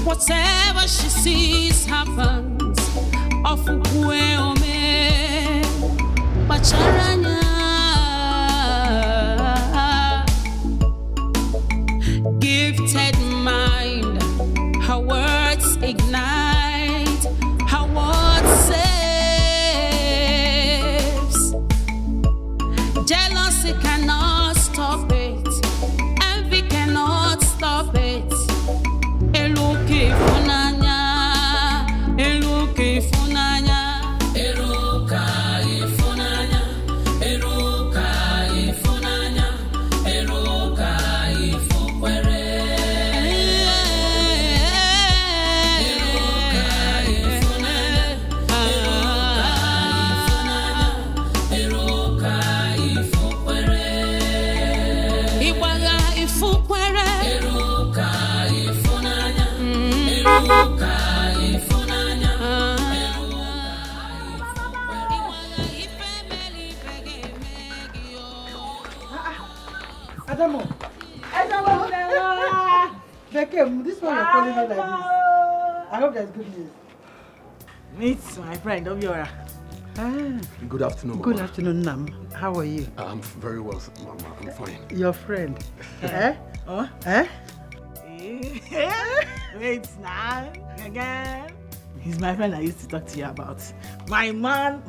Whatever she sees happens. Gifted mind, her words ignite, her words saves. Jealousy cannot stop it, envy cannot stop it. Eluki funanya, eluki funanya, eruka ifunanya, eruka ifunanya, eruka ifukwere, eruka ifunanya, eruka ifukwere, iwaga ifukwere, eruka ifunanya, eruka ifunanya. Adamo, Beckham, this one you're calling me like this. I hope there's good news. Meet my friend, Obiora. Good afternoon, Mama. Good afternoon, Nam. How are you? I'm very well, Mama. I'm fine. Your friend. Eh? Oh? Eh? Wait now, again. He's my friend I used to talk to you about. My man.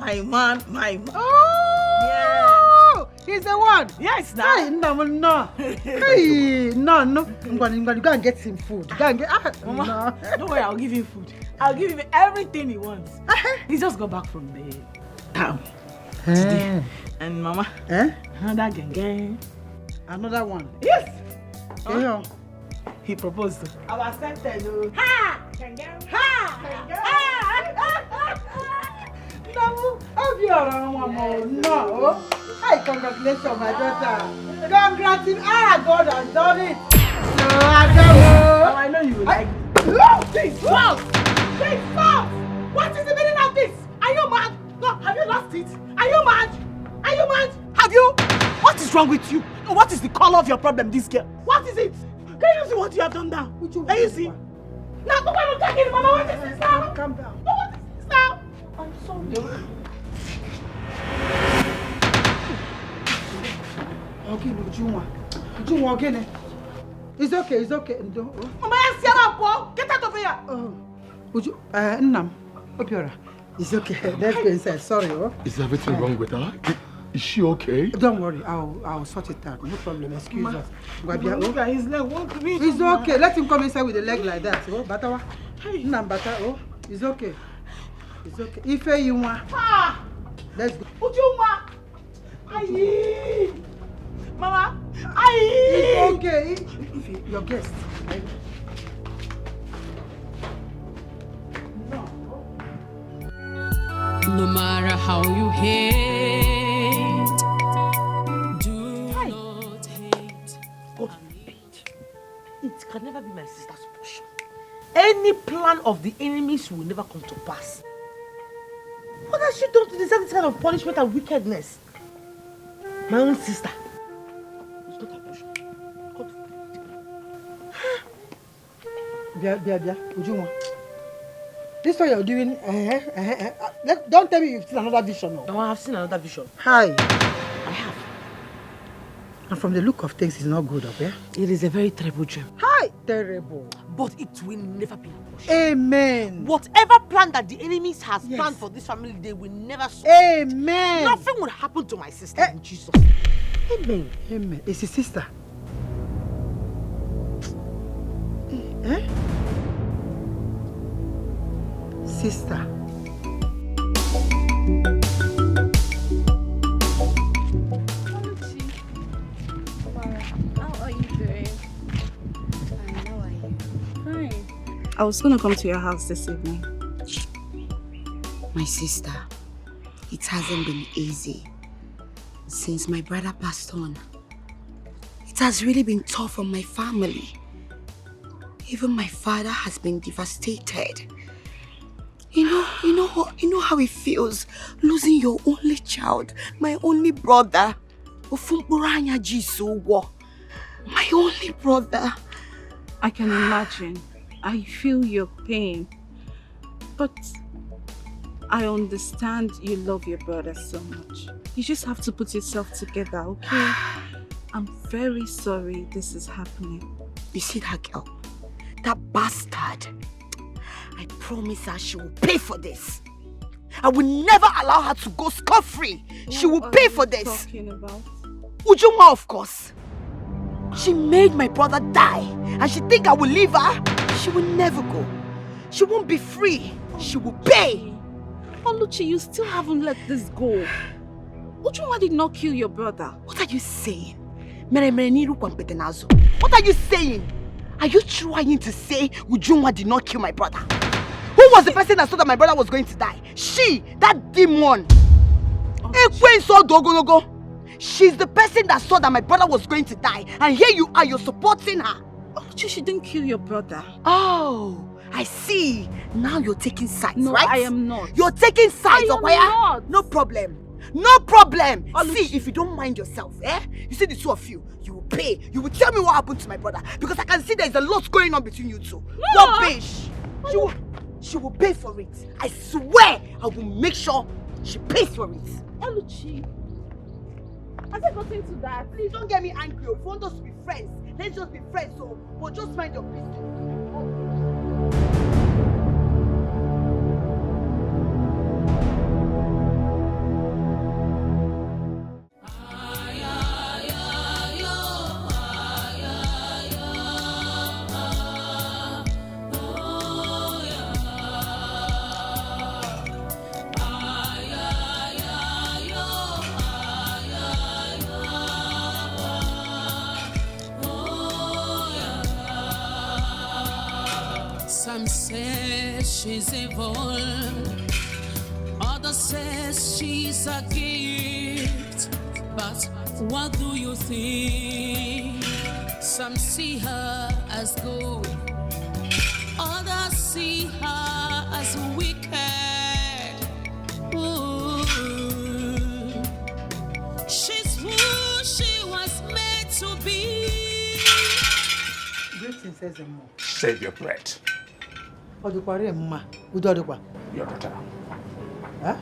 Oh! Yeah. He's the one. Yes, now. Hey, no. Hey, no. I'm going to go and get him food. Go and get. Mama, No. don't worry, I'll give him food. I'll give him everything he wants. He just got back from the town today. And Mama, another gang. Another one. Yes. Yeah. He proposed. I was accepted. Ha! No, no. Hey, congratulations, my daughter. Congratulations. God has done it. So, I know you will like it. This false. What is the meaning of this? Are you mad? No, have you lost it? Are you mad? Have you? What is wrong with you? What is the color of your problem, this girl? What is it? Can you see what you have done now? Can you see? Now, go back and take it, Mama. What is this now? Calm down. What is this now? I'm sorry. Okay, no, Juma, again. It's okay. Mama, get out of here. Would you, Nam, Opiora. It's okay. Let's go inside. Sorry, oh. Is everything wrong with her? Is she okay? Don't worry, I'll sort it out. No problem. Excuse us. Look at his leg. It's okay. Let him come inside with a leg like that. Oh, Batawa. Nam Bata. Oh, it's okay. If you want. Let's go. Ujuma. Aye. Mama. Aye. It's okay. If your guest. Right? No matter how you hate, do not hate. It can never be my sister's portion. Any plan of the enemies will never come to pass. What has she done to deserve this kind of punishment and wickedness? My own sister. It's not her portion. Bia, Ujuma. This what you're doing. Don't tell me you've seen another vision. No, I have seen another vision. Hi. I have. And from the look of things, it's not good, okay? It is a very terrible dream. Hi. Terrible. But it will never be our portion. Amen. Whatever plan that the enemies has planned for this family, they will never solve. Amen. Nothing will happen to my sister in Jesus. Amen. It's his sister. Sister. How are you doing? Fine, how are you? Fine. I was gonna come to your house this evening. My sister, it hasn't been easy since my brother passed on. It has really been tough on my family. Even my father has been devastated. You know how it feels losing your only child, my only brother. My only brother. I can imagine. I feel your pain. But I understand you love your brother so much. You just have to put yourself together, okay? I'm very sorry this is happening. You see that girl? That bastard. I promise her she will pay for this. I will never allow her to go scot-free. She will pay for this. What are you talking about? Ujunwa, of course. She made my brother die, and she think I will leave her. She will never go. She won't be free. She will pay. Oluchi, you still haven't let this go. Ujunwa did not kill your brother. What are you saying? What are you saying? Are you trying to say Ujunwa did not kill my brother? Who was the person that saw that my brother was going to die? She, that demon. She's the person that saw that my brother was going to die. And here you are, you're supporting her. Oluchi, she didn't kill your brother. Oh, I see. Now you're taking sides, no, right? I am not. You're taking sides, I am not. No problem. No problem. Oluchi. See, if you don't mind yourself, you see the two of you, you will pay. You will tell me what happened to my brother. Because I can see there's a lot going on between you two. No. Rubbish. She will pay for it. I swear I will make sure she pays for it. Oluchi, has it gotten to that? Please don't get me angry. If you want us to be friends, let's just be friends. So we'll just mind your business. Some say she's evil, others say she's a gift. But what do you think? Some see her as good, others see her as wicked. Ooh. She's who she was made to be. Greetings, Ezemo. Save your breath. Your daughter. Your daughter. Huh?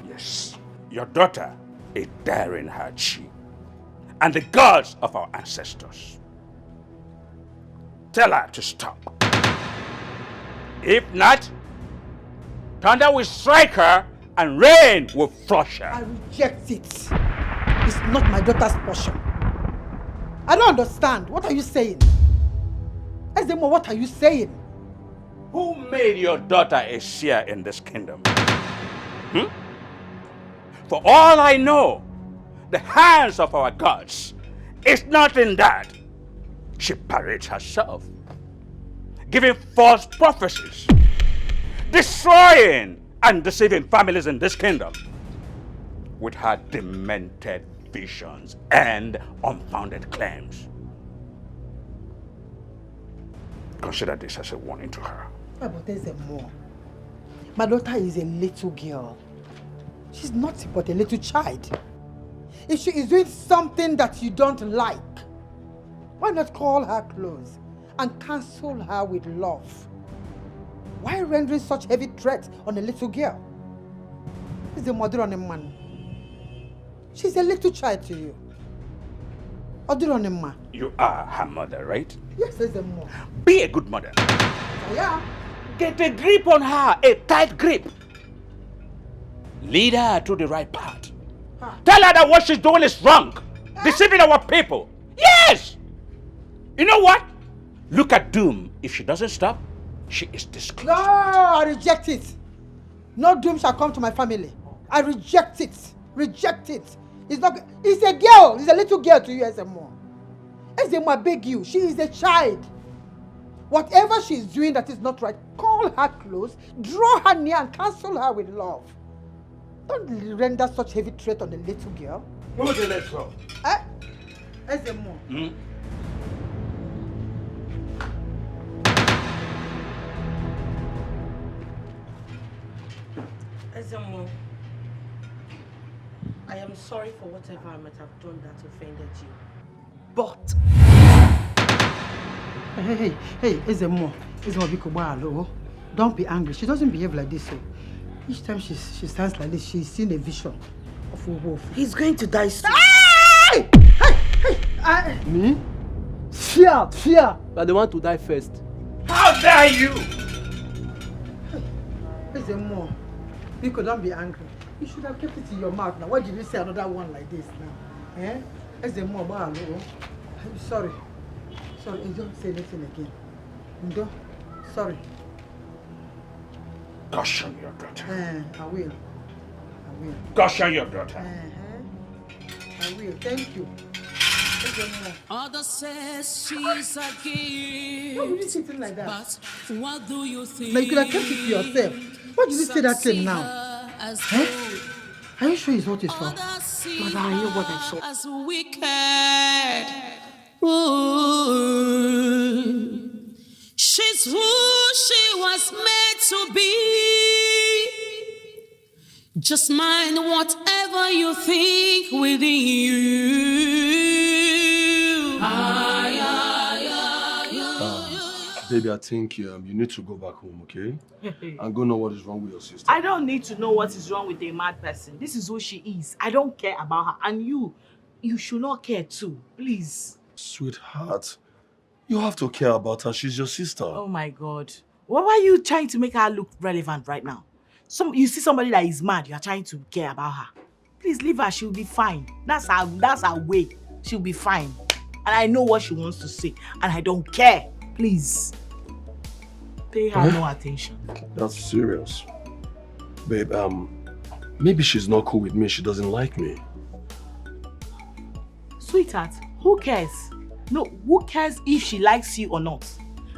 Yes. Your daughter is daring her chi and the gods of our ancestors. Tell her to stop. If not, thunder will strike her and rain will flush her. I reject it. It's not my daughter's portion. I don't understand. What are you saying? Ezemo, what are you saying? Who made your daughter a seer in this kingdom? For all I know, the hands of our gods is not in that. She parades herself, giving false prophecies, destroying and deceiving families in this kingdom with her demented visions and unfounded claims. Consider this as a warning to her. Yeah, but there's more. My daughter is a little girl. She's not but a little child. If she is doing something that you don't like, why not call her close and counsel her with love? Why rendering such heavy threats on a little girl? She's a mother on a man. She's a little child to you. You are her mother, right? Yes, there's more. Be a good mother. Yeah. Get a grip on her, a tight grip. Lead her to the right path. Tell her that what she's doing is wrong. Deceiving our people. Yes! You know what? Look at Doom. If she doesn't stop, she is disclosed. No, I reject it. No doom shall come to my family. I reject it. Reject it. It's a girl. It's a little girl to you, Ezemo. Ezemo, I beg you. She is a child. Whatever she is doing that is not right, call her close, draw her near and counsel her with love. Don't render such heavy threat on the little girl. Okay, let's go. Ezemo. Ezemo, I am sorry for whatever I might have done that offended you. But Hey, Ezemo, Biko, don't be angry. She doesn't behave like this. So each time she stands like this, she's seen a vision of a wolf. he's going to die soon. Hey! Me? Fear! But they want to die first. How dare you? Ezemo, Biko, don't be angry. You should have kept it in your mouth now. Why did you say another one like this now? Eh? Ezemo, I'm sorry. Sorry, don't say anything again. Ndo, sorry. Caution your daughter. I will. Caution your daughter. I will. Thank you. Others says she's a gift. Why would you say things like that? But what do you think? Like you could have kept it to yourself. Why did you say that thing now? Are you sure it's what it's for? Mother, I know what I saw. As wicked. Ooh. She's who she was made to be. Just mind whatever you think within you. Baby, I think you need to go back home, okay? And go know what is wrong with your sister. I don't need to know what is wrong with a mad person. This is who she is. I don't care about her. And you should not care too. Please. Sweetheart, you have to care about her. She's your sister. Oh my God. Why are you trying to make her look relevant right now? You see somebody that is mad, you are trying to care about her. Please leave her, she'll be fine. That's her way. She'll be fine. And I know what she wants to say. And I don't care. Please. Pay her no attention. That's serious. Babe, maybe she's not cool with me. She doesn't like me. Sweetheart, who cares? No, who cares if she likes you or not?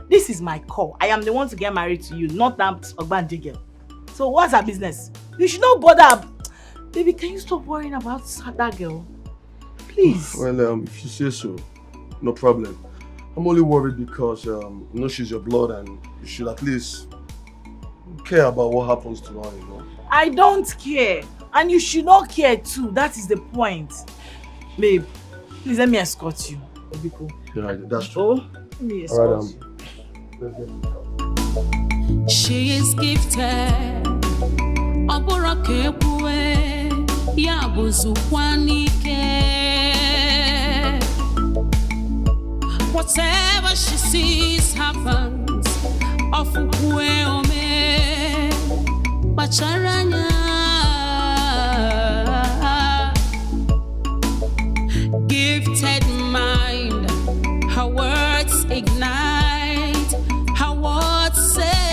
This is my call. I am the one to get married to you, not that Ogbanje girl. So what's her business? You should not bother. Baby, can you stop worrying about that girl? Please. Well, if you say so, no problem. I'm only worried because you know she's your blood and you should at least care about what happens to her, you know. I don't care. And you should not care too. That is the point. Babe, please let me escort you. It'll be cool. Yeah, that's true. Oh, let me escort you. Let's get in the car. She is gifted. Whatever she sees happens. Gifted mind, her words ignite, her words saves.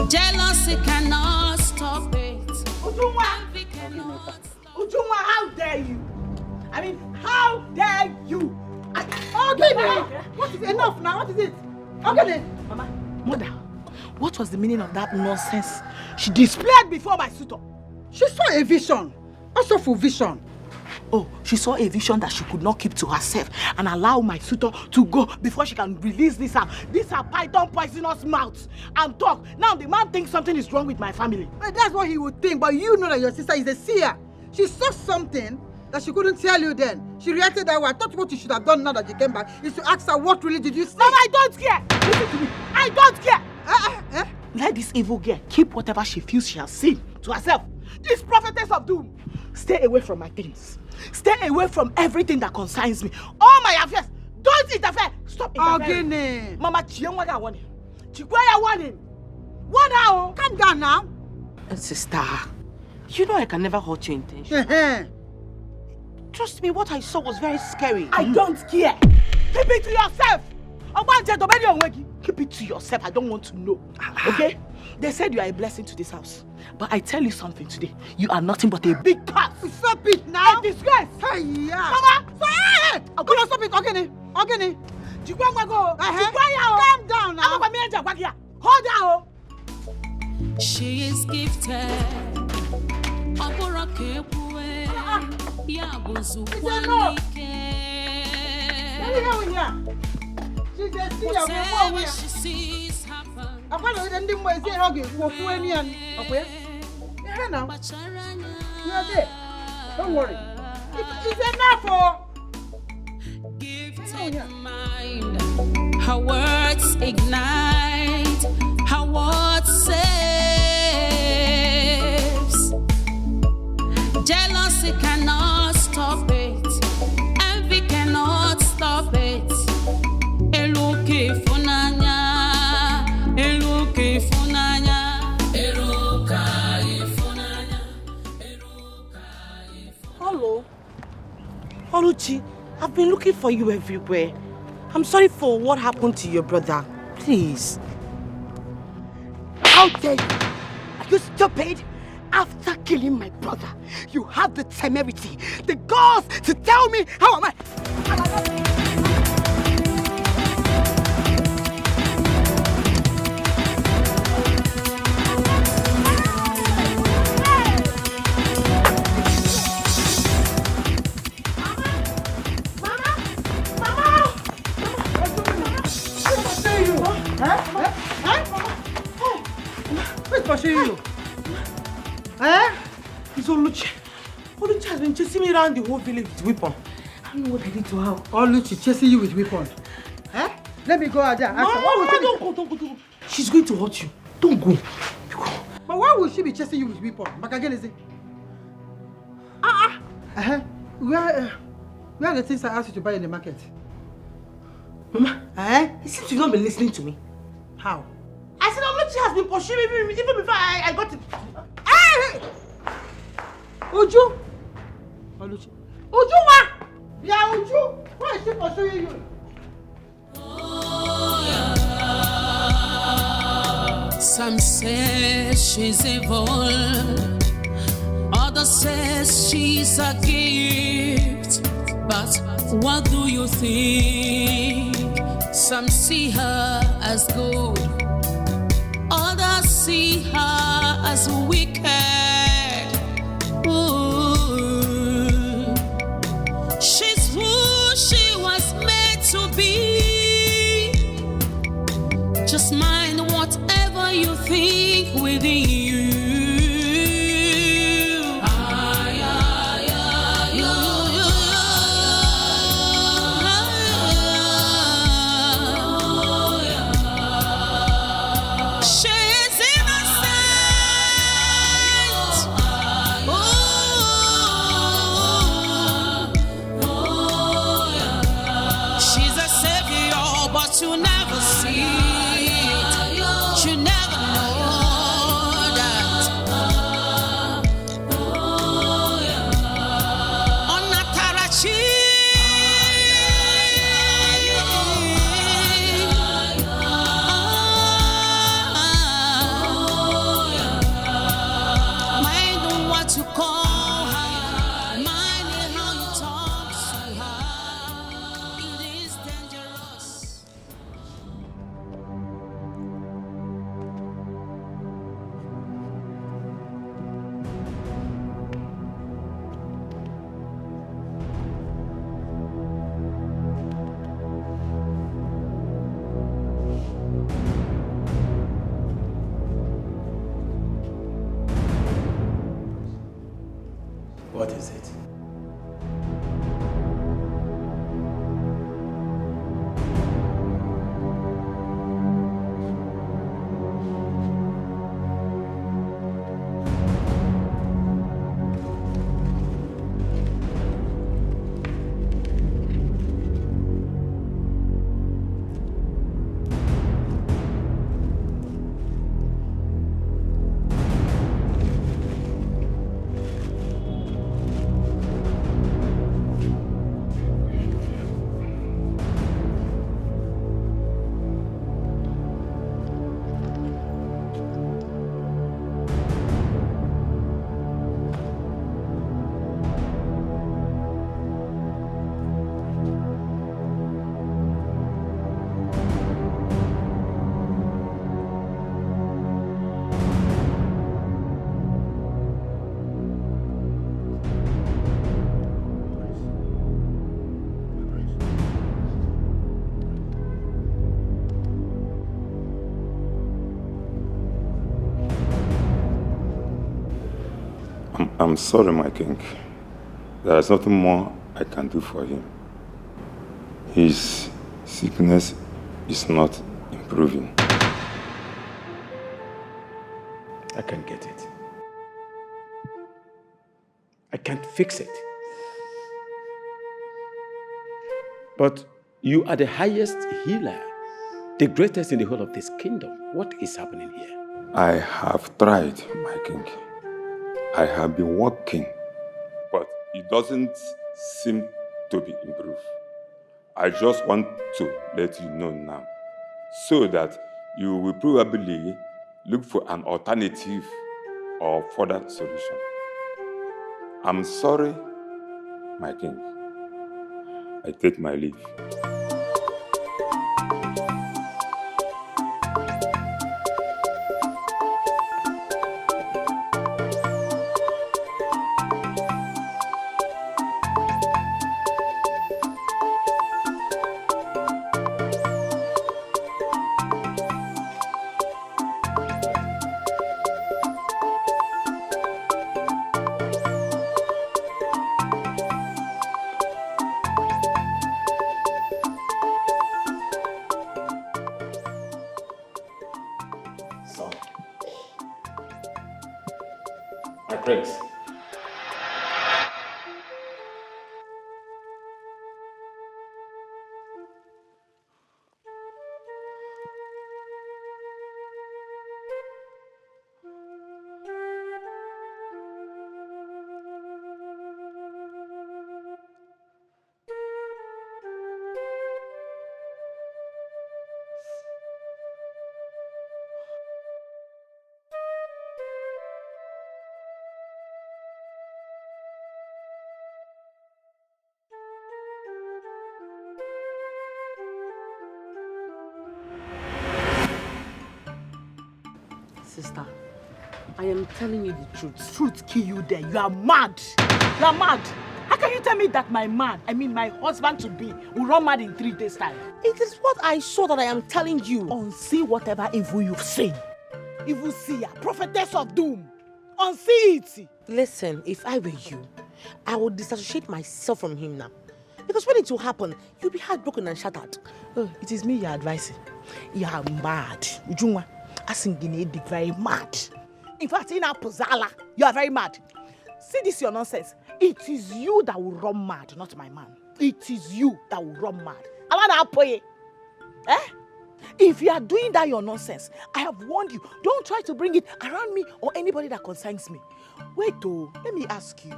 Jealousy cannot stop it. Ujunwa, how dare you? I mean, how dare you? What is enough now? What is it? Mama, mother, what was the meaning of that nonsense she displayed before my suitor? She saw a vision. Also for vision. Oh, she saw a vision that she could not keep to herself and allow my suitor to go before she can release this her python poisonous mouth and talk. Now the man thinks something is wrong with my family. That's what he would think, but you know that your sister is a seer. She saw something that she couldn't tell you then. She reacted that way. I thought what you should have done now that you came back is to ask her what really did you see. Mama, I don't care. Listen to me. I don't care. Let this evil girl keep whatever she feels she has seen to herself. This prophetess of doom. Stay away from my things. Stay away from everything that concerns me. All my affairs. Don't interfere. Stop interfering. Okay, Mama, Chiamwaga warning. Chikwaya warning. What now? Calm down now. Sister, you know I can never hurt your intention. Trust me, what I saw was very scary. I don't care. Keep it to yourself. Keep it to yourself. I don't want to know. Okay? They said you are a blessing to this house. But I tell you something today. You are nothing but a big curse. Stop it now. A disgrace. Hey, yeah. Mama! Come on, stop it. Okay. Calm down now. Hold down. She is gifted. Whatever she sees happen. Hey, here now. You are there. Don't worry. It's enough for. Gifted mind. Her words ignite. Her words saves. Jealousy cannot stop it. Envy cannot stop it. Eluke funanya. Eluke funanya. Eluka funanya. Hello. Oluchi, I've been looking for you everywhere. I'm sorry for what happened to your brother. Please. How dare you? Are you stupid? After killing my brother, you have the temerity, the gall to tell me how am I? Who's pursuing you? Eh? It's Oluchi. Oluchi has been chasing me around the whole village with weapon. I don't know what I did to her. Oluchi chasing you with weapon. Eh? Let me go out there. No, don't go. She's going to hurt you. Don't go. But why would she be chasing you with weapon? Makagelizi. Where are the things I asked you to buy in the market? Mama, it seems you've not been listening to me. How? I said Oluchi has been pursuing me even before I got it. Hey! Uju! Oluchi. Uju, what? Yeah, Uju. Why is she pursuing you? Some say she's evil. Others say she's a gift. But what do you think? Some see her as good. Others see her as wicked. Ooh. She's who she was meant to be. Just mind whatever you think within you. You never see it. You never know that. Onatarachi. Mind what you call her. Mind how you talk to her. It is dangerous. I'm sorry, my king. There is nothing more I can do for him. His sickness is not improving. I can't get it. I can't fix it. But you are the highest healer, the greatest in the whole of this kingdom. What is happening here? I have tried, my king. I have been working, but it doesn't seem to be improved. I just want to let you know now, so that you will probably look for an alternative or further solution. I'm sorry, my king. I take my leave. Prince. Sister, I am telling you the truth. Truth kill you there. You are mad. You are mad. How can you tell me that my husband-to-be, will run mad in 3 days' time? It is what I saw that I am telling you. Unsee whatever evil you've seen. Evil seer, prophetess of doom. Unsee it. Listen, if I were you, I would disassociate myself from him now. Because when it will happen, you'll be heartbroken and shattered. Oh, it is me you're advising. You are mad. Ujungwa. Asingine very mad. In fact, in our Pozala, you are very mad. See this your nonsense. It is you that will run mad, not my man. It is you that will run mad. If you are doing that your nonsense, I have warned you. Don't try to bring it around me or anybody that concerns me. Wait though, let me ask you.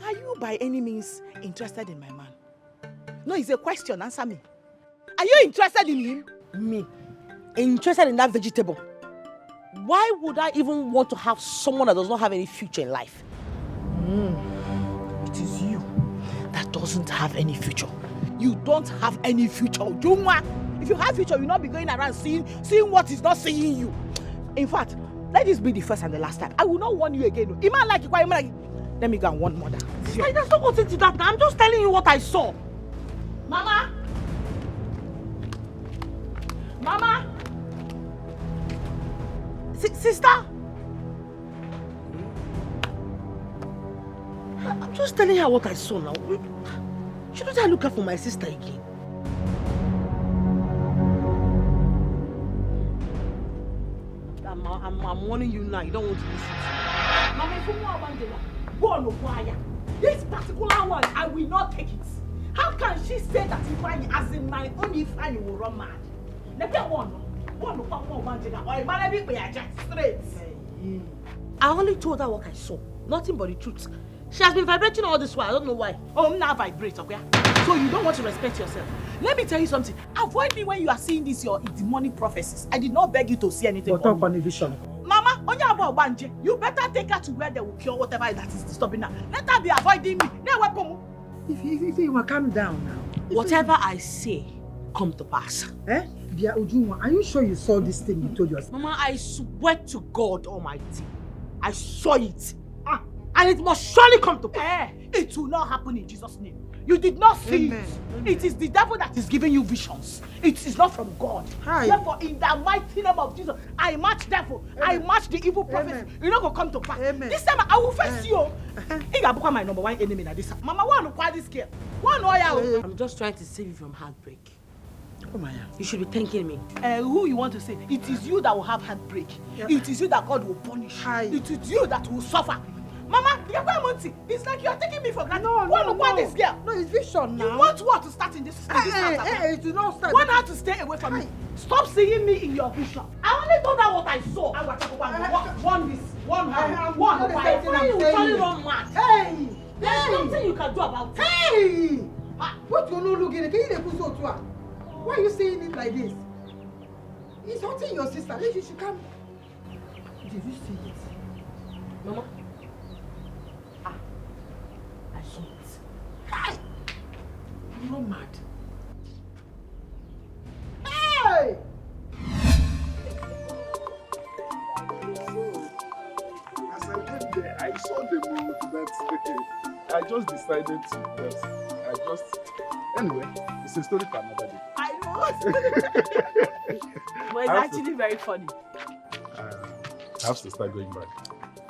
Are you by any means interested in my man? No, it's a question. Answer me. Are you interested in him? Me. Interested in that vegetable? Why would I even want to have someone that does not have any future in life? It is you that doesn't have any future. You don't have any future. Jungwa. If you have future, you'll not be going around seeing what is not seeing you. In fact, let this be the first and the last time. I will not warn you again. Let me go and warn mother. I just don't go into that now. I'm just telling you what I saw. Mama! Mama! Sister! I'm just telling her what I saw now. Shouldn't I look out for my sister again? I'm warning you now. You don't want to listen to me. Mama, if you want to this particular one, I will not take it. How can she say that Ifeanyi, as in my own Ifeanyi, will run mad? I only told her what I saw, nothing but the truth. She has been vibrating all this while. I don't know why. Oh, now vibrate, okay? So you don't want to respect yourself. Let me tell you something. Avoid me when you are seeing this your demonic prophecies. I did not beg you to see anything. But talk on the vision. Mama, you better take her to where they will cure whatever that is disturbing her. Let her be avoiding me. If you will calm down now. Whatever I say, come to pass. Eh? Dear Ujunwa, are you sure you saw this thing you told yourself? Mama, I swear to God Almighty. I saw it. And it must surely come to pass. It will not happen in Jesus' name. You did not see it. It is the devil that is giving you visions. It is not from God. Therefore, in the mighty name of Jesus, I match devil. I match the evil prophets. You're not going to come to pass. This time, I will face you. You are my number one enemy now. This time. Mama, why are this girl? I'm just trying to save you from heartbreak. Oh my God. You should be thanking me. Who you want to say? It is you that will have heartbreak. It is you that God will punish. It is you that will suffer. Mama, it's like you are taking me for granted. No. This girl. No, it's vision now. You want what to start in this house? It will not start. Want her to stay away from me. Stop seeing me in your vision. I only told her what I saw. One. Why you totally run mad? Hey! There's nothing you can do about it. Hey! What you no look at? Why are you saying it like this? He's hurting your sister. You should come. Did you see it? Mama? I saw it. Hey! You're not mad. Hey! As I went there, I saw the move that I just decided to. Anyway, it's a story for another day. I know. But it's actually very funny. I have to start going back.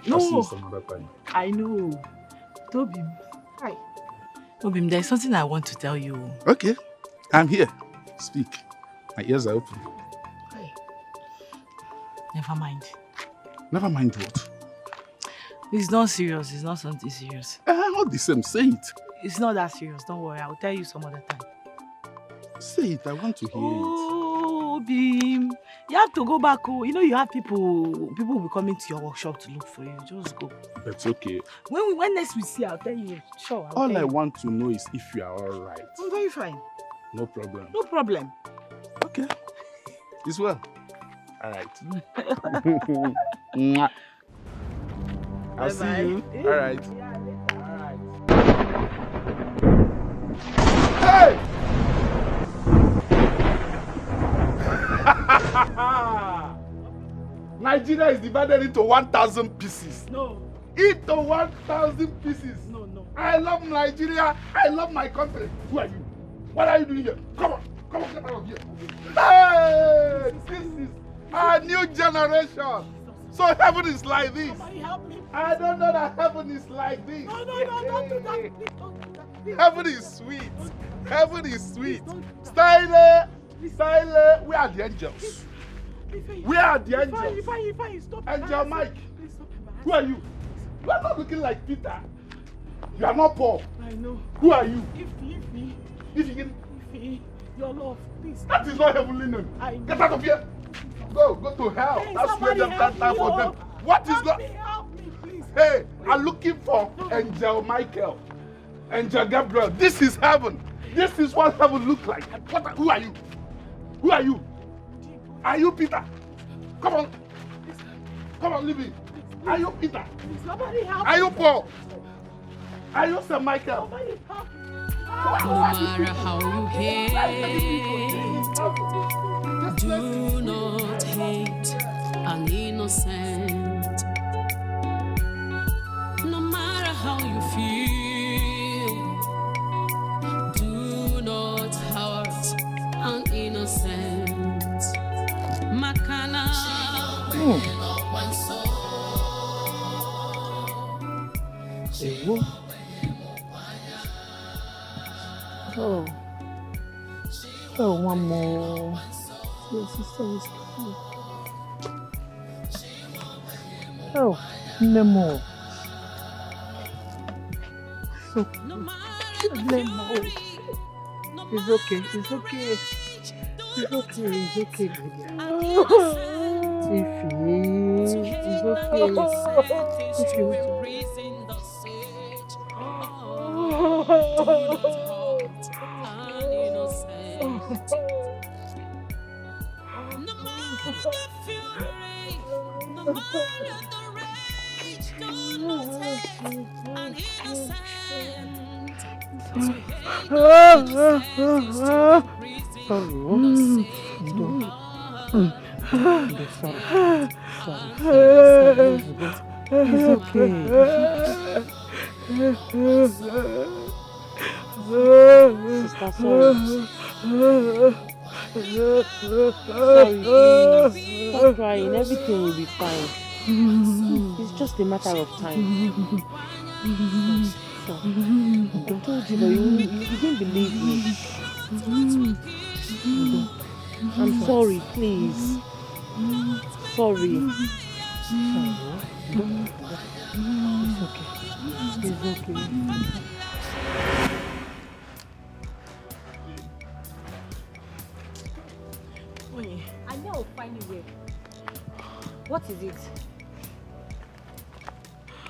No. I'll see you some other time. I know. Tobim. Hi. Tobim, there's something I want to tell you. Okay, I'm here. Speak. My ears are open. Hi. Never mind. Never mind what? It's not serious. It's not something serious. All the same, say it. It's not that serious. Don't worry. I'll tell you some other time. Say it. I want to hear it. Oh, Bim. You have to go back. Oh. You know you have people will be coming to your workshop to look for you. Just go. That's okay. When next we see, I'll tell you. Sure. All I want to know is if you are all right. I'm very fine. No problem. No problem. Okay. It's well. All right. I'll see you. All right. All right. Hey! Nigeria is divided into 1,000 pieces. No. Into 1,000 pieces. No. I love Nigeria. I love my country. Who are you? What are you doing here? Come on, get out of here. Hey! This is a new generation. So heaven is like this. Somebody help me. I don't know that heaven is like this. No, don't do that. Please don't do that. Please. Heaven is sweet. Heaven is sweet. Style, we are the angels. We are the angels. Fine, stop. Angel Mike. Who are you? You are not looking like Peter. You are not Paul. I know. Who are you? If your love, please. That is not heavenly name. Get out of here. Go to hell. Hey, that's where them can't time for them. What is God? Help me, please. Hey, I'm looking for Angel Michael. Angel Gabriel. This is heaven. This is what heaven looks like. Who are you? Who are you? Are you Peter? Come on, leave me. Are you Peter? Somebody help me. Are you Paul? Are you St. Michael? Somebody help me. No matter how you hate, do not hate an innocent. No matter how you feel, do not hurt an innocent. Makana. Oh, one more. Your sister is here. Oh, no more. So, no more. It's okay. It's okay, It's okay. Sister, sorry. Sorry, please. Stop crying. Everything will be fine. It's just a matter of time. Stop. I told you, but you didn't believe me. I'm sorry, please. Sorry. It's okay. It's okay. I know I'll find you where. What is it?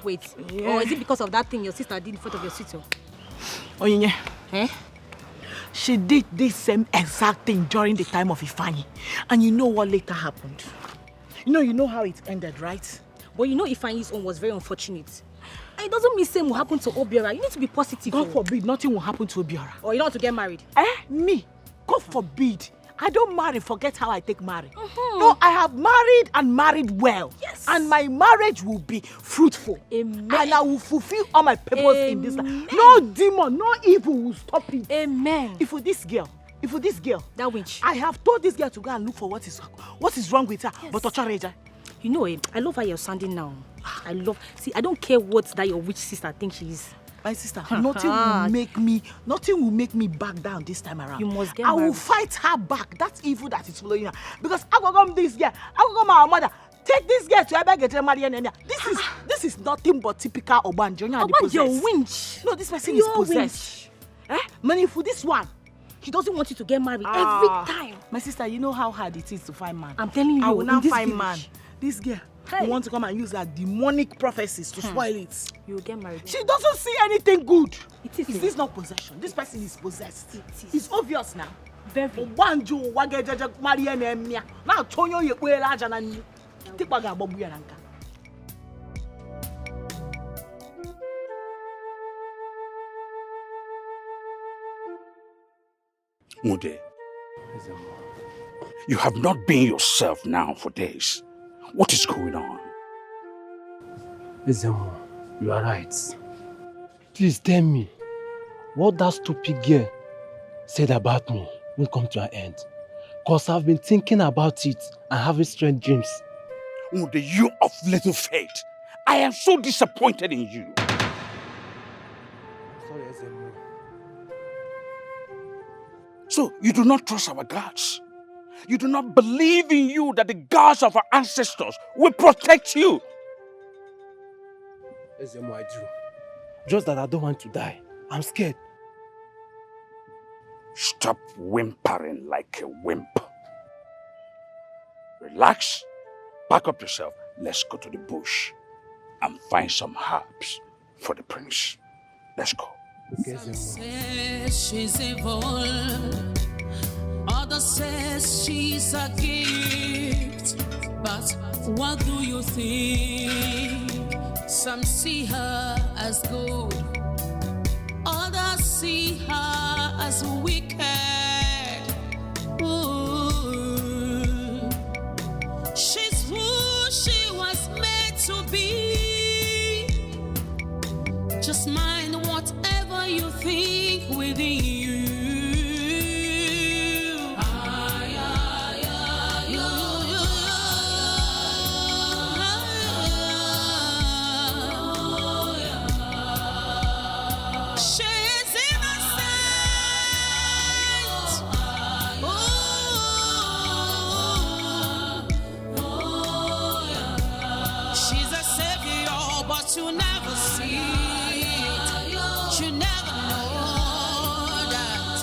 Wait, or is it because of that thing your sister did in front of your sister? Onyinye. Eh? She did this same exact thing during the time of Ifeanyi. And you know what later happened? You know how it ended, right? But you know Ifeanyi's own was very unfortunate. And it doesn't mean same will happen to Obiora. You need to be positive. God forbid nothing will happen to Obiora. Or you don't want to get married. Me? God forbid. I don't marry, forget how I take marry. No, I have married and married well. Yes. And my marriage will be fruitful. Amen. And I will fulfill all my purpose in this life. No demon, no evil will stop it. Amen. If for this girl, that witch, I have told this girl to go and look for what is wrong with her. Yes. But Ochareja, you know, I love how you're sounding now. I don't care what that your witch sister thinks she is. my sister, nothing will make me back down this time around. You must get I will married. fight her back. That evil that is following her. Because I go come this girl, I go come our mother. Take this girl to Ebe get married. This is nothing but typical Obanjo. Obanjo, your winch. No, this person is possessed. Money for this one. He doesn't want you to get married every time. My sister, you know how hard it is to find man. I'm telling you, I will now in this find village, man. This girl who want to come and use her demonic prophecies to spoil it. You will get married. She doesn't see anything good. It is. Is this not possession? This person is possessed. It is. It's obvious now. Very. Obanjo wagejeje Maria Nemia. Now Tonyo yekwela aja na ni. Tikwa ga bobu ya nka. Mude, you have not been yourself now for days. What is going on? Ezemo, you are right. Please tell me what that stupid girl said about me will come to an end. Because I've been thinking about it and having strange dreams. Mude, you of little faith. I am so disappointed in you. Sorry, Ezemo. So, you do not trust our gods. You do not believe in you that the gods of our ancestors will protect you. Ezemo, I do. Just that I don't want to die. I'm scared. Stop whimpering like a wimp. Relax, pack up yourself. Let's go to the bush and find some herbs for the prince. Let's go. Okay, Some Ezemo. says she's evil, others says she's a gift. But what do you think? Some see her as good, others see her as wicked. Ooh. She's who she was made to be. Just mind whatever you think within you. She's innocent. She's a savior, but you never see it. You never know that.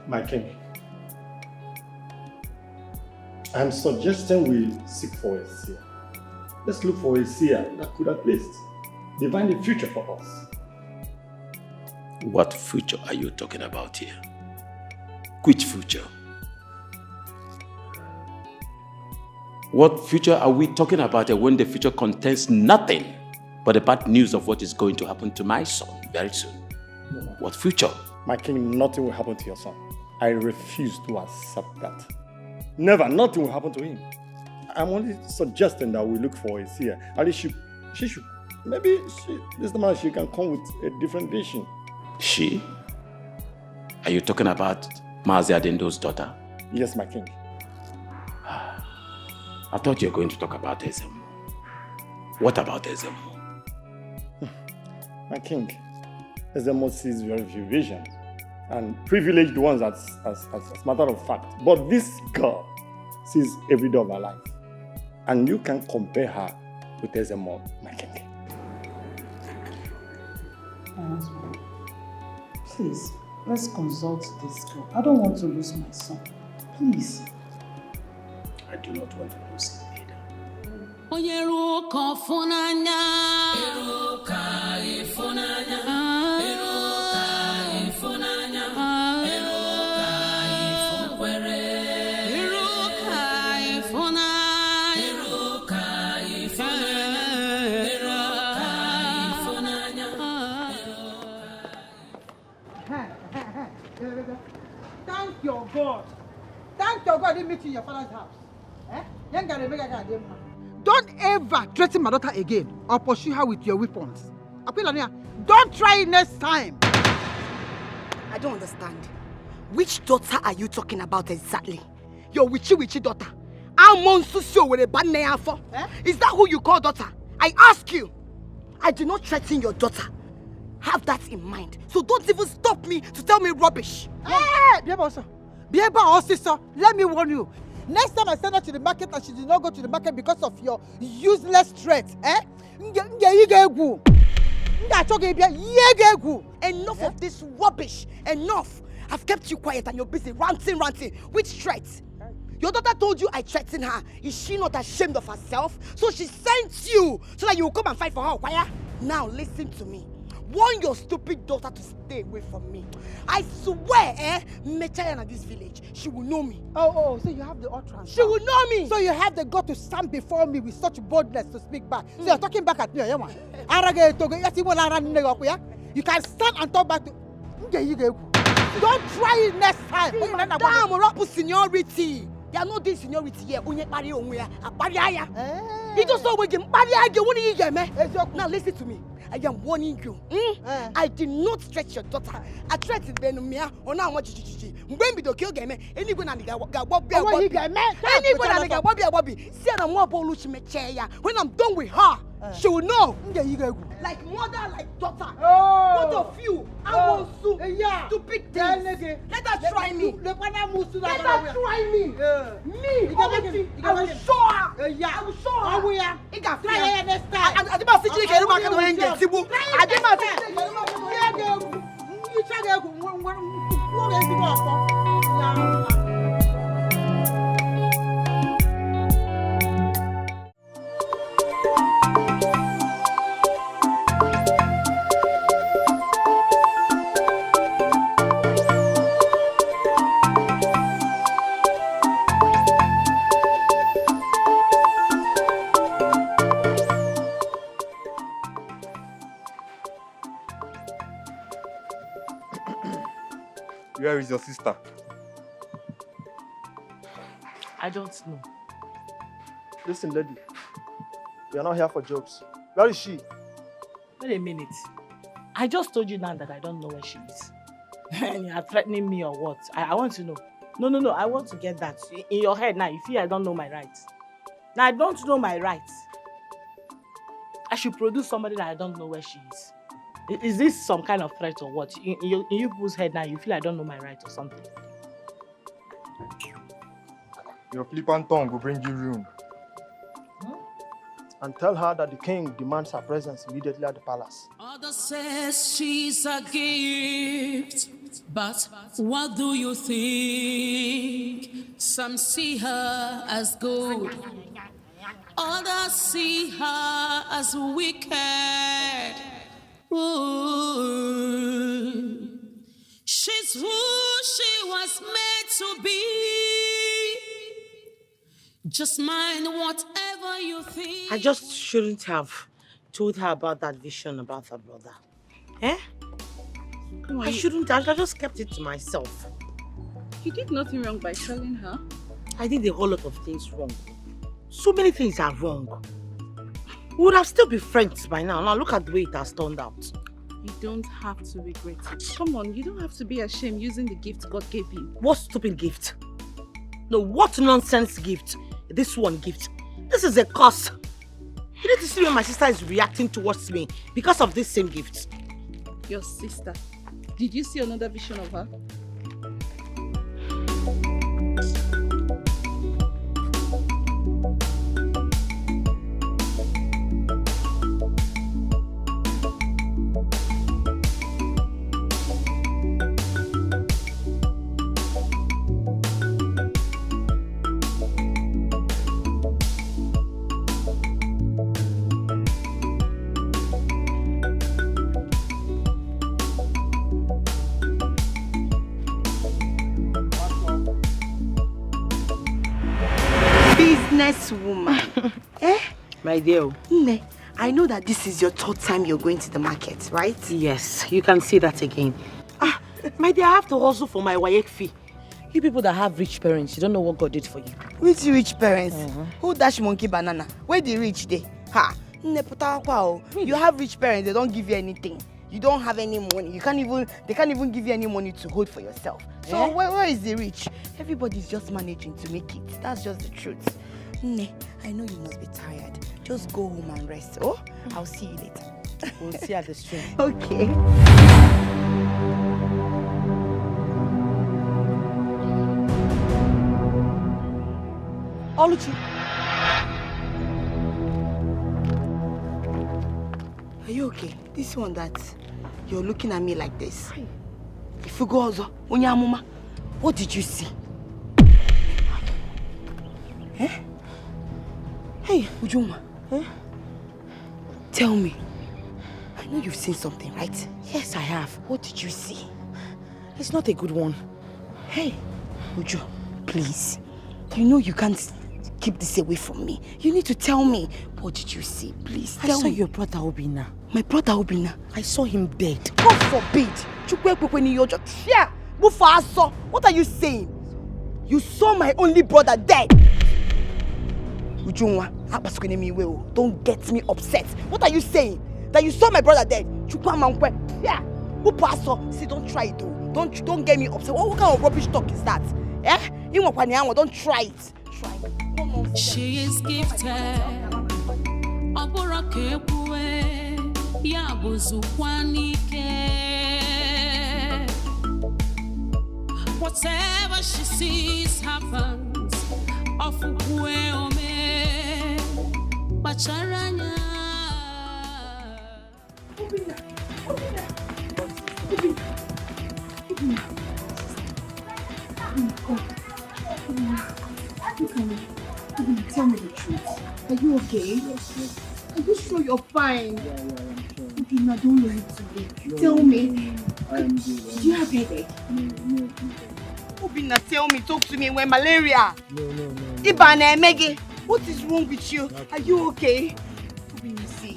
My king, I'm suggesting we seek for a seer. Let's look for a seer that could at least divinely future for us. What future are you talking about here? Which future? What future are we talking about here when the future contains nothing but the bad news of what is going to happen to my son very soon? What future? My king, nothing will happen to your son. I refuse to accept that. Never, nothing will happen to him. I'm only suggesting that we look for a seer. At least she should, maybe this man, she can come with a different vision. She? Are you talking about Mazi Adendo's daughter? Yes, my king. I thought you were going to talk about Ezemo. What about Ezemo? My king, Ezemo sees very few visions and privileged ones as a matter of fact. But this girl sees every day of her life. And you can compare her with Ezemo, my king. Please, let's consult this girl. I don't want to lose my son. Please. I do not want to lose him either. Onyeruka funanya. Eruka ifunanya. Eruka ifunanya. Eruka ifunwere. Eruka ifunanya. Eruka ifunanya. Eruka ifunanya. Thank your God. Thank your God I didn't meet you in your father's house. Don't ever threaten my daughter again or pursue her with your weapons. Don't try it next time. I don't understand. Which daughter are you talking about exactly? Your witchy daughter. Is that who you call daughter? I ask you. I do not threaten your daughter. Have that in mind. So don't even stop me to tell me rubbish. Hey, let me warn you. Next time I send her to the market and she did not go to the market because of your useless threats, Enough of this rubbish. Enough. I've kept you quiet and you're busy ranting. Which threats? Your daughter told you I threatened her. Is she not ashamed of herself? So she sent you so that you will come and fight for her. Now listen to me. Warn your stupid daughter to stay away from me. I swear, Mechaya in this village, she will know me. Oh, so you have the utterance. She will know me. So you have the God to stand before me with such boldness to speak back. So you're talking back at me, You can stand and talk back to... Don't try it next time. Damn, Rapu seniority. They are not this seniority here. He just saw now listen to me. I am warning you. I did not stretch your daughter. I threatened Benumia or now what when we do kill game. Anyone and Bobby. See, I'm more Boluchi Mecheya. When I'm done with her, she will know. Like mother, like daughter. What of you? I want to. Stupid things. Let her try me. Let her try me. Me. I will show her. I will show her. Try her next time. I didn't see you get back to England. I didn't Where is your sister? I don't know. Listen, lady. We are not here for jokes. Where is she? Wait a minute. I just told you now that I don't know where she is. And you are threatening me or what? I want to know. No. I want to get that. In your head now, you feel I don't know my rights. Now, I don't know my rights. I should produce somebody that I don't know where she is. Is this some kind of threat or what? In you people's head now, you feel I don't know my rights or something? Your flippant tongue will bring you ruin. And tell her that the king demands her presence immediately at the palace. Others says she's a gift, but what do you think? Some see her as good, others see her as wicked. Ooh. She's who she was made to be. Just mind whatever you think. I just shouldn't have told her about that vision about her brother. Eh? I shouldn't have. I just kept it to myself. You did nothing wrong by telling her. I did a whole lot of things wrong. So many things are wrong. We would have still been friends by now. Now look at the way it has turned out. You don't have to regret it. Come on, you don't have to be ashamed using the gift God gave you. What stupid gift? No, what nonsense gift? This one gift. This is a curse. You need to see when my sister is reacting towards me because of this same gift. Your sister. Did you see another vision of her? Woman. Eh? My dear. Nne, I know that this is your third time you're going to the market, right? Yes, you can see that again. My dear, I have to hustle for my WAEC fee. You people that have rich parents, you don't know what God did for you. Which rich parents? Who dash monkey banana? Where the rich they? Ha! Nne, you have rich parents, they don't give you anything. You don't have any money. They can't even give you any money to hold for yourself. So where is the rich? Everybody's just managing to make it. That's just the truth. Nne, I know you must be tired. Just go home and rest. Oh, I'll see you later. We'll see at the stream. Okay. Oluchi. Are you okay? This one that you're looking at me like this. If you go also, Onyamuma, what did you see? Eh? Hey, Ujuma. Eh? Tell me. I know you've seen something, right? Yes, I have. What did you see? It's not a good one. Hey, Uju, please. You know you can't keep this away from me. You need to tell me. What did you see? Please tell me. I saw your brother Obina. My brother Obina? I saw him dead. God forbid. What are you saying? You saw my only brother dead. Ujunwa, don't get me upset. What are you saying? That you saw my brother dead? See, don't try it though. Don't get me upset. What kind of rubbish talk is that? Eh? Don't try it. Try it. She is gifted. Whatever she sees happens. Bacharanya. Tell me the truth. Are you okay? Yes. Are you sure you're fine? Yeah, I'm sure. Okay, now don't lie to me. Tell me. I am good. Do you have headache? No. Obina, tell me. Talk to me. When malaria. No. Ibane, Meggy. What is wrong with you? Are you okay? Obina, see.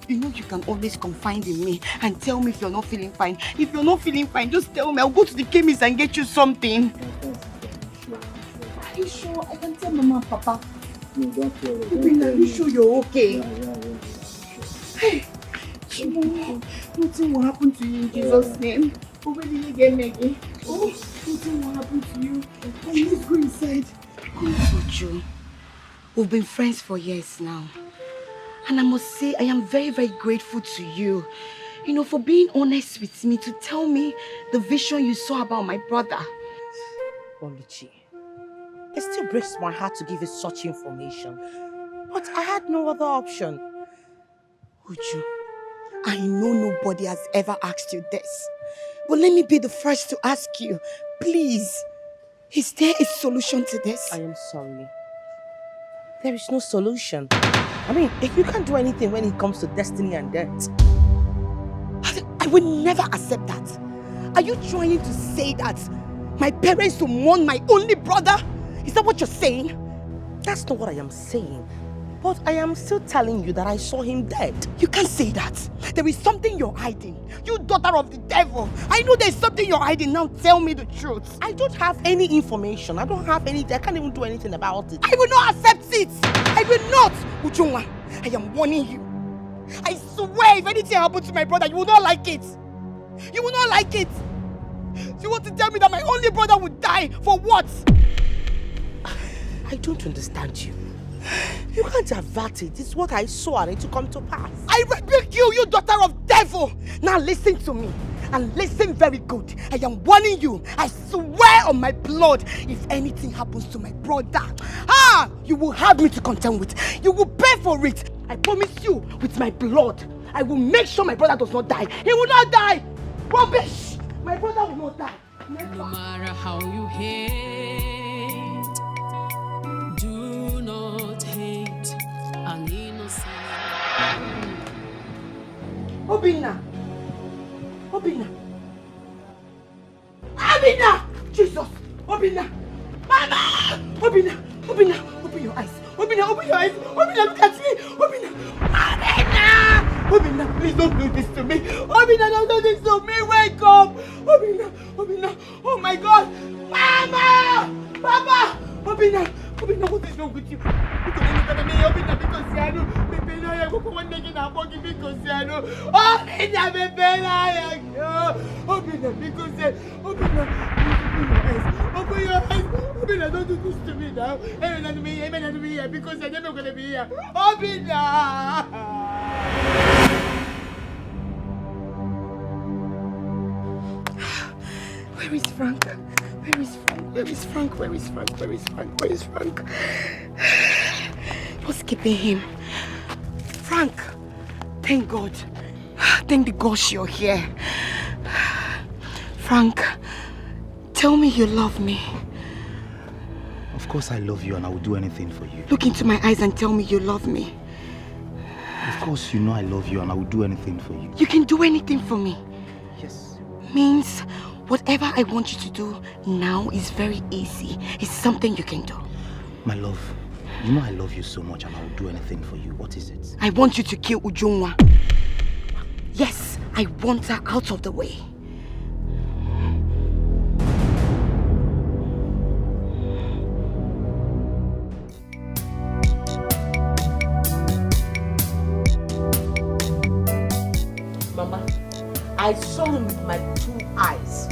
You know you can always confide in me and tell me if you're not feeling fine. If you're not feeling fine, just tell me. I'll go to the chemist and get you something. Are you sure? I can tell Mama and Papa. No, don't worry. Obina, are you sure you're okay? Yeah. Hey, nothing will happen to you in Jesus' name. Oh, where did you get Maggie? Oh, nothing will happen to you. Please go inside. Uju, we've been friends for years now. And I must say, I am very, very grateful to you. You know, for being honest with me, to tell me the vision you saw about my brother. Oluchi, it still breaks my heart to give you such information. But I had no other option. Uju, I know nobody has ever asked you this. But let me be the first to ask you. Please, is there a solution to this? I am sorry. There is no solution. I mean, if you can't do anything when it comes to destiny and death. I will never accept that. Are you trying to say that my parents will mourn my only brother? Is that what you're saying? That's not what I am saying. But I am still telling you that I saw him dead. You can't say that. There is something you're hiding. You daughter of the devil. I know there's something you're hiding. Now tell me the truth. I don't have any information. I don't have anything. I can't even do anything about it. I will not accept it. I will not. Ujunwa, I am warning you. I swear if anything happens to my brother, you will not like it. You will not like it. You want to tell me that my only brother would die for what? I don't understand you. You can't avert it. It's what I saw and it to come to pass. I rebuke you, you daughter of devil! Now listen to me. And listen very good. I am warning you. I swear on my blood, if anything happens to my brother, you will have me to contend with. You will pay for it. I promise you, with my blood, I will make sure my brother does not die. He will not die. Rubbish! My brother will not die. Never. No matter how you hate, do not hate an innocent. Obina! Obina! Obina! Jesus! Obina! Mama! Obina! Obina! Open your eyes! Obina! Open your eyes! Obina! Look at me! Obina! Obina! Obina! Please don't do this to me! Obina! Don't do this to me! Wake up! Obina! Obina! Oh my God! Mama! Papa! Obina! Obina, what is wrong with you? Because you look at me, Obina, because I know, Obina, I go for one day in our body because I know. Obina, Obina, because Obina, open your eyes. Obina, don't do this to me now. Amen to me here because I'm never going to be here. Obina! Where is Frank? Where is Frank? Where is Frank? Where is Frank? Where is Frank? Where is Frank? What's keeping him? Frank! Thank God. Thank the gosh you're here. Frank, tell me you love me. Of course I love you and I will do anything for you. Look into my eyes and tell me you love me. Of course you know I love you and I will do anything for you. You can do anything for me? Yes. Means whatever I want you to do now is very easy. It's something you can do. My love, you know I love you so much and I will do anything for you. What is it? I want you to kill Ujunwa. Yes, I want her out of the way. Mama, I saw him with my 2 eyes.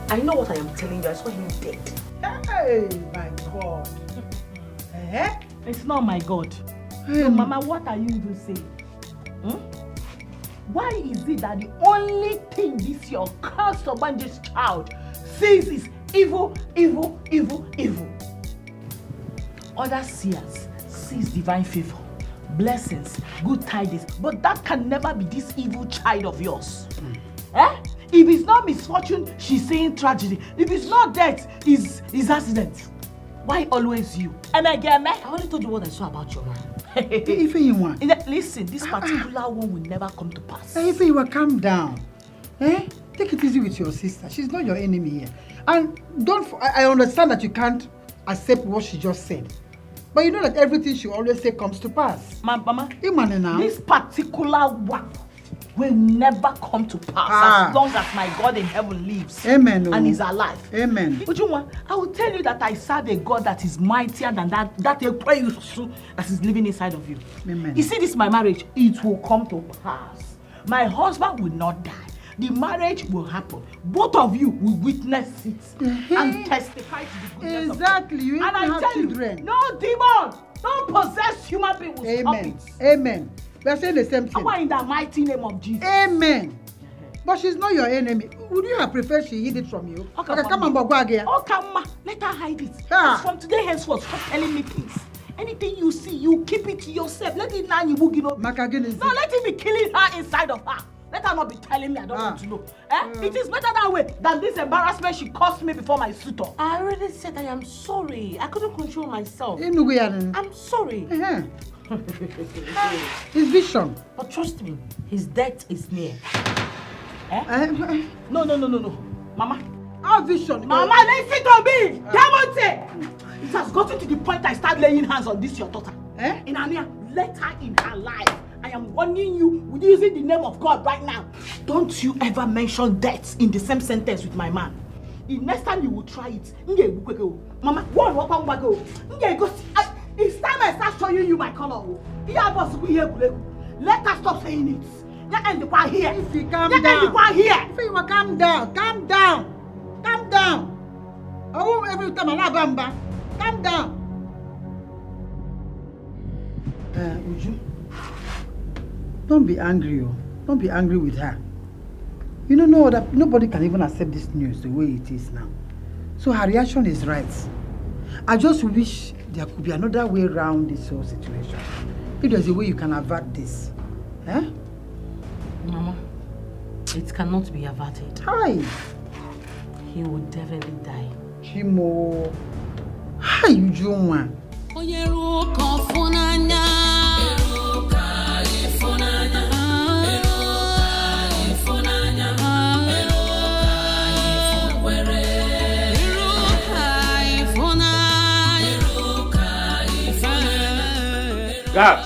I know what I am telling you. I saw him dead. Hey, my God. It's not my God. So, Mama, what are you even saying? Why is it that the only thing this your cursed this child sees is evil, evil, evil, evil? Other seers sees divine favor, blessings, good tidings, but that can never be this evil child of yours. If it's not misfortune, she's saying tragedy. If it's not death, it's accident. Why always you? And again, I only told you what I saw about your man. If you want. Listen, this particular one will never come to pass. If you will calm down. Take it easy with your sister. She's not your enemy here. And I understand that you can't accept what she just said. But you know that everything she always say comes to pass. Mama, now. This particular one will never come to pass as long as my God in heaven lives. Amen. And is alive. Amen. Ujunwa, I will tell you that I serve a God that is mightier than that that is living inside of you. Amen. You see this my marriage, it will come to pass. My husband will not die. The marriage will happen. Both of you will witness it and testify to the goodness of God. Exactly. You even and I have tell children. you, no demon, don't possess human beings. Amen. Amen. We are saying the same thing. In the mighty name of Jesus. Amen. But she's not your enemy. Would you have preferred she hid it from you? Okay, come on, Bogwa again. Let her hide it. From today henceforth, stop telling me things. Anything you see, you keep it to yourself. Let it now you boogie up. No, let him be killing her inside of her. Let her not be telling me I don't want to know. It is better that way than this embarrassment she caused me before my suitor. I already said I am sorry. I couldn't control myself. I'm sorry. His vision. But trust me, his death is near. No. Mama. Our vision. Mama, listen to me. Demonte. It has gotten to the point I start laying hands on this your daughter. In Ania, let her in her life. I am warning you with using the name of God right now. Don't you ever mention death in the same sentence with my man. The next time you will try it, Mama, walk back. It's time I start showing you my color. Let her stop saying it. Here. If you calm down. If you calm down. Calm down. Oh, every time I love Bamba. Calm down. Uju, don't be angry. Don't be angry with her. You don't know that nobody can even accept this news the way it is now. So her reaction is right. I just wish there could be another way around this whole situation. If there's a way you can avert this. Mama, it cannot be averted. Hi. He will definitely die. Chimo. Hi, Ujuma. Guards!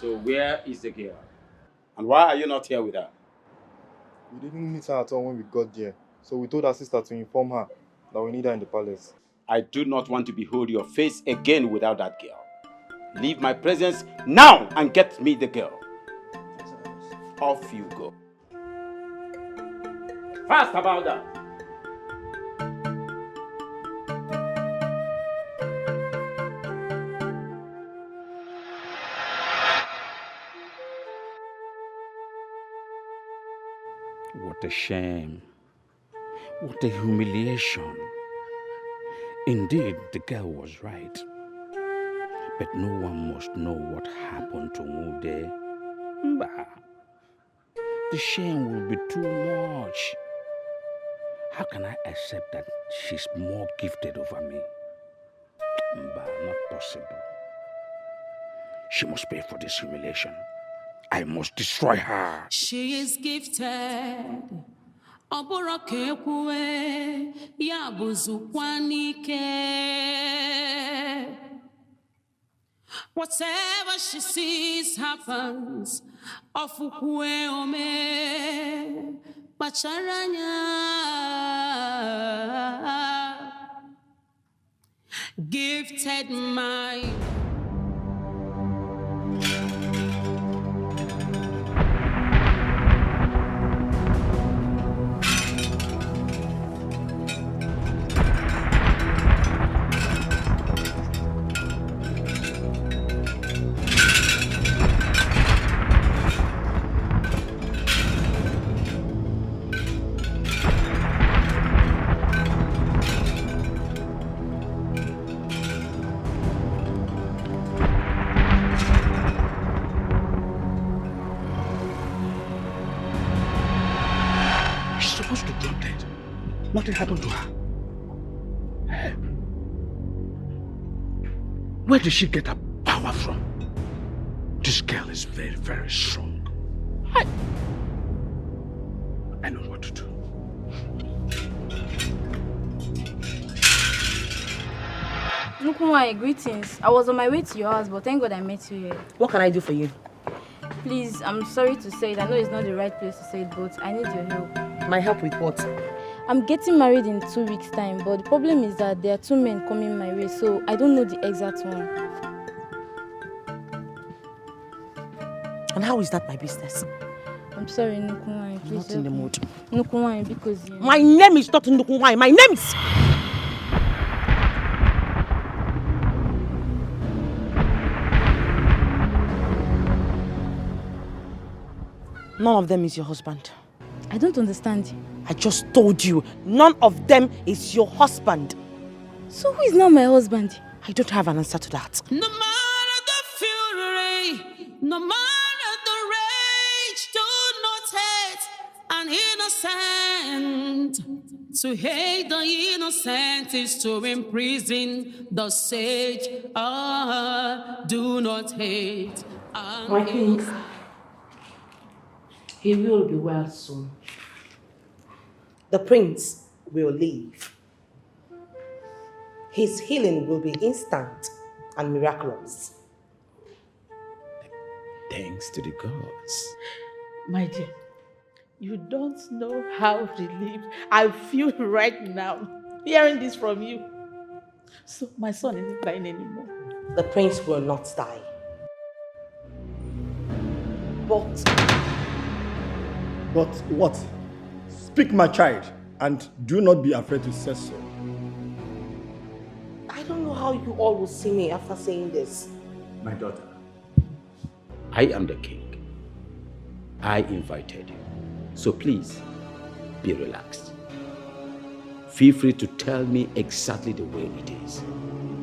So where is the girl? And why are you not here with her? We didn't meet her at all when we got there. So we told our sister to inform her that we need her in the palace. I do not want to behold your face again without that girl. Leave my presence now and get me the girl. Off you go. Fast about that. What a shame. What a humiliation. Indeed, the girl was right. But no one must know what happened to Mude. Bah. The shame will be too much. How can I accept that she's more gifted over me? Bah, not possible. She must pay for this humiliation. I must destroy her. She is gifted. Oborokekwe yabuzukwanike. Whatever she sees happens. Ofukwe ome bacharanya. Gifted mind. Nothing happened to her. Where did she get her power from? This girl is very, very strong. I know what to do. Nukunwa, greetings. I was on my way to your house, but thank God I met you here. What can I do for you? Please, I'm sorry to say it. I know it's not the right place to say it, but I need your help. My help with what? I'm getting married in 2 weeks' time, but the problem is that there are 2 men coming my way, so I don't know the exact one. And how is that my business? I'm sorry, Nukunwa, please. Not in the mood. Nukunwa, because my name is not Nukunwa. My name is... None of them is your husband. I don't understand. I just told you, none of them is your husband. So who is now my husband? I don't have an answer to that. No matter the fury, no matter the rage, do not hate an innocent To hate the innocent is to imprison the sage. Do not hate. My king, he will be well soon. The prince will live. His healing will be instant and miraculous. Thanks to the gods. My dear, you don't know how relieved I feel right now hearing this from you. So my son isn't dying anymore. The prince will not die. But what? Speak, my child, and do not be afraid to say so. I don't know how you all will see me after saying this. My daughter, I am the king. I invited you. So please, be relaxed. Feel free to tell me exactly the way it is.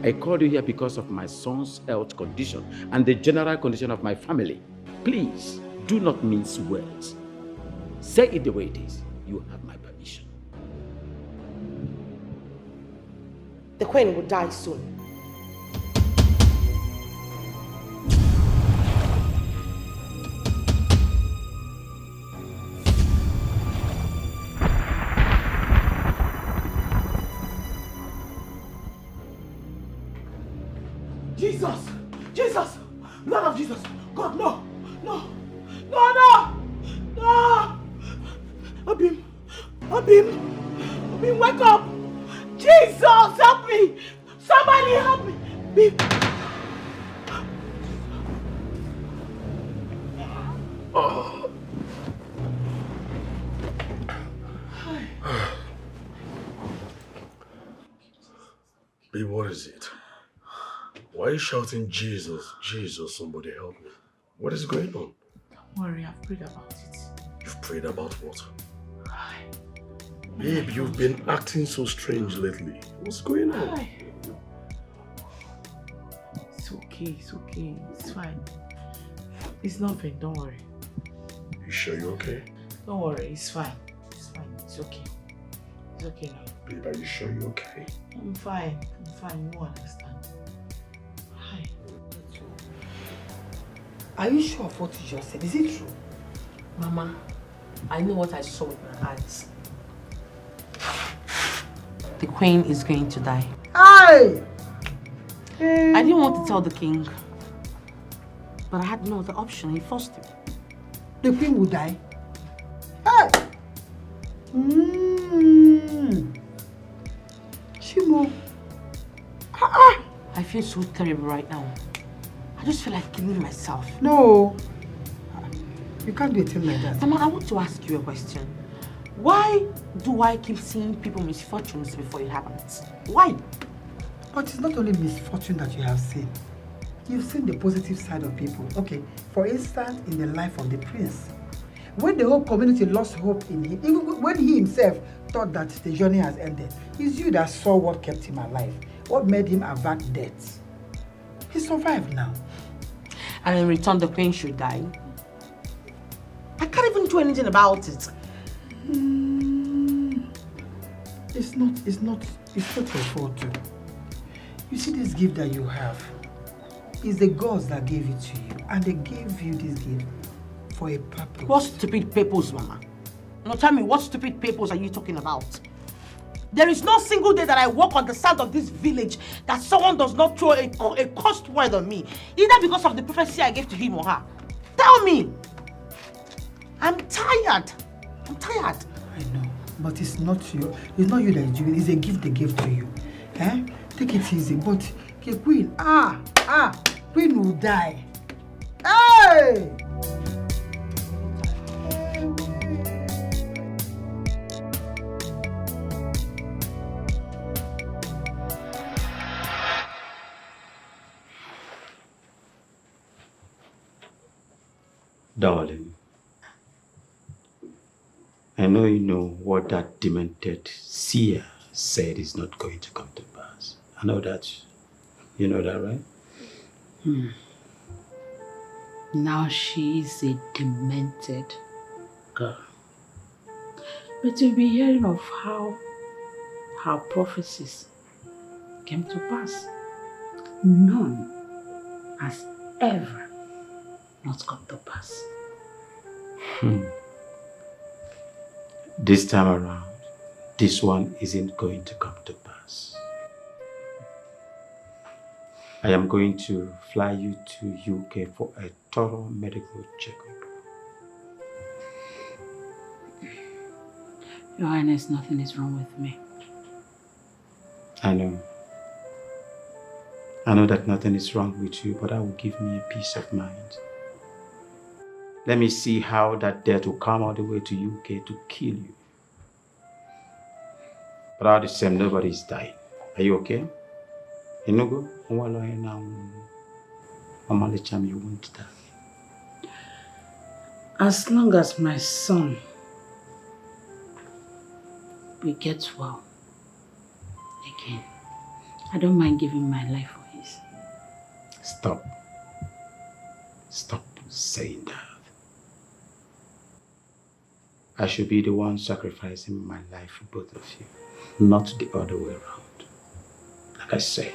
I called you here because of my son's health condition and the general condition of my family. Please, do not mince words. Say it the way it is. You have my permission. The queen will die soon. Jesus! Jesus! Blood of Jesus! God, no! No! No, no! No! Abim! Abim! Abim, wake up! Jesus, help me! Somebody help me! Abim! Oh. Babe, what is it? Why are you shouting, Jesus, Jesus, somebody help me? What is going on? Don't worry, I've prayed about it. You've prayed about what? Babe, you've been acting so strange lately. What's going on? It's okay, it's fine. It's nothing, don't worry. You sure you're okay? Don't worry, it's fine. It's fine, it's okay. It's okay now. Babe, are you sure you're okay? I'm fine, you won't understand. Hi. Are you sure of what you just said? Is it true? Mama, I know what I saw with my eyes. The queen is going to die. Aye! I didn't want to tell the king, but I had no other option. He forced me. The queen will die? Hey! Shimo. I feel so terrible right now. I just feel like killing myself. No. You can't do a thing like that. Mama, I want to ask you a question. Why do I keep seeing people misfortunes before it happens? Why? But it's not only misfortune that you have seen. You've seen the positive side of people. Okay, for instance, in the life of the prince. When the whole community lost hope in him, even when he himself thought that the journey has ended, it's you that saw what kept him alive, what made him avert death. He survived now. And in return, the queen should die. I can't even do anything about it. It's not your fault too. You see this gift that you have, it's the gods that gave it to you, and they gave you this gift for a purpose. What stupid papers, Mama? Now tell me, what stupid papers are you talking about? There is no single day that I walk on the sand of this village that someone does not throw a cursed word on me, either because of the prophecy I gave to him or her. Tell me! I'm tired. I know, but it's not you that is doing it. It's a gift they gave to you. Take it easy. But okay, Queen, Queen will die. Hey! Darling, I know you know what that demented seer said is not going to come to pass. I know that. You know that, right? Now she is a demented girl. But you'll be hearing of how her prophecies came to pass. None has ever not come to pass. This time around, this one isn't going to come to pass. I am going to fly you to UK for a thorough medical checkup. Your Highness, nothing is wrong with me. I know. I know that nothing is wrong with you, but that will give me a peace of mind. Let me see how that death will come all the way to UK to kill you. But all the same, nobody is dying. Are you okay? Inugo, you won't die. As long as my son will get well again, I don't mind giving my life for his. Stop. Stop saying that. I should be the one sacrificing my life for both of you, not the other way around. Like I said,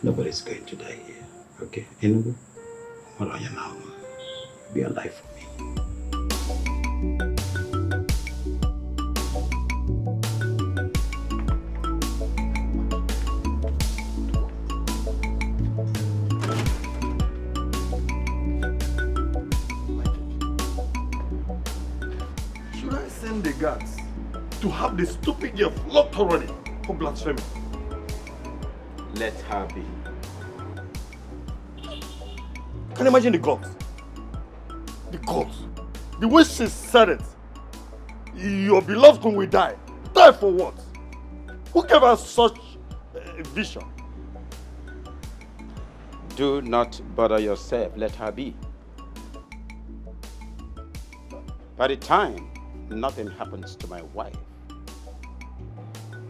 nobody's going to die here, okay? Enugu, what are you now? Be alive for me. The guards to have the stupid girl flogged already for blasphemy. Let her be. Can you imagine the gods? The gods. The way she said it. Your beloved queen will die. Die for what? Who gave us such a vision? Do not bother yourself. Let her be. By the time nothing happens to my wife,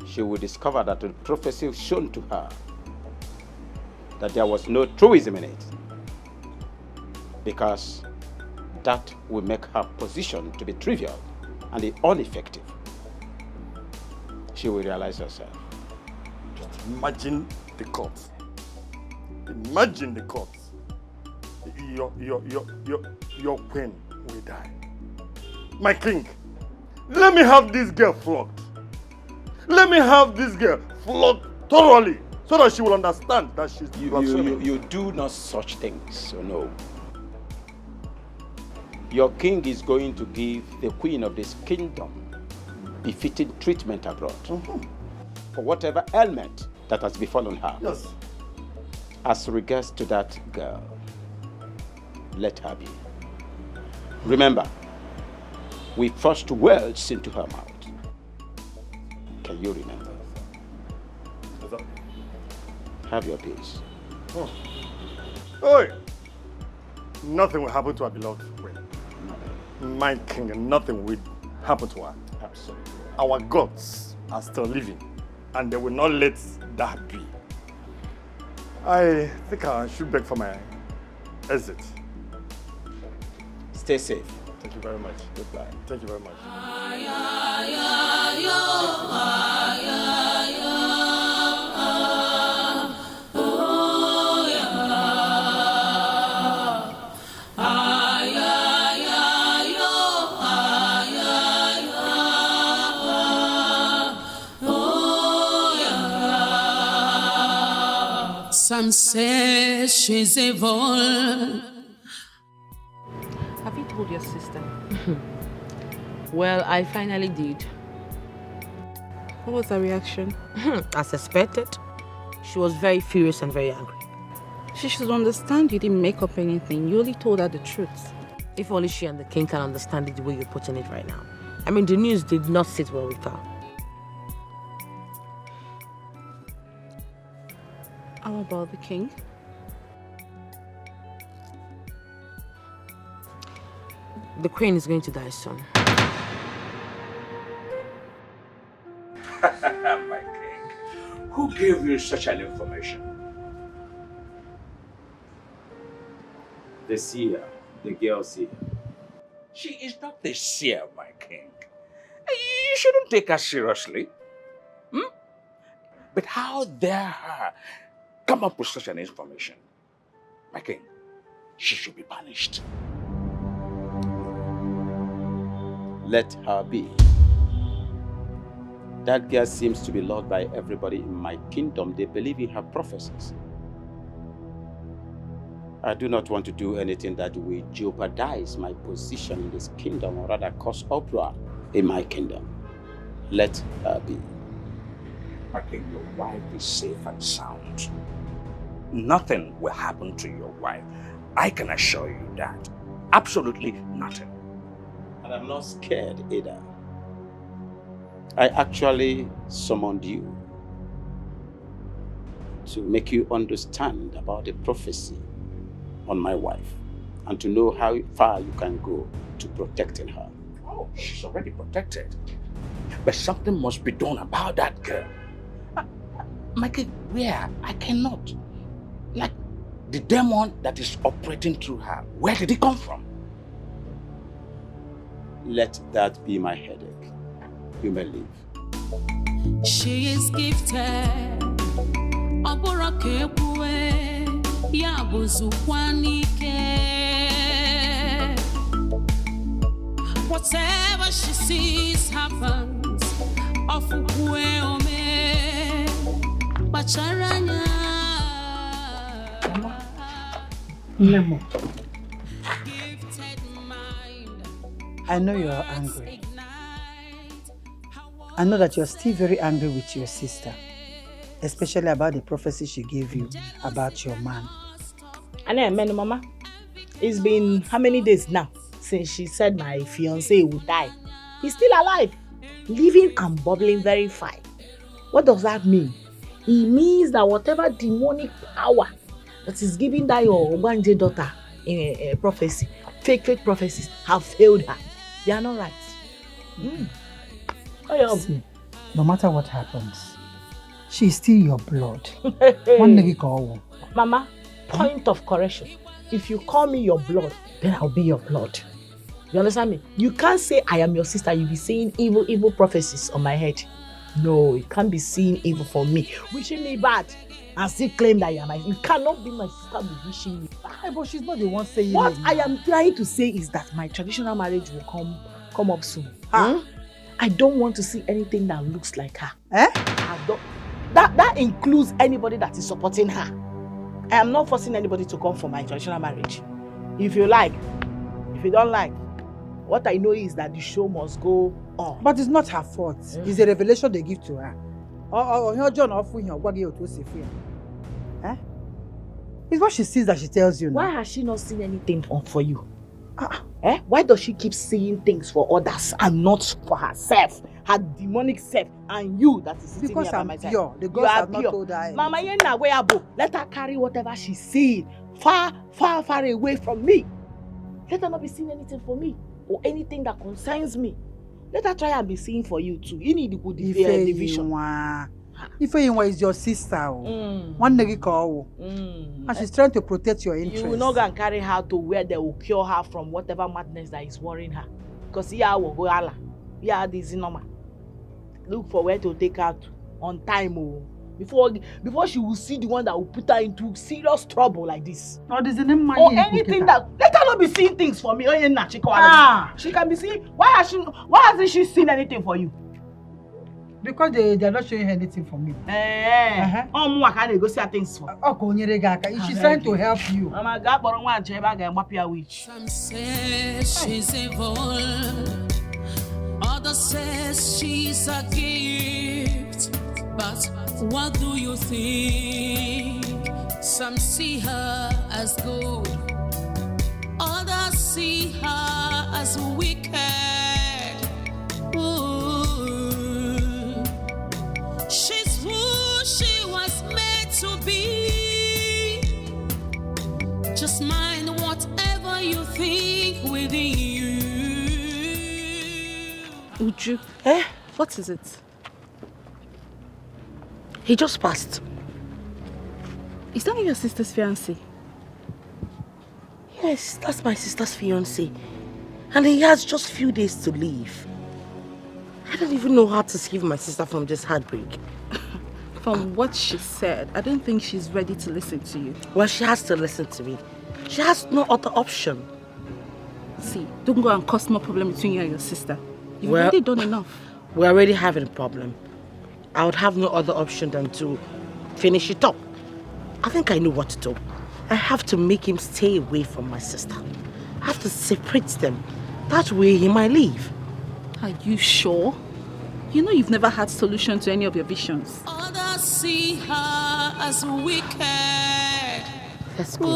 she will discover that the prophecy shown to her that there was no truism in it, because that will make her position to be trivial and ineffective. She will realize herself. Just imagine the courts. Imagine the courts. Your queen will die. My king, let me have this girl flogged. Let me have this girl flogged thoroughly so that she will understand that she's blaspheming. You do not such things, so no. Your king is going to give the queen of this kingdom befitting treatment abroad for whatever ailment that has befallen her. Yes. As regards to that girl, let her be. Remember, we forced words into her mouth. Can you remember? Have your peace. Oh. Oi! Nothing will happen to our beloved queen. My king, nothing will happen to her. Absolutely. Our gods are still living, and they will not let that be. I think I should beg for my exit. Stay safe. Thank you very much. Goodbye. Thank you very much. Some say she's evil. Have you told your sister? Well, I finally did. What was her reaction? As expected. She was very furious and very angry. She should understand you didn't make up anything. You only told her the truth. If only she and the king can understand it the way you're putting it right now. I mean, the news did not sit well with her. How about the king? The queen is going to die soon. My king, who gave you such an information? The seer, the girl seer. She is not the seer, my king. you shouldn't take her seriously. But how dare her come up with such an information? My king, she should be punished. Let her be. That girl seems to be loved by everybody in my kingdom. They believe in her prophecies. I do not want to do anything that will jeopardize my position in this kingdom, or rather cause uproar in my kingdom. Let her be. My king, your wife is safe and sound. Nothing will happen to your wife. I can assure you that. Absolutely nothing. And I'm not scared either. I actually summoned you to make you understand about the prophecy on my wife and to know how far you can go to protecting her. Oh, she's already protected. But something must be done about that girl. My king, where? I cannot. Like, the demon that is operating through her, where did it come from? Let that be my headache. You may leave. She is gifted. Whatever she sees happens. Nemo. I know you are angry. I know that you're still very angry with your sister, especially about the prophecy she gave you about your man. I know, Mama. It's been how many days now since she said my fiancé would die? He's still alive, living and bubbling very fine. What does that mean? It means that whatever demonic power that is giving that your Obanje daughter in a prophecy, fake prophecies, have failed her. They are not right. See, no matter what happens, she is still your blood. Mama, point of correction. If you call me your blood, then I'll be your blood. You understand me? You can't say I am your sister. You'll be saying evil prophecies on my head. No, you can't be seeing evil for me, wishing me bad, and still claim that you are my sister. You cannot be my sister with wishing me bad. But she's not the one saying what it. I am trying to say is that my traditional marriage will come up soon. I don't want to see anything that looks like her. That includes anybody that is supporting her. I am not forcing anybody to come for my traditional marriage. If you like, if you don't like, what I know is that the show must go on. But it's not her fault. It's a revelation they give to her. It's what she sees that she tells you now. Why has she not seen anything for you? Why does she keep seeing things for others and not for herself? Her demonic self and you that is sitting here by my side. Pure. The gods have not told her anything. Mama Yena Weabo, let her carry whatever she's seeing far away from me. Let her not be seeing anything for me or anything that concerns me. Let her try and be seeing for you too. You need to put the division. Ifeyinwa is your sister. One nigga and she's trying to protect your interests. You will not go and carry her to where they will cure her from whatever madness that is worrying her. Because here will go Allah. Here this is normal. Look for where to take her to on time. Before she will see the one that will put her into serious trouble like this. Or anything that let her not be seeing things for me. She can be seeing. Why hasn't she seen anything for you? Because they are not showing her anything for me. Can't go see her things for. She's trying to help you. Some say she's evil. Others says she's a gift. But what do you think? Some see her as good. Others see her as wicked. She's who she was made to be. Just mind whatever you think within you. Uju, what is it? He just passed. Is that your sister's fiancé? Yes, that's my sister's fiancé. And he has just few days to leave. I don't even know how to save my sister from this heartbreak. From what she said, I don't think she's ready to listen to you. Well, she has to listen to me. She has no other option. See, don't go and cause more problem between you and your sister. You've already done enough. We're already having a problem. I would have no other option than to finish it up. I think I know what to do. I have to make him stay away from my sister. I have to separate them. That way he might leave. Are you sure? You know you've never had solution to any of your visions. Others see her as wicked. Let's go,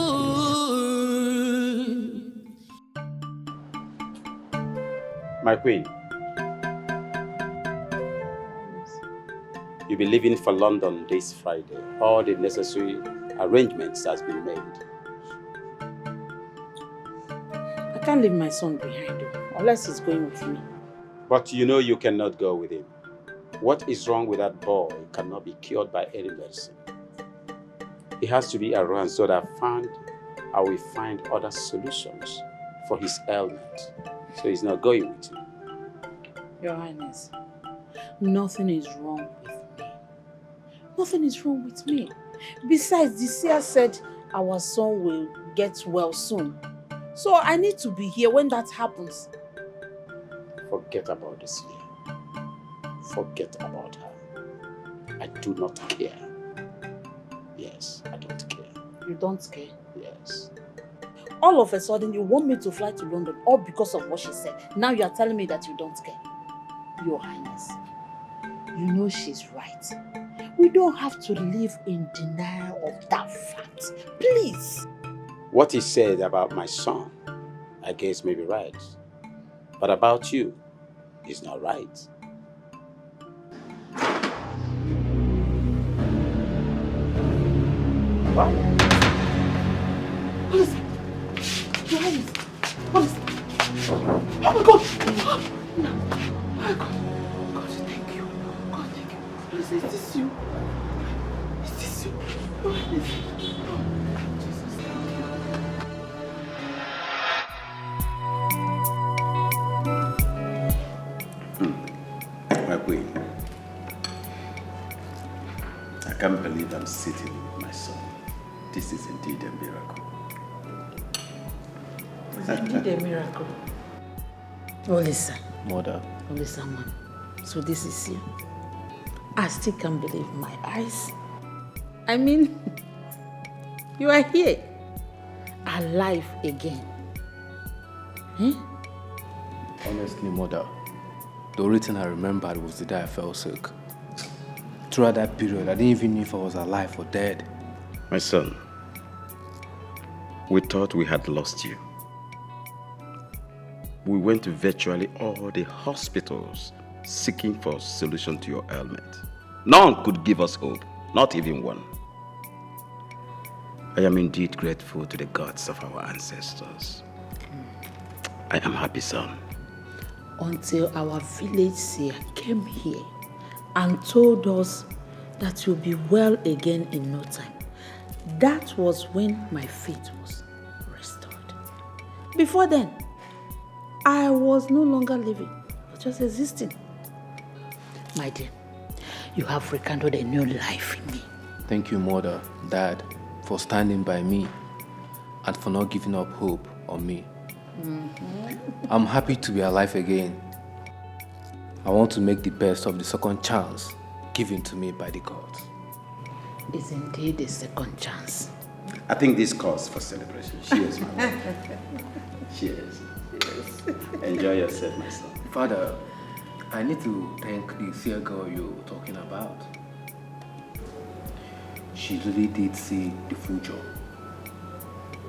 My queen, you'll be leaving for London this Friday. All the necessary arrangements has been made. I can't leave my son behind though, unless he's going with me. But you know you cannot go with him. What is wrong with that boy cannot be cured by any medicine. He has to be around so that I will find other solutions for his ailment. So he's not going with you. Your Highness, nothing is wrong with me. Nothing is wrong with me. Besides, the seer said our son will get well soon. So I need to be here when that happens. Forget about the seer. Forget about her. I do not care. Yes, I don't care. You don't care? Yes. All of a sudden, you want me to fly to London all because of what she said. Now you are telling me that you don't care. Your Highness, you know she's right. We don't have to live in denial of that fact. Please. What he said about my son, I guess may be right. But about you, is not right. What? What is it? Your Highness, what is it? Oh my God! No. Oh my God. God, thank you. God, thank you. What is this you? Is this you? Your Highness. Oh, Jesus, thank you. My queen, I can't believe I'm sitting with my son. This is indeed a miracle. It's indeed a miracle. Olisa. Mother. Olisa, man. So this is you. I still can't believe my eyes. I mean, you are here. Alive again. Eh? Honestly, Mother, the only thing I remembered was the day I fell sick. Throughout that period, I didn't even know if I was alive or dead. My son, we thought we had lost you. We went to virtually all the hospitals seeking for a solution to your ailment. None could give us hope, not even one. I am indeed grateful to the gods of our ancestors. I am happy, son. Until our village seer came here and told us that you'll be well again in no time. That was when my faith was restored. Before then, I was no longer living, but just existing. My dear, you have rekindled a new life in me. Thank you, Mother, Dad, for standing by me and for not giving up hope on me. I'm happy to be alive again. I want to make the best of the second chance given to me by the gods. It's indeed a second chance. I think this calls for celebration. Cheers, my love. Cheers. Yes. Enjoy yourself, my son. Father, I need to thank the seer girl you're talking about. She really did see the future.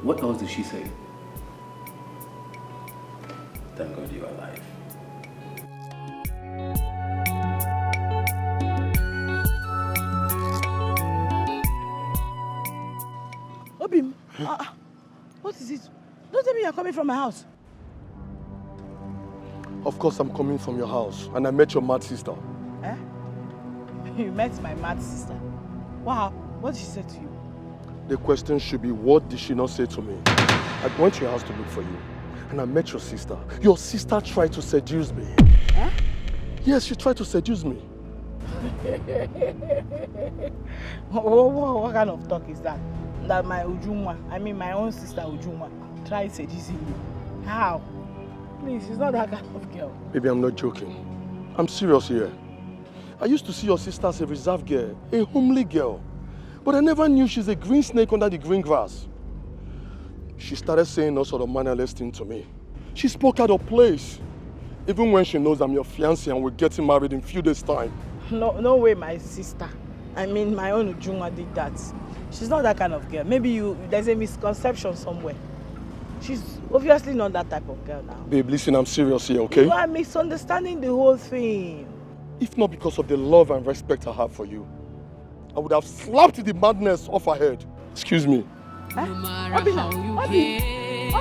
What else did she say? Thank God you're alive. Obim, what is it? Don't tell me you're coming from my house. Of course I'm coming from your house, and I met your mad sister. Eh? You met my mad sister? Wow, what did she say to you? The question should be, what did she not say to me? I went to your house to look for you, and I met your sister. Your sister tried to seduce me. Eh? Yes, she tried to seduce me. What kind of talk is that? That my Ujuma, my own sister Ujuma, tried seducing me. How? Please, she's not that kind of girl. Baby, I'm not joking. I'm serious here. I used to see your sister as a reserved girl, a homely girl. But I never knew she's a green snake under the green grass. She started saying all sort of mannerless things to me. She spoke out of place. Even when she knows I'm your fiancé and we're getting married in a few days' time. No way my sister, my own Ujuma did that. She's not that kind of girl. Maybe there's a misconception somewhere. She's obviously not that type of girl now. Babe, listen, I'm serious here, okay? You are misunderstanding the whole thing. If not because of the love and respect I have for you, I would have slapped the madness off her head. Excuse me. No matter how you hate,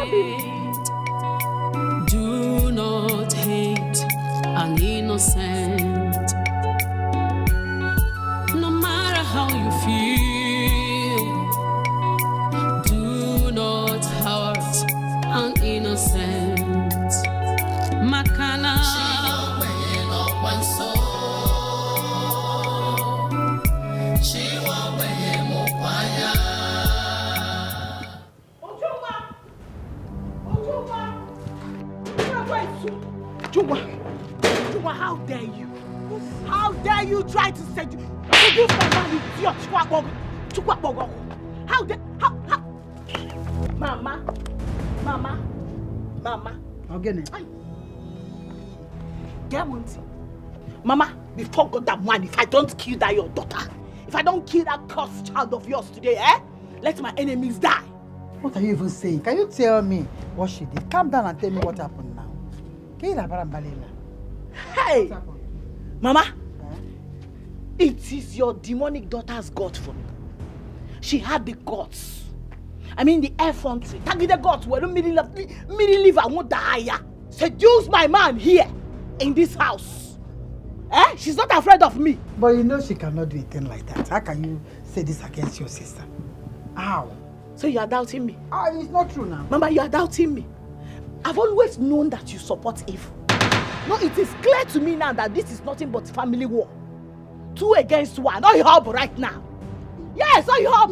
do not hate an innocent. No matter how you feel, do not hurt an innocent. Makana. Juma, how dare you? How dare you try to seduce my man with your chukwabogo? How dare, how? Mama. Again. Get one thing. Mama, before God that man, if I don't kill that your daughter, if I don't kill that cursed child of yours today, let my enemies die. What are you even saying? Can you tell me what she did? Calm down and tell me what happened now. Hey! Mama, it is your demonic daughter's God for me. She had the guts. The effrontery. Tagi the guts were live and won't die. Seduce my man here in this house. She's not afraid of me. But you know she cannot do anything like that. How can you say this against your sister? How? So you are doubting me? It's not true now. Mama, you are doubting me. I've always known that you support evil. No, it is clear to me now that this is nothing but family war. 2 against 1. All you have right now. Yes, all you have.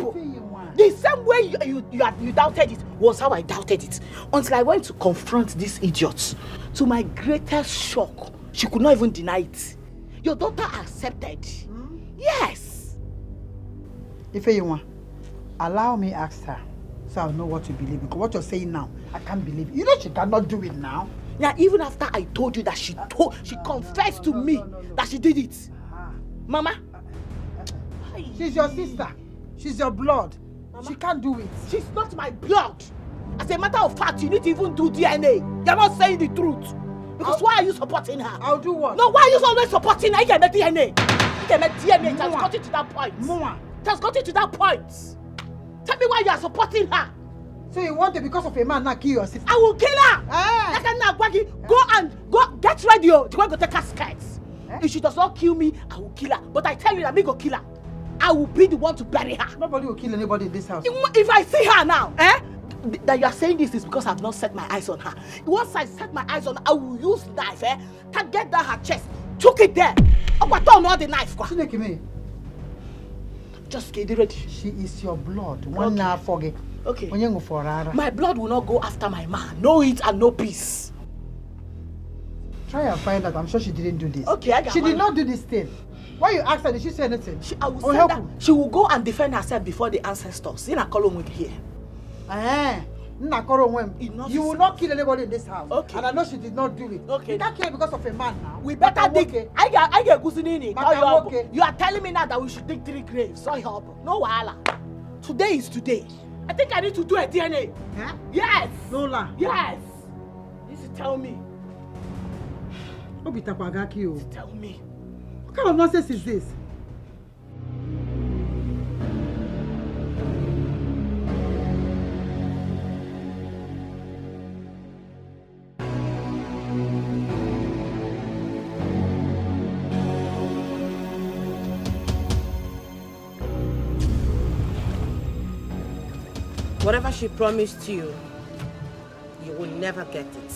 The same way you doubted it was how I doubted it. Until I went to confront these idiots. To my greatest shock, she could not even deny it. Your daughter accepted. Yes. Ifeyinwa, allow me ask her so I'll know what to believe. Because what you're saying now, I can't believe it. You know she cannot do it now. Yeah, even after I told you that she confessed to me that she did it. Mama. She's your sister. She's your blood. Mama, she can't do it. She's not my blood. As a matter of fact, you need to even do DNA. You're not saying the truth. Because why are you supporting her? I'll do what? No, why are you always supporting her? You get the DNA. You get the DNA. It has gotten to that point. Mama. It has gotten to that point. Tell me why you are supporting her. So you want to, because of a man, not kill your sister? I will kill her. Go get ready. To go take her skirts. If she does not kill me, I will kill her. But I tell you that me go kill her. I will be the one to bury her. Nobody will kill anybody in this house. If I see her now, that you are saying this is because I have not set my eyes on her. Once I set my eyes on her, I will use knife, to get down her chest, choke it there. I don't know the knife. Just get ready. She is your blood. One now forget. Okay. My blood will not go after my man. No it and no peace. Try and find out. I'm sure she didn't do this. Okay, she did not do this thing. Why you asked her? Did she say anything? I will say that she will go and defend herself before the ancestors. In a column here. You will not kill anybody in this house. Okay. And I know she did not do it. Okay. You can't kill because of a man now. We better dig. I get Guzinini. You are telling me now that we should dig 3 graves. So help. No wahala. Today is today. I think I need to do a DNA. Huh? Yes. Lola. Yes. You should tell me. Tell me. What kind of nonsense is this? Whatever she promised you, you will never get it.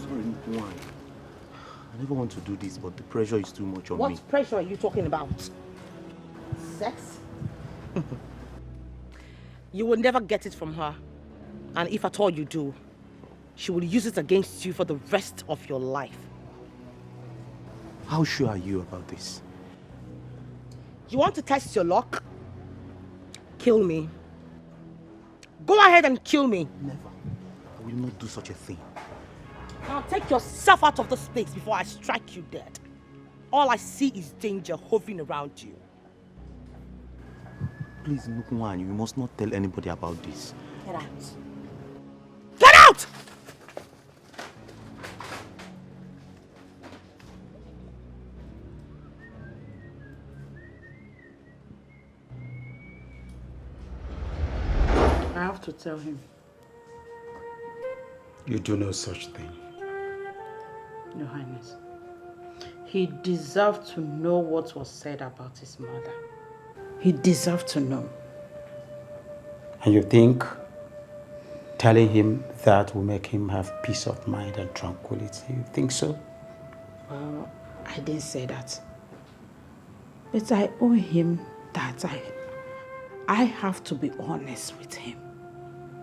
Sorry, Why? I never want to do this, but the pressure is too much on me. What pressure are you talking about? Sex? You will never get it from her. And if at all you do, she will use it against you for the rest of your life. How sure are you about this? You want to test your luck? Kill me. Go ahead and kill me. Never. I will not do such a thing. Now take yourself out of this place before I strike you dead. All I see is danger hovering around you. Please, Nukwan, you must not tell anybody about this. Get out. Get out! I have to tell him. You do no such thing. Your Highness. He deserved to know what was said about his mother. He deserved to know. And you think telling him that will make him have peace of mind and tranquility? You think so? Well, I didn't say that. But I owe him that I have to be honest with him.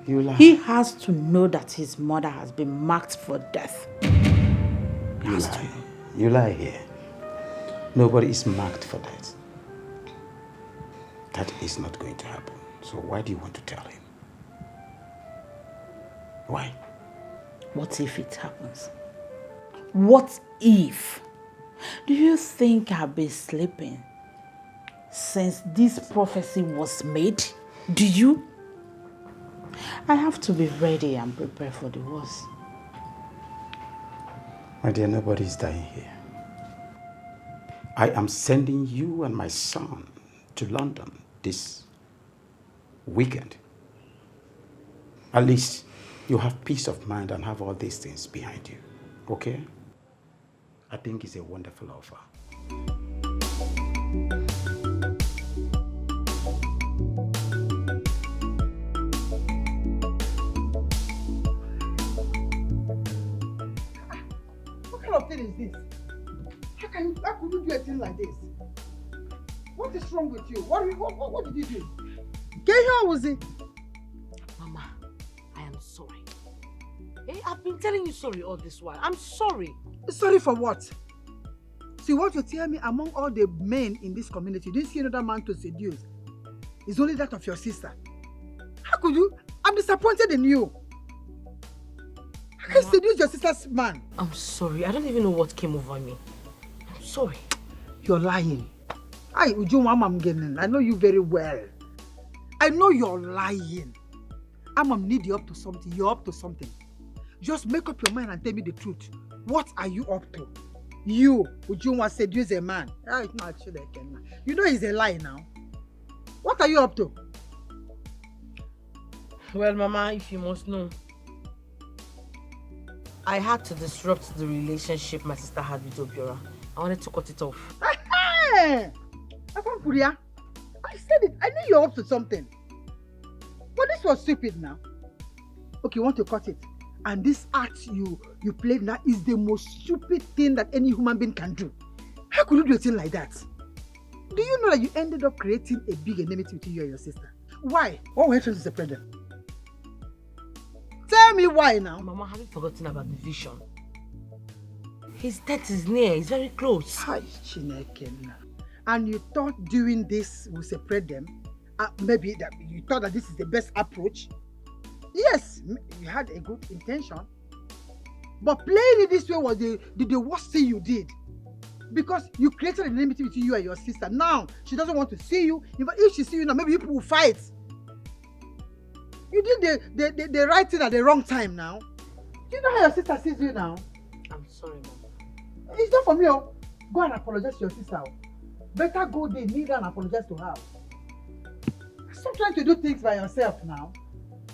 You lie. He has to know that his mother has been marked for death. You lie. You lie here. Nobody is marked for that. That is not going to happen. So why do you want to tell him? Why? What if it happens? What if? Do you think I've been sleeping since this prophecy was made? Do you? I have to be ready and prepared for the worst. My dear, nobody is dying here. I am sending you and my son to London this weekend. At least you have peace of mind and have all these things behind you. Okay? I think it's a wonderful offer. What kind of thing is this? How could you do a thing like this? What is wrong with you? What did you do? Get here, was it? Mama, I am sorry. Hey, I've been telling you sorry all this while. I'm sorry. Sorry for what? See, what you tell me, among all the men in this community, you didn't see another man to seduce. It's only that of your sister. How could you? I'm disappointed in you. How can you seduce your sister's man? I'm sorry. I don't even know what came over me. I'm sorry. You're lying. I know you very well. I know you're lying. Amam need you up to something. You're up to something. Just make up your mind and tell me the truth. What are you up to? You, Ujunwa seduce a man. You know he's a lie now. What are you up to? Well, Mama, if you must know, I had to disrupt the relationship my sister had with Obiora. I wanted to cut it off. Hey! I said it. I knew you're up to something. But this was stupid now. Okay, you want to cut it. And this act you played now is the most stupid thing that any human being can do. How could you do a thing like that? Do you know that you ended up creating a big enmity between you and your sister? Why? What were you trying to separate them? Tell me why now. Mama, have you forgotten about the vision? His death is near. He's very close. Hi, Chineke. And you thought doing this will separate them? Maybe that you thought that this is the best approach? Yes, you had a good intention. But playing it this way was the worst thing you did. Because you created an enmity between you and your sister. Now, she doesn't want to see you. If she sees you now, maybe you people will fight. You did the right thing at the wrong time now. Do you know how your sister sees you now? I'm sorry, Mama. It's not for me. Oh. Go and apologize to your sister. Better go there, kneel down and apologize to her. Stop trying to do things by yourself now.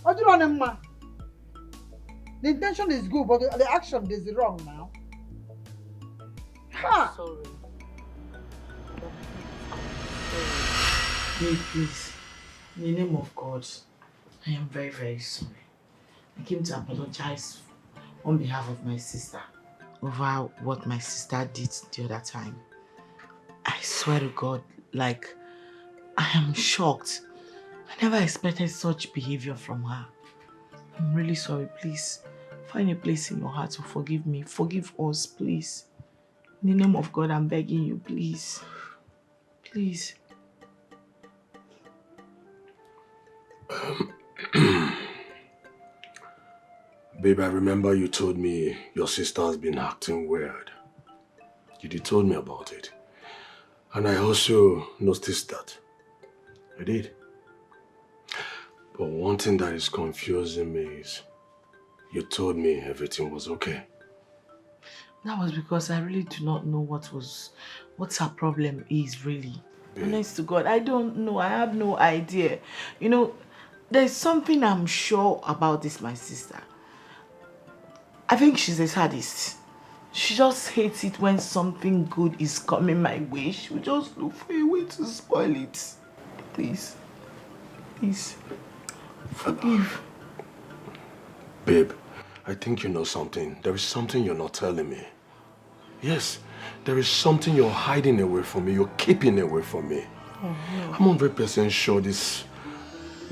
The intention is good, but the action is wrong now. Ha! I'm sorry. Please, in the name of God, I am very, very sorry. I came to apologize on behalf of my sister. over what my sister did the other time. I swear to God, like, I am shocked. I never expected such behavior from her. I'm really sorry. Please, find a place in your heart to forgive me. Forgive us, please. In the name of God, I'm begging you, please. Please. Babe, I remember you told me your sister has been acting weird. You told me about it. And I also noticed that. I did. But one thing that is confusing me is you told me everything was okay. That was because I really do not know what her problem is really. Honest to God, I don't know. I have no idea. You know, there's something I'm sure about this, my sister. I think she's a sadist. She just hates it when something good is coming my way. She will just look for a way to spoil it. Please. Please. Forgive. Babe, I think you know something. There is something you're not telling me. Yes, there is something you're hiding away from me. You're keeping away from me. Oh, no. I'm 100% sure this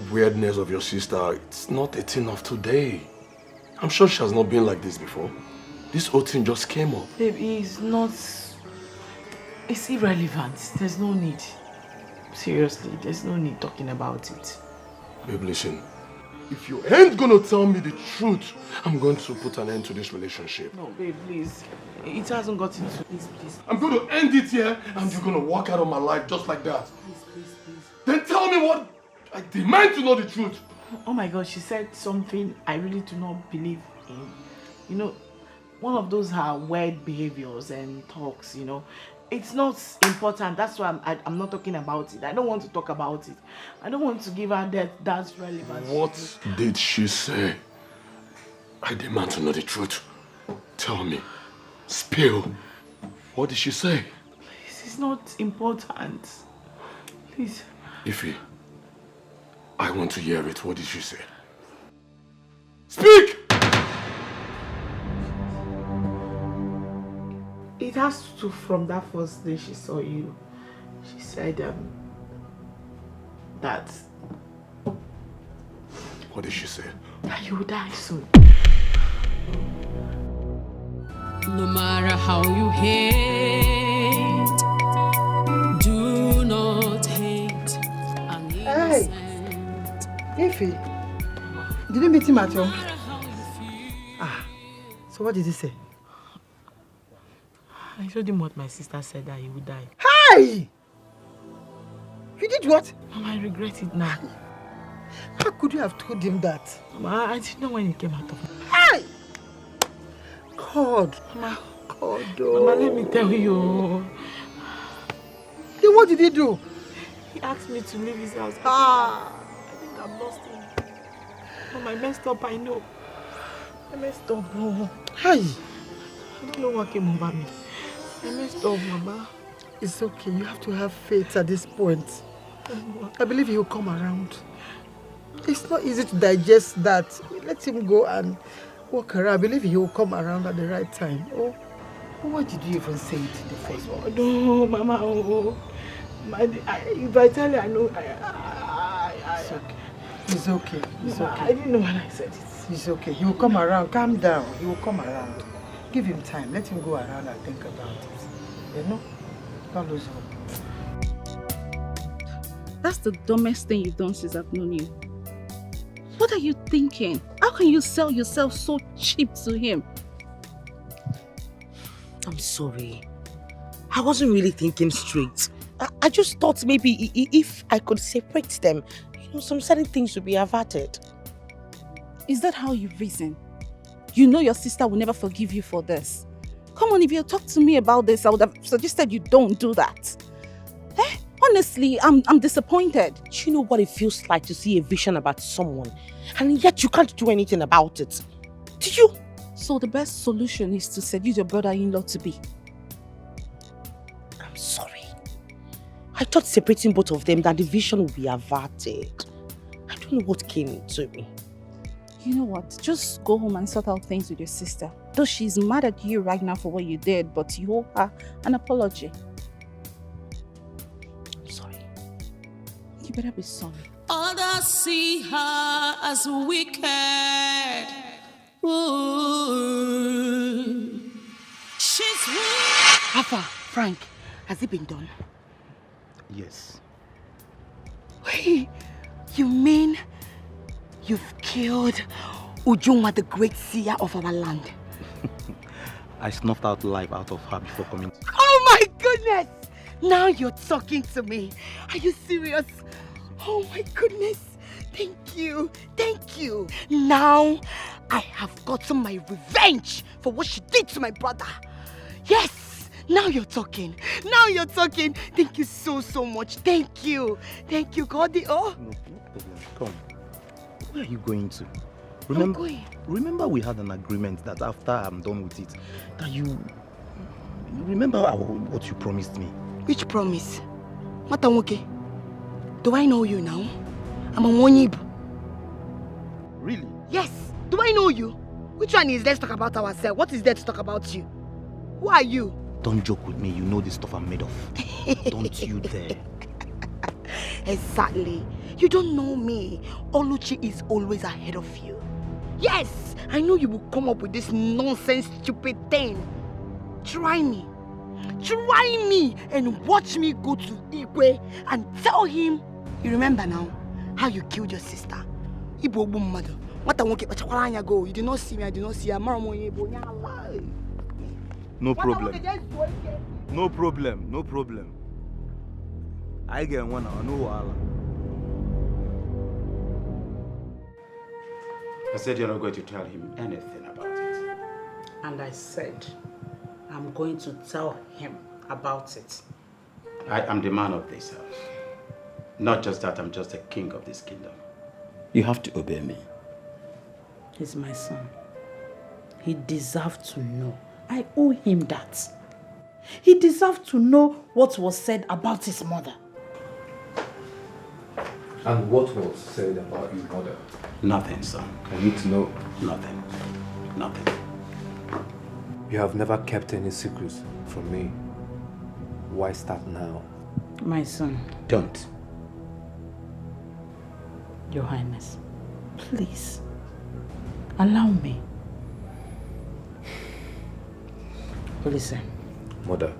weirdness of your sister, it's not a thing of today. I'm sure she has not been like this before. This whole thing just came up. Babe, it's irrelevant. There's no need. Seriously, there's no need talking about it. Babe, listen. If you ain't gonna tell me the truth, I'm going to put an end to this relationship. No, babe, please. It hasn't gotten to this, please. I'm going to end it here, and you're gonna walk out of my life just like that. Please. Then tell me what I demand to know the truth. Oh my God, she said something I really do not believe in. You know, one of those her weird behaviors and talks, you know. It's not important. That's why I'm not talking about it. I don't want to talk about it. I don't want to give her that's relevant. What did she say? I demand to know the truth. Tell me. Spill. What did she say? Please, it's not important. Please. Ify, I want to hear it. What did she say? Speak! It has to from that first day she saw you. She said that. What did she say? That you will die soon. No matter how you hate, do not hate an innocent. Hey, Ify, did you meet him at home? So what did he say? I told him what my sister said, that he would die. Hey! You did what? Mama, I regret it now. How could you have told him that? Mama, I didn't know when he came out of me. Hey! God. Mama. God, oh. Mama, let me tell you. Then what did he do? He asked me to leave his house. I think I've lost him. Mama, I messed up, I know. I messed up, oh. Hey! I don't know what came over me. I messed up, Mama. It's okay. You have to have faith at this point. I believe he will come around. It's not easy to digest that. Let him go and walk around. I believe he will come around at the right time. Oh, what did you even say it in the first place? No, Mama. Oh. If I tell you, I know. It's okay. It's okay. I didn't know when I said it. It's okay. He will come around. Calm down. He will come around. Give him time. Let him go around and think about it. You know? Don't lose hope. That's the dumbest thing you've done since I've known you. What are you thinking? How can you sell yourself so cheap to him? I'm sorry. I wasn't really thinking straight. I just thought maybe if I could separate them, some certain things would be averted. Is that how you reason? You know your sister will never forgive you for this. Come on, if you talked to me about this, I would have suggested you don't do that. Honestly, I'm disappointed. Do you know what it feels like to see a vision about someone, and yet you can't do anything about it? Do you? So the best solution is to seduce your brother-in-law to be. I'm sorry. I thought separating both of them, that the vision would be averted. I don't know what came into me. You know what? Just go home and sort out things with your sister. Though she's mad at you right now for what you did, but you owe her an apology. I'm sorry. You better be sorry. Others see her as wicked. Ooh. She's weak. Papa, Frank, has it been done? Yes. Wait, you mean you've killed Ujunwa, the great seer of our land? I snuffed out life out of her before coming. Oh my goodness! Now you're talking to me. Are you serious? Oh my goodness. Thank you. Thank you. Now I have gotten my revenge for what she did to my brother. Yes! Now you're talking. Now you're talking. Thank you so much. Thank you. Thank you, God. Oh. No problem. Come. Where are you going to? I'm going. Remember we had an agreement that after I'm done with it, that you remember what you promised me? Which promise? Matanwoke, do I know you now? I'm a Mwonyib. Really? Yes. Do I know you? Which one is let's talk about ourselves? What is there to talk about you? Who are you? Don't joke with me. You know the stuff I'm made of. Don't you dare. Exactly. You don't know me. Oluchi is always ahead of you. Yes, I know you will come up with this nonsense, stupid thing. Try me. Try me and watch me go to Igwe and tell him. You remember now how you killed your sister? Ibo mother. What I won't get go. You did not see me, I did not see her. No problem. No problem. No problem. I get one now. No Allah. I said you're not going to tell him anything about it. And I said, I'm going to tell him about it. I am the man of this house. Not just that, I'm just the king of this kingdom. You have to obey me. He's my son. He deserves to know. I owe him that. He deserves to know what was said about his mother. And what was said about your mother? Nothing, son. I need to know. Nothing. Nothing. You have never kept any secrets from me. Why start now? My son. Don't. Your Highness, please, allow me. Listen. Mother.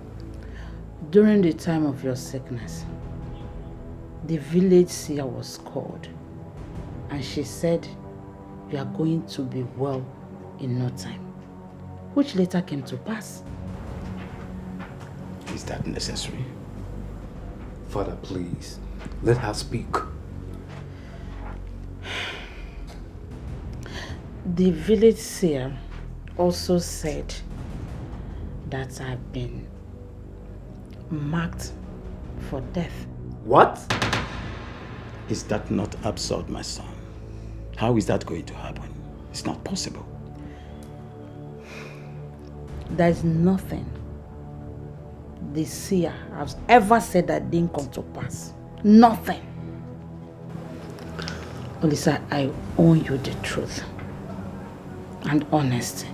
During the time of your sickness, the village seer was called, and she said you are going to be well in no time, which later came to pass. Is that necessary? Father, please, let her speak. The village seer also said that I've been marked for death. What? Is that not absurd, my son? How is that going to happen? It's not possible. There's nothing the seer has ever said that didn't come to pass. Nothing. Olisa, I owe you the truth and honesty.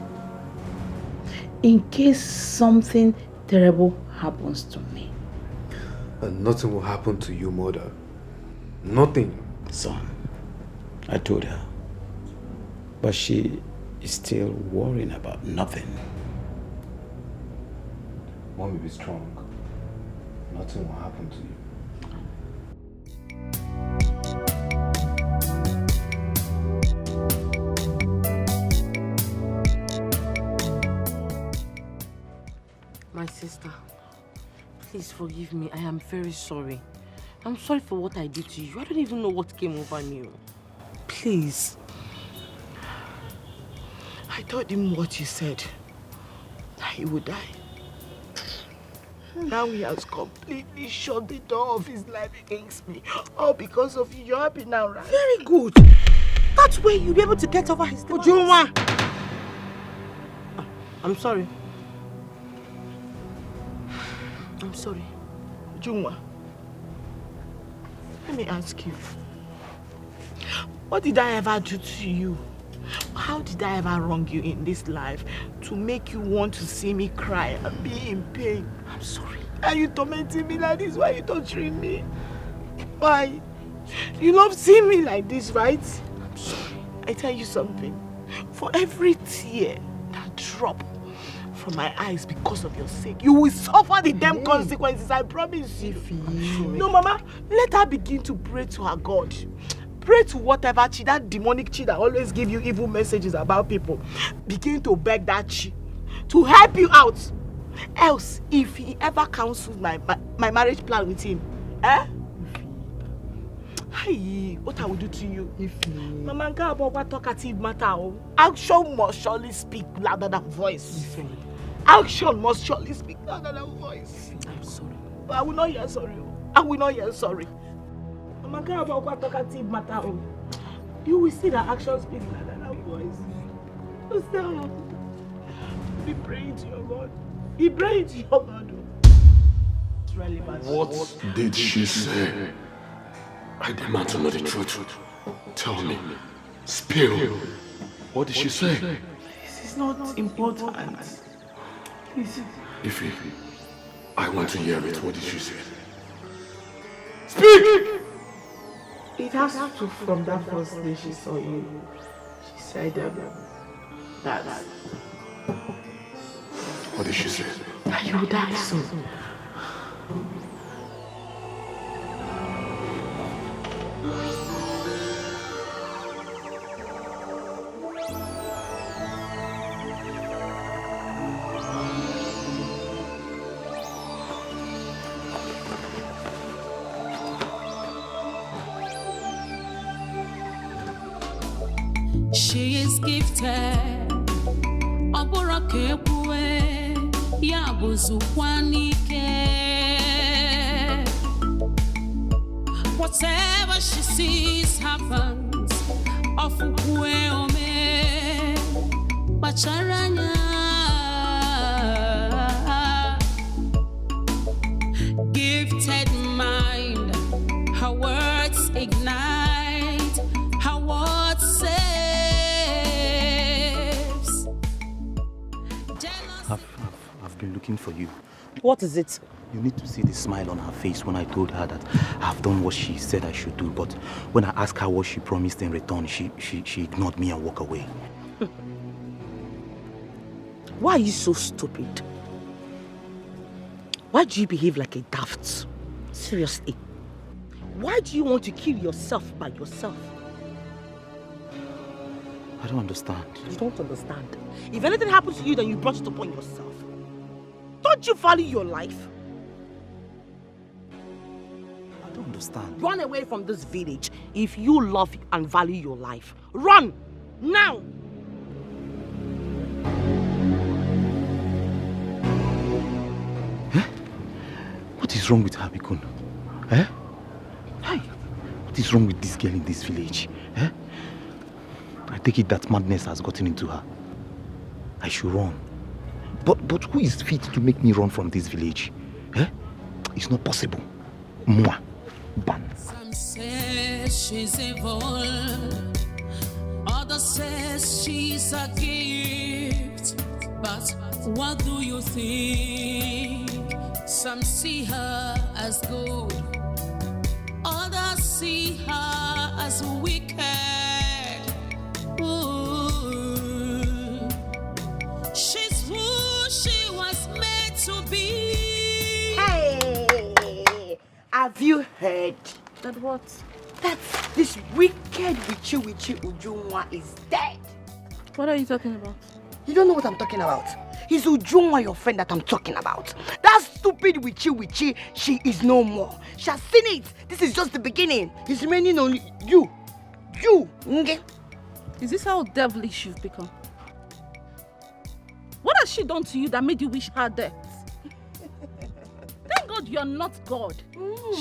In case something terrible happens to me. And nothing will happen to you, mother. Nothing. Son, I told her. But she is still worrying about nothing. Mommy, be strong. Nothing will happen to you. My sister, please forgive me. I am very sorry. I'm sorry for what I did to you. I don't even know what came over me. Please. I told him what you said. That he would die. Now he has completely shut the door of his life against me. All because of you. You're happy now, right? Very good. That way you'll be able to get over his demise. Ujunwa! I'm sorry. I'm sorry. Ujunwa, let me ask you. What did I ever do to you How did I ever wrong you in this life to make you want to see me cry and be in pain? I'm sorry. Are you tormenting me like this? Why are you torturing me? Why? You love seeing me like this, right? I'm sorry. I tell you something. For every tear that drop from my eyes because of your sake, you will suffer the damn consequences, I promise you. No, Mama, let her begin to pray to her God. Pray to whatever chi, that demonic chi that always give you evil messages about people. Begin to beg that chi to help you out. Else, if he ever cancels my marriage plan with him, hey, what I will do to you? Mama, about what talkative matter. Action must surely speak louder than voice. Action must surely speak louder than voice. I'm sorry. But I will not hear sorry. I will not hear sorry. Mama, about what talkative matter. You will see that action speaks louder than voice. So stop. Be praying to your God. Be praying to your God. It's really bad. What did she say? I demand to know the truth. Tell me. Spill. What did she say? This is not important. Please. Ify, I want to hear it. What did she say? Speak! It has to from that first day she saw you. She said that. What did she say? That you will die soon. She is gifted. Oborakebue yabuzukwanike. Whatever she sees happens. Ofukwe ome bacharanya. Gifted mind, her words ignite, her words saves. I've been looking for you. What is it? You need to see the smile on her face when I told her that I've done what she said I should do, but when I asked her what she promised in return, she ignored me and walked away. Why are you so stupid? Why do you behave like a daft? Seriously. Why do you want to kill yourself by yourself? I don't understand. You don't understand. If anything happens to you, then you brought it upon yourself. Don't you value your life? I don't understand. Run away from this village if you love and value your life. Run! Now! What is wrong with her, Bikun? Eh? Hey, what is wrong with this girl in this village? Eh? I take it that madness has gotten into her. I should run. But who is fit to make me run from this village? Eh? It's not possible. Moi. Ban. Some say she's evil. Others say she's a gift. But what do you think? Some see her as good. Others see her as wicked. Ooh. She's who she was meant to be. Hey! Have you heard? That what? That this wicked witchy Ujunwa is dead. What are you talking about? You don't know what I'm talking about. It's Ujunwa, your friend, that I'm talking about. That stupid witchy, she is no more. She has seen it. This is just the beginning. It's remaining on you. You, Nge. Is this how devilish you've become? What has she done to you that made you wish her death? Thank God you're not God.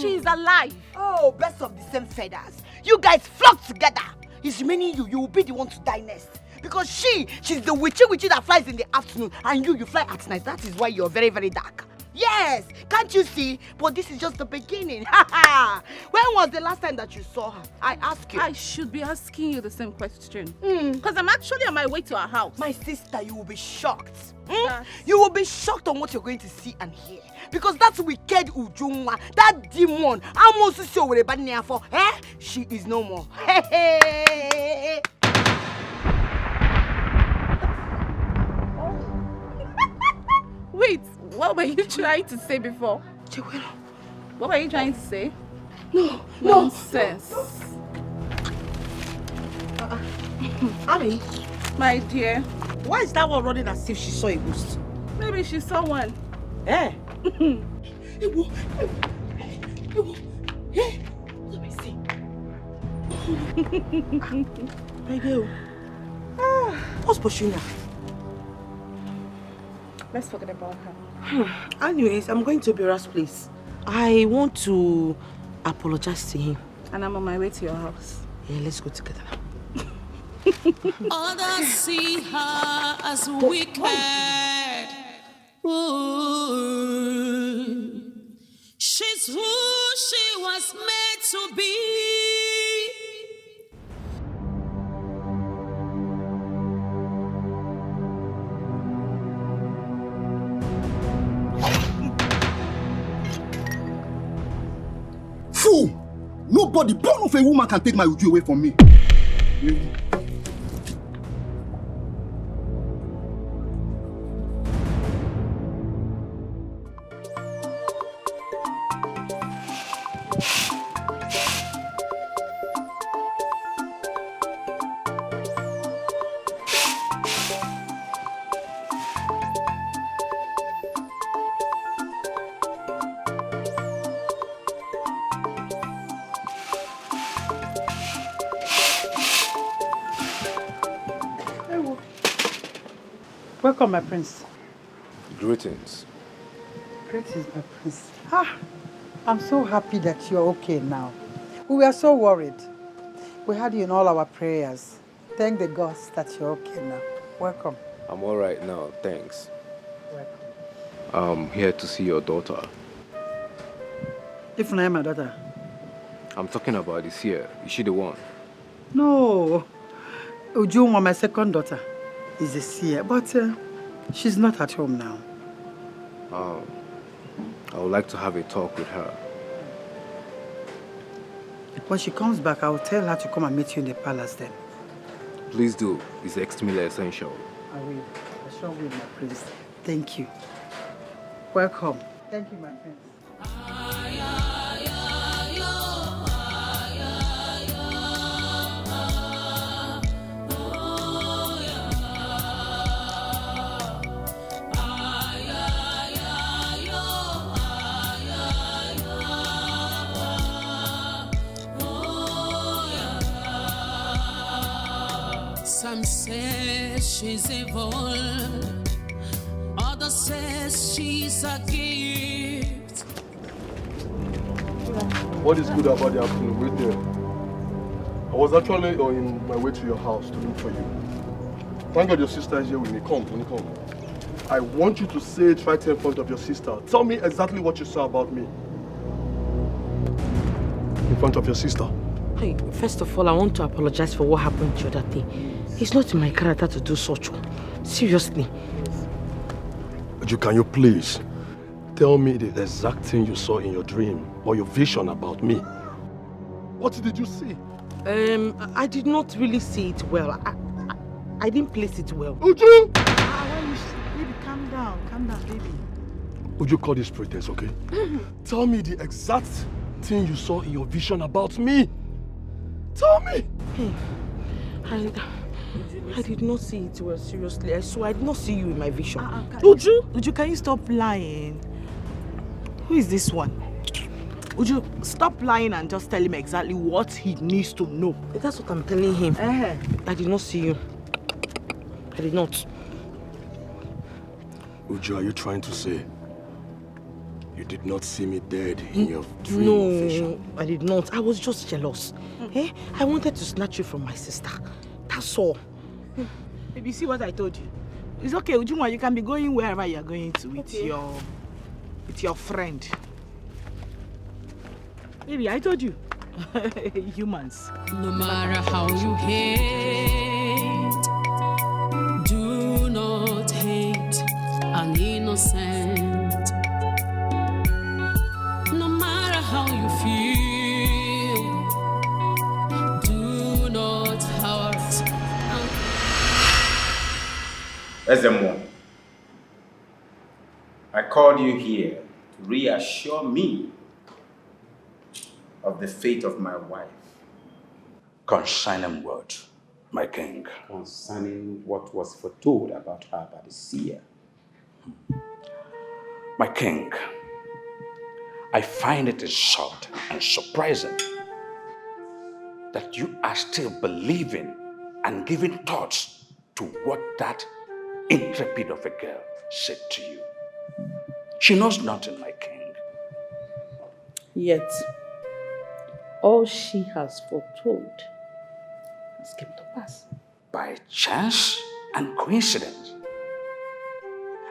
She is alive. Oh, best of the same feathers. You guys flock together. It's remaining you. You will be the one to die next. Because she's the witchy that flies in the afternoon, and you fly at night. That is why you're very, very dark. Yes, can't you see? But this is just the beginning. When was the last time that you saw her? I ask you. I should be asking you the same question. Because I'm actually on my way to our house. My sister, you will be shocked. You will be shocked on what you're going to see and hear. Because that's wicked Ujunwa, that demon, she is no more. Wait, what were you trying to say before? What were you trying to say? No. Nonsense. Ami, my dear. Why is that one running as if she saw a ghost? Maybe she saw one. Eh? Let me see. My girl. What's pursuing her? Let's forget about her. Anyways, I'm going to Bera's place. I want to apologize to him. And I'm on my way to your house. Yeah, let's go together now. Others see her as wicked. Ooh. She's who she was made to be. Fool! Nobody born of a woman can take my Uju away from me. Welcome, my prince. Greetings. Greetings, my prince. I'm so happy that you're okay now. We were so worried. We had you in all our prayers. Thank the gods that you're okay now. Welcome. I'm all right now, thanks. Welcome. I'm here to see your daughter. If I am my daughter? I'm talking about the seer. Is she the one? No. Ujunwa, my second daughter, is a seer, but she's not at home now. I would like to have a talk with her. When she comes back, I will tell her to come and meet you in the palace then. Please do. It's extremely essential. I will. I sure will, my prince. Thank you. Welcome. Thank you, my prince. Some say she's evil, others say she's a gift. What is good about the afternoon? Wait there. I was actually on my way to your house to look for you. Thank God your sister is here with me. Come. I want you to say it right in front of your sister. Tell me exactly what you saw about me. In front of your sister. Hey, first of all, I want to apologize for what happened the other day. It's not in my character to do such. Seriously. Can you please tell me the exact thing you saw in your dream or your vision about me? What did you see? I did not really see it well. I didn't place it well. Uju! Baby, calm down, baby. Uju, call this pretense, okay? Tell me the exact thing you saw in your vision about me. Tell me! Hey, I did not see it well, seriously. I swear I did not see you in my vision. Uju, can you stop lying? Who is this one? Uju, stop lying and just tell him exactly what he needs to know. That's what I'm telling him. I did not see you. I did not. Uju, are you trying to say you did not see me dead in your dream or vision? No, I did not. I was just jealous. I wanted to snatch you from my sister. That's all. Baby, you see what I told you? It's okay, Ujunwa, you can be going wherever you're going to with your with your friend. Maybe I told you. Humans. No matter how you hate, do not hate an innocent. No matter how you feel, do not hurt. SM1, I called you here to reassure me of the fate of my wife. Concerning what, my king? Concerning what was foretold about her by the seer. My king, I find it insulting and surprising that you are still believing and giving thoughts to what that intrepid of a girl said to you. She knows nothing, my king. Yet, all she has foretold has come to pass. By chance and coincidence,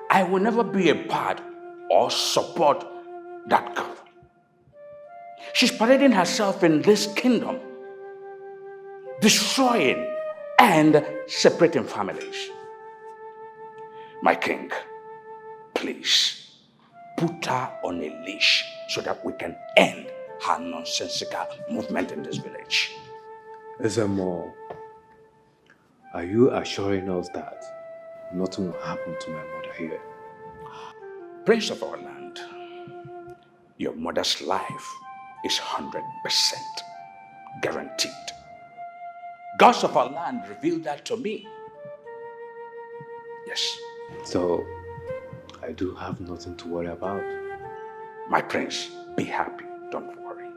I will never be a part or support that girl. She's parading herself in this kingdom, destroying and separating families. My king, please put her on a leash so that we can end her nonsensical movement in this village. Ezemo, are you assuring us that nothing will happen to my mother here? Prince of our land, your mother's life is 100% guaranteed. Gods of our land revealed that to me. Yes. So, I do have nothing to worry about. My prince, be happy. Don't worry.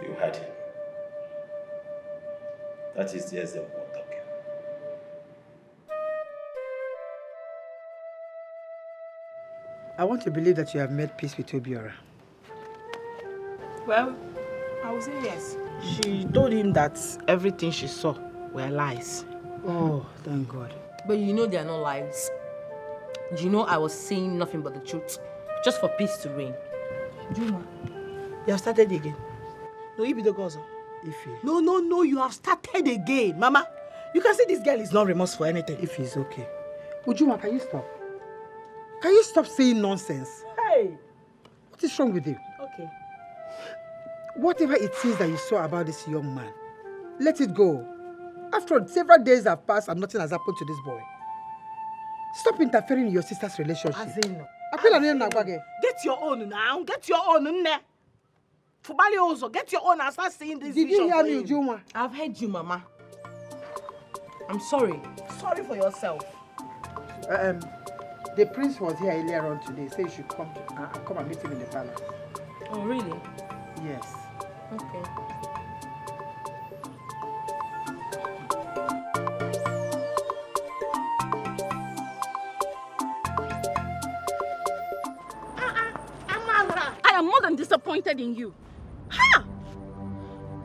You heard him. That is the SM1 talking. I want to believe that you have made peace with Obiora. Well, I would say yes. She told him that everything she saw were lies. Oh, thank God. But you know they are not lies. You know I was saying nothing but the truth, just for peace to reign. Juma, you have started again. No, you be the gozo. Ify. No, you have started again. Mama, you can see this girl is not remorseful for anything. If it's okay. Ujuma, can you stop? Can you stop saying nonsense? Hey! What is wrong with you? Okay. Whatever it is that you saw about this young man, let it go. After all, several days have passed and nothing has happened to this boy. Stop interfering in your sister's relationship. Get your own now. Get your own. Fubali also, get your own and start saying this. Did you hear me, Juma? I've heard you, Mama. I'm sorry. Sorry for yourself. The prince was here earlier on today. Say you should come and meet him in the palace. Oh, really? Yes. Okay. I am more than disappointed in you. Ha!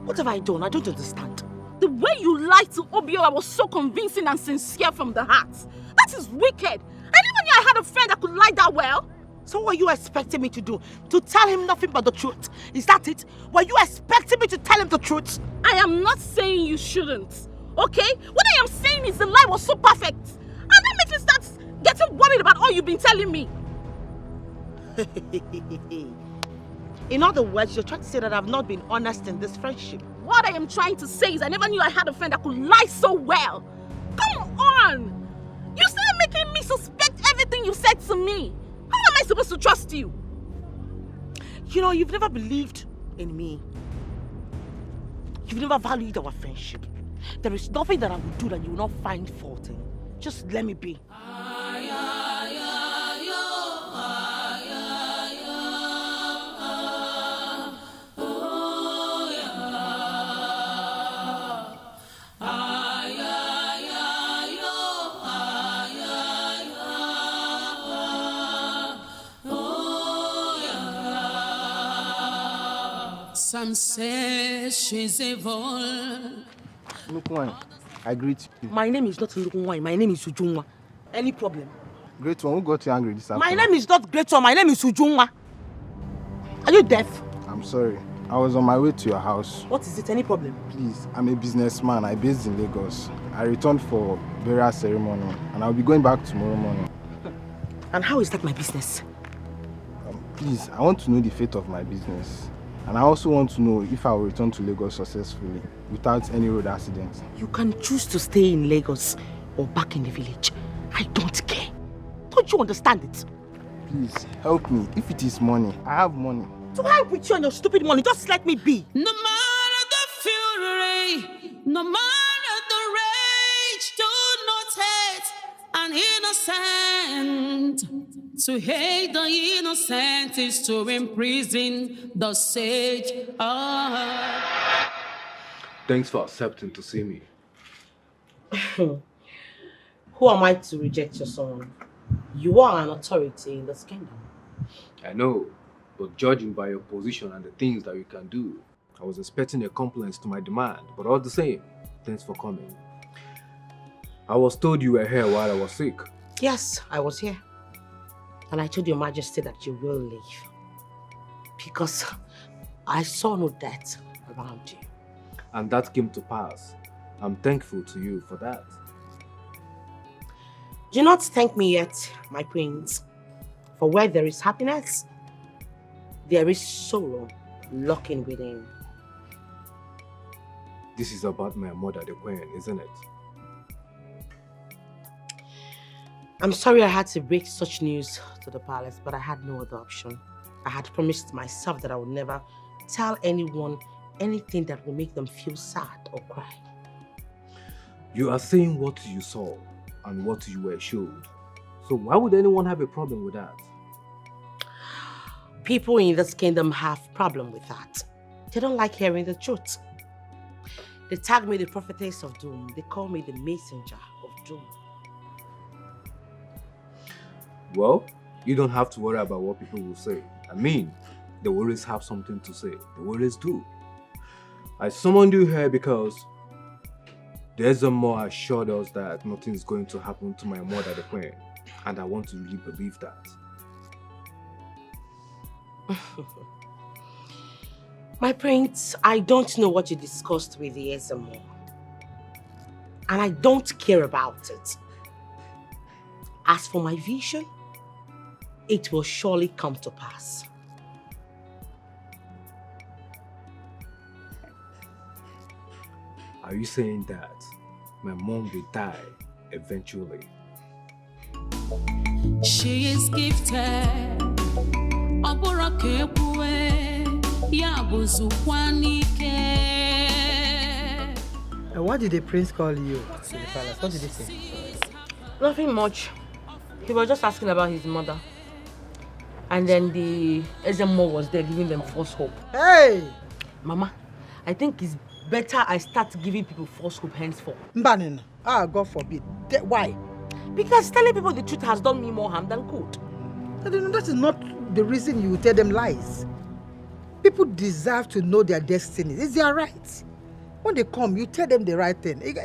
What have I done? I don't understand. The way you lied to Obiora was so convincing and sincere from the heart. That is wicked. I never knew I had a friend that could lie that well. So what are you expecting me to do? To tell him nothing but the truth? Is that it? Were you expecting me to tell him the truth? I am not saying you shouldn't. Okay? What I am saying is the lie was so perfect. And that makes me start getting worried about all you've been telling me. In other words, you're trying to say that I've not been honest in this friendship. What I am trying to say is I never knew I had a friend that could lie so well. Come on! You started making me suspect everything you said to me. How am I supposed to trust you? You know, you've never believed in me. You've never valued our friendship. There is nothing that I will do that you will not find fault in. Just let me be. Some say she's evil. Look, one, I greet you. My name is not Lukunwai, my name is Ujunwa. Any problem? Great one, who got you angry this My afternoon? name is not Great One, my name is Ujunwa. Are you deaf? I'm sorry. I was on my way to your house. What is it? Any problem? Please, I'm a businessman. I based in Lagos. I returned for burial ceremony and I'll be going back tomorrow morning. And how is that my business? Please, I want to know the fate of my business. And I also want to know if I will return to Lagos successfully without any road accidents. You can choose to stay in Lagos or back in the village. I don't care. Don't you understand it? Please, help me. If it is money, I have money. To help with you and your stupid money, just let me be. No matter the fury, no matter the rage, do not hate an innocent. To hate the innocent is to imprison the sage. Thanks for accepting to see me. Who am I to reject your son? You are an authority in this kingdom. I know, but judging by your position and the things that you can do, I was expecting a compliance to my demand, but all the same, thanks for coming. I was told you were here while I was sick. Yes, I was here. And I told your majesty that you will leave. Because I saw no death around you. And that came to pass. I'm thankful to you for that. Do not thank me yet, my prince. For where there is happiness, there is sorrow lurking within. This is about my mother, the queen, isn't it? I'm sorry I had to break such news to the palace, but I had no other option. I had promised myself that I would never tell anyone anything that would make them feel sad or cry. You are saying what you saw and what you were showed. So why would anyone have a problem with that? People in this kingdom have problem with that. They don't like hearing the truth. They tag me the prophetess of doom. They call me the messenger of doom. Well, you don't have to worry about what people will say. I mean, they will always have something to say. They will always do. I summoned you here because there's a more assured us that nothing is going to happen to my mother, the queen. And I want to really believe that. My prince, I don't know what you discussed with the Ezemo. And I don't care about it. As for my vision, it will surely come to pass. Are you saying that my mom will die eventually? She is gifted. And what did the prince call you to the palace? What did he say? Nothing much. He was just asking about his mother. And then the Ezemo was there giving them false hope. Hey! Mama, I think it's better I start giving people false hope henceforth. Mbanin, God forbid. Why? Because telling people the truth has done me more harm than good. That is not the reason you tell them lies. People deserve to know their destiny. It's their right. When they come, you tell them the right thing. You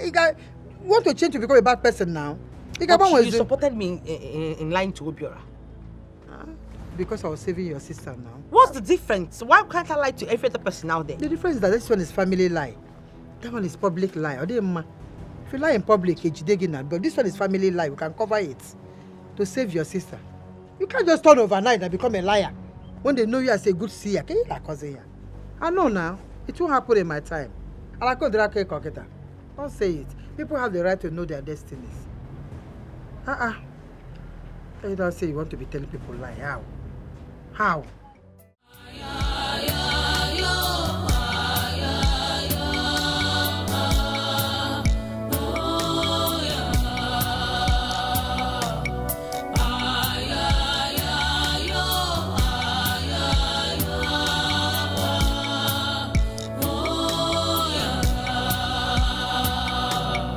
want to change to become a bad person now? You supported me in lying to Obiora. Because I was saving your sister now. What's the difference? Why can't I lie to every other person out there? The difference is that this one is family lie. That one is public lie. If you lie in public, but this one is family lie. We can cover it to save your sister. You can't just turn overnight and become a liar when they know you as a good seer. I know now. It won't happen in my time. Don't say it. People have the right to know their destinies. You don't say you want to be telling people lie. How? How?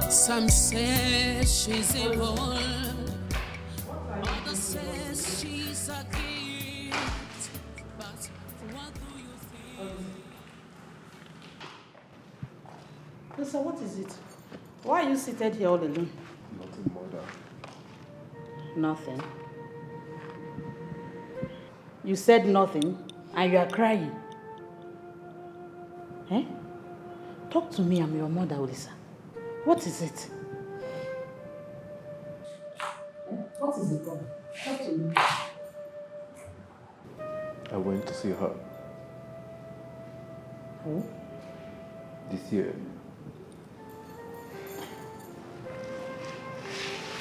Some say she's evil, others say she's a gift. But what do you think? Lisa, what is it? Why are you seated here all alone? Nothing, mother. Nothing. You said nothing and you are crying. Eh? Talk to me, I'm your mother, Olisa. What is it? What is the problem? Talk to me. I went to see her. Who? This year.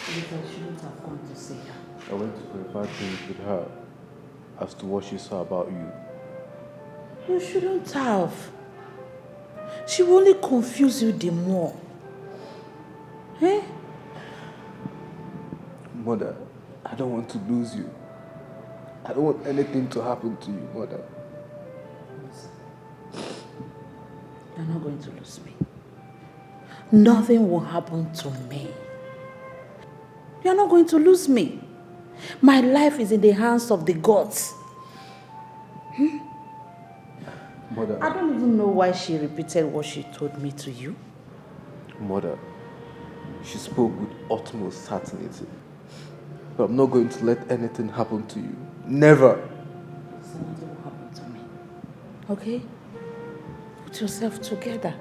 Because I shouldn't have gone to see her. I went to clarify things with her as to what she saw about you. You shouldn't have. She will only confuse you the more. Eh? Mother, I don't want to lose you. I don't want anything to happen to you, Mother. You're not going to lose me. Nothing will happen to me. You're not going to lose me. My life is in the hands of the gods. Mother. I don't even know why she repeated what she told me to you. Mother, she spoke with utmost certainty. But I'm not going to let anything happen to you. Never. Something will happen to me. Okay? Put yourself together.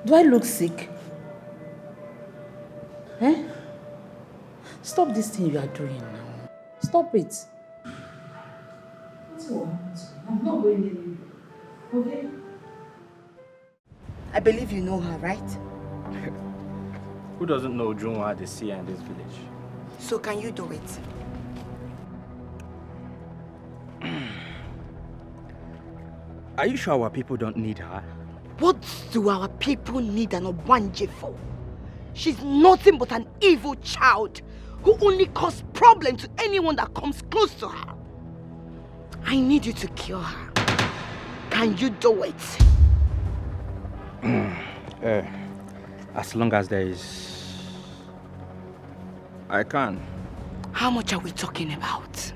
Do I look sick? Eh? Stop this thing you are doing now. Stop it. What's wrong? I'm not going anywhere. Okay? I believe you know her, right? Who doesn't know Junwa the seer in this village? So can you do it? Are you sure our people don't need her? What do our people need an Obanje for? She's nothing but an evil child who only causes problems to anyone that comes close to her. I need you to cure her. Can you do it? As long as there is... I can. How much are we talking about?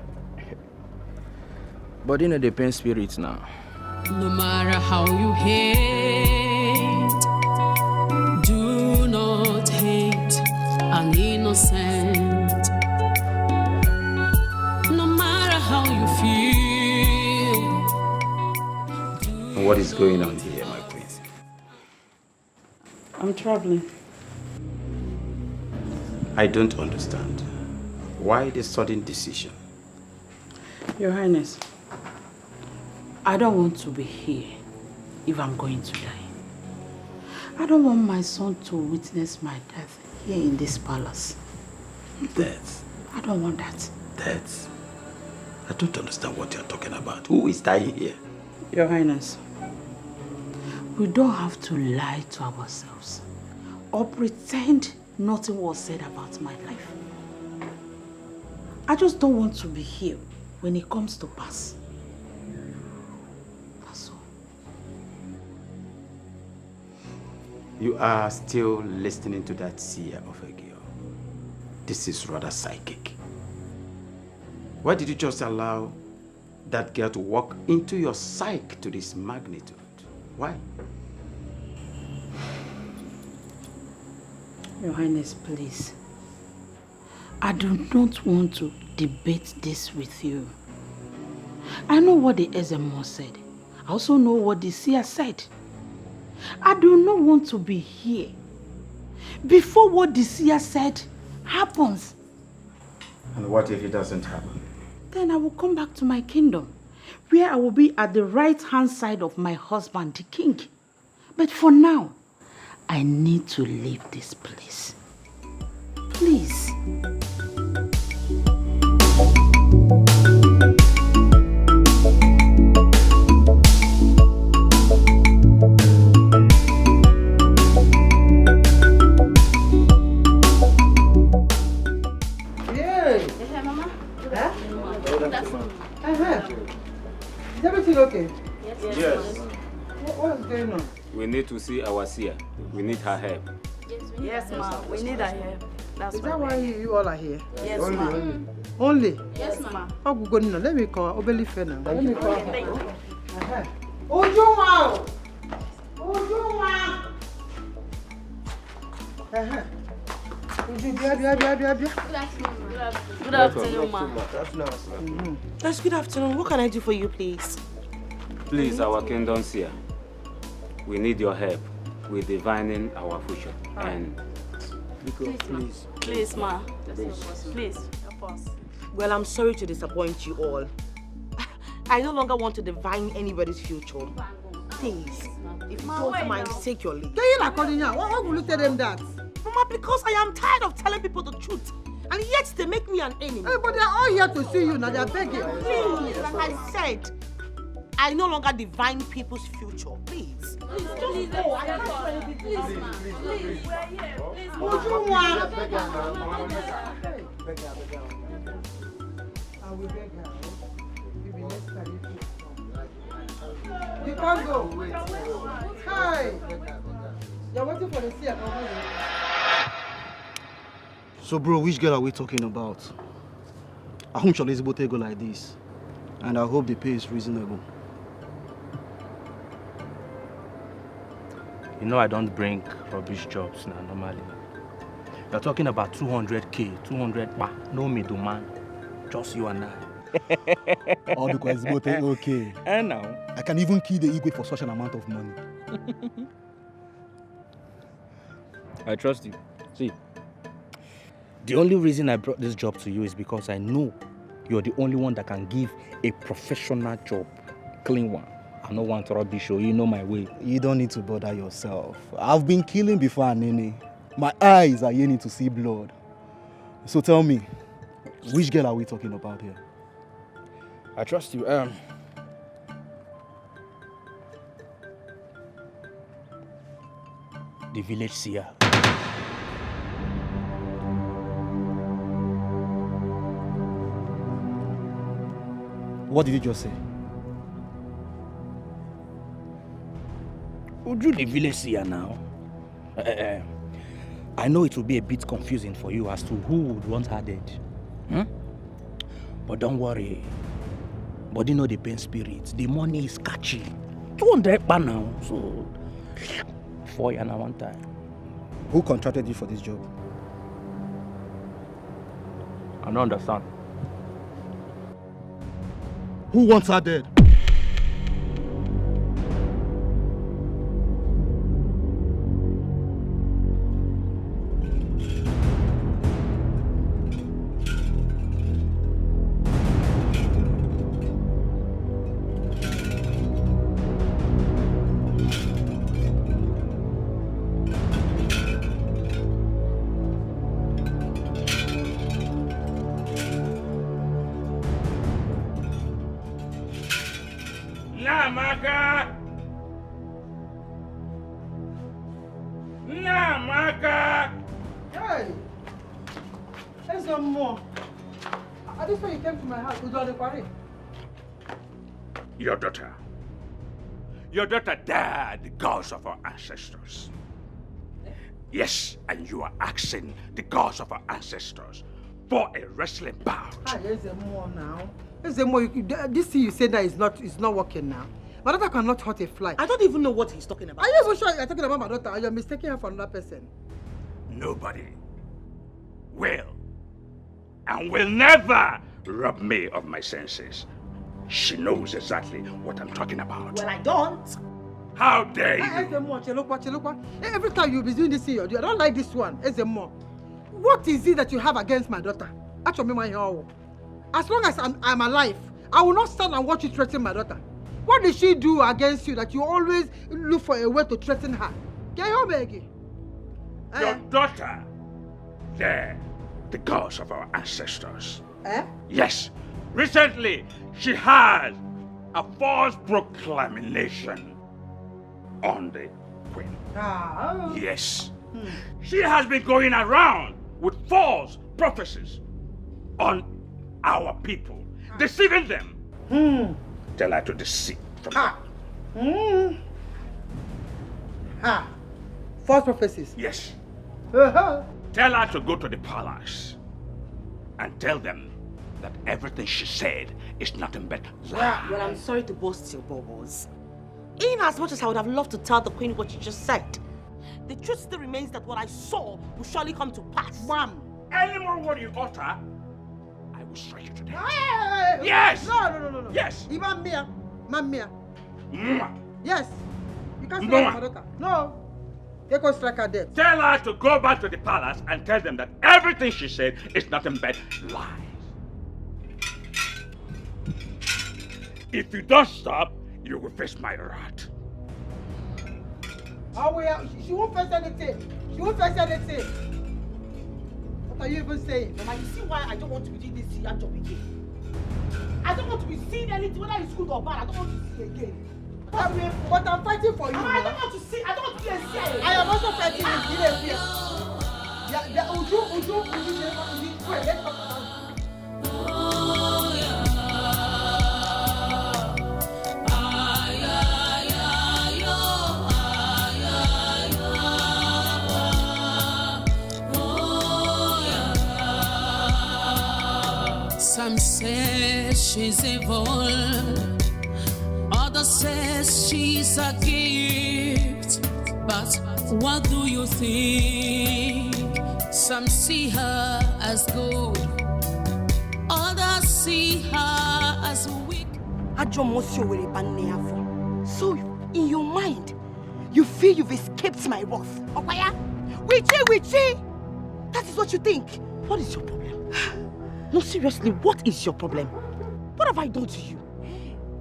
But you know the pain spirits now. No matter how you hate, do not hate an innocent. No matter how you feel. What is going on here, my queen? I'm traveling. I don't understand. Why this sudden decision? Your Highness, I don't want to be here if I'm going to die. I don't want my son to witness my death here in this palace. Death? I don't want that. Death? I don't understand what you're talking about. Who is dying here? Your Highness, we don't have to lie to ourselves or pretend nothing was said about my life. I just don't want to be here when it comes to pass. That's all. You are still listening to that seer of a girl. This is rather psychic. Why did you just allow that girl to walk into your psyche to this magnitude? Why? Your Highness, please. I do not want to debate this with you. I know what the Ezemo said. I also know what the seer said. I do not want to be here before what the seer said happens. And what if it doesn't happen? Then I will come back to my kingdom, where I will be at the right-hand side of my husband, the king. But for now, I need to leave this place. Please. Is everything okay? Yes. What's going on? We need to see our seer. We need her help. Yes, ma. We need her help. That's Is that why you all are here? Yes, ma. Only? Yes, ma. Oh, good. Let me call Obelife now. Let me call Thank you. her. Ujuma! Ujuma! Good afternoon, ma. Yes, good afternoon. What can I do for you, please? Please, our kingdom seer, we need your help with divining our future. And Please, ma. Please, help us. Well, I'm sorry to disappoint you all. I no longer want to divine anybody's future. Please, if you don't mind, take your leave. Why will you tell them that? Mama, because I am tired of telling people the truth. And yet they make me an enemy. Hey, but they are all here to see you now. They are begging. Please, like I said, I no longer divine people's future. Please. Please, go. I can't do anything. Please, ma. Please, we're here. Please, ma. Would you want? I will beg her. Maybe next time you can't go. Hi. You're waiting for the seer. So bro, which girl are we talking about? I hope your Elizabeth go like this. And I hope the pay is reasonable. You know I don't bring rubbish jobs now normally. You're talking about 200k, 200 no middleman. Just you and I. All because Elizabeth okay. And now? I can even kill the Igwe for such an amount of money. I trust you. See, the only reason I brought this job to you is because I know you're the only one that can give a professional job, clean one. I don't want rubbish, you know my way. You don't need to bother yourself. I've been killing before, Nene. My eyes are yearning to see blood. So tell me, which girl are we talking about here? I trust you. The village seer. What did you just say? Would you the village seer now? I know it will be a bit confusing for you as to who would want her dead. But don't worry. Body know the pain spirit. The money is catchy. 200 per now. So 4 years one time. Who contracted you for this job? I don't understand. Who wants her dead? Hey! There's some more. At this point you came to my house with all the party. Your daughter. Your daughter dared the gods of our ancestors. Yes, and you are asking the gods of our ancestors for a wrestling bout. There's more now. There's more. This thing you said that is not working now. My daughter cannot hurt a fly. I don't even know what he's talking about. Are you even sure you're talking about my daughter or you're mistaking her for another person? Nobody will and will never rob me of my senses. She knows exactly what I'm talking about. Well, I don't. How dare you? Every time you'll be doing this thing, I don't like this one. What is it that you have against my daughter? As long as I'm alive, I will not stand and watch you threaten my daughter. What did she do against you that you always look for a way to threaten her? Your daughter, they're the gods of our ancestors. Yes, recently she had a false proclamation on the queen. Yes, she has been going around with false prophecies on our people, deceiving them. Tell her to deceive from False prophecies? Yes. Tell her to go to the palace and tell them that everything she said is nothing but lie. Well, I'm sorry to burst your bubbles. In as much as I would have loved to tell the queen what you just said, the truth still remains that what I saw will surely come to pass. Ma'am. Any more word you utter, I will strike you to death. Hey! Yes! No. Yes! Mamma. Yes. You can't Mwah. strike my daughter. No. They can strike her dead. Tell her to go back to the palace and tell them that everything she said is nothing but lies. If you don't stop, you will face my wrath. She won't face anything. She won't face anything. What are you even saying? Mama, you see why I don't want to be doing this job again? I don't want to be seeing anything, whether it's good or bad. I don't want to see again. But I'm fighting for you. Mama, I don't want to see. I don't want to be a seer. I am also fighting with you. Yeah, Uju, let's talk about Some say she's evil, others say she's a gift. But what do you think? Some see her as good, others see her as weak. So, in your mind, you feel you've escaped my wrath? Okwaya? Witchy! That is what you think? What is your problem? No, seriously, what is your problem? What have I done to you?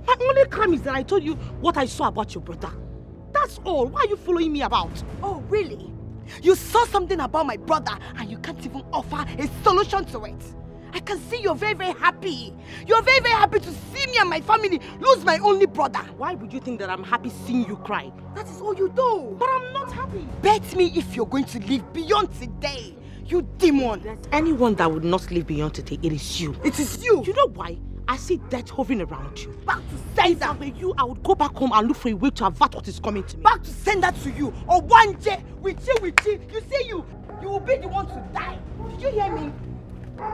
My only crime is that I told you what I saw about your brother. That's all. Why are you following me about? Oh, really? You saw something about my brother and you can't even offer a solution to it. I can see you're very, very happy. You're very, very happy to see me and my family lose my only brother. Why would you think that I'm happy seeing you cry? That is all you do. But I'm not happy. Bet me if you're going to live beyond today. You demon. There's anyone that would not live beyond today, it is you. It is you. You know why? I see death hovering around you. Back to sender. If I were you, I would go back home and look for a way to avert what is coming to me. Back to sender to you. Or one day, witchy. You see you will be the one to die. Did you hear me?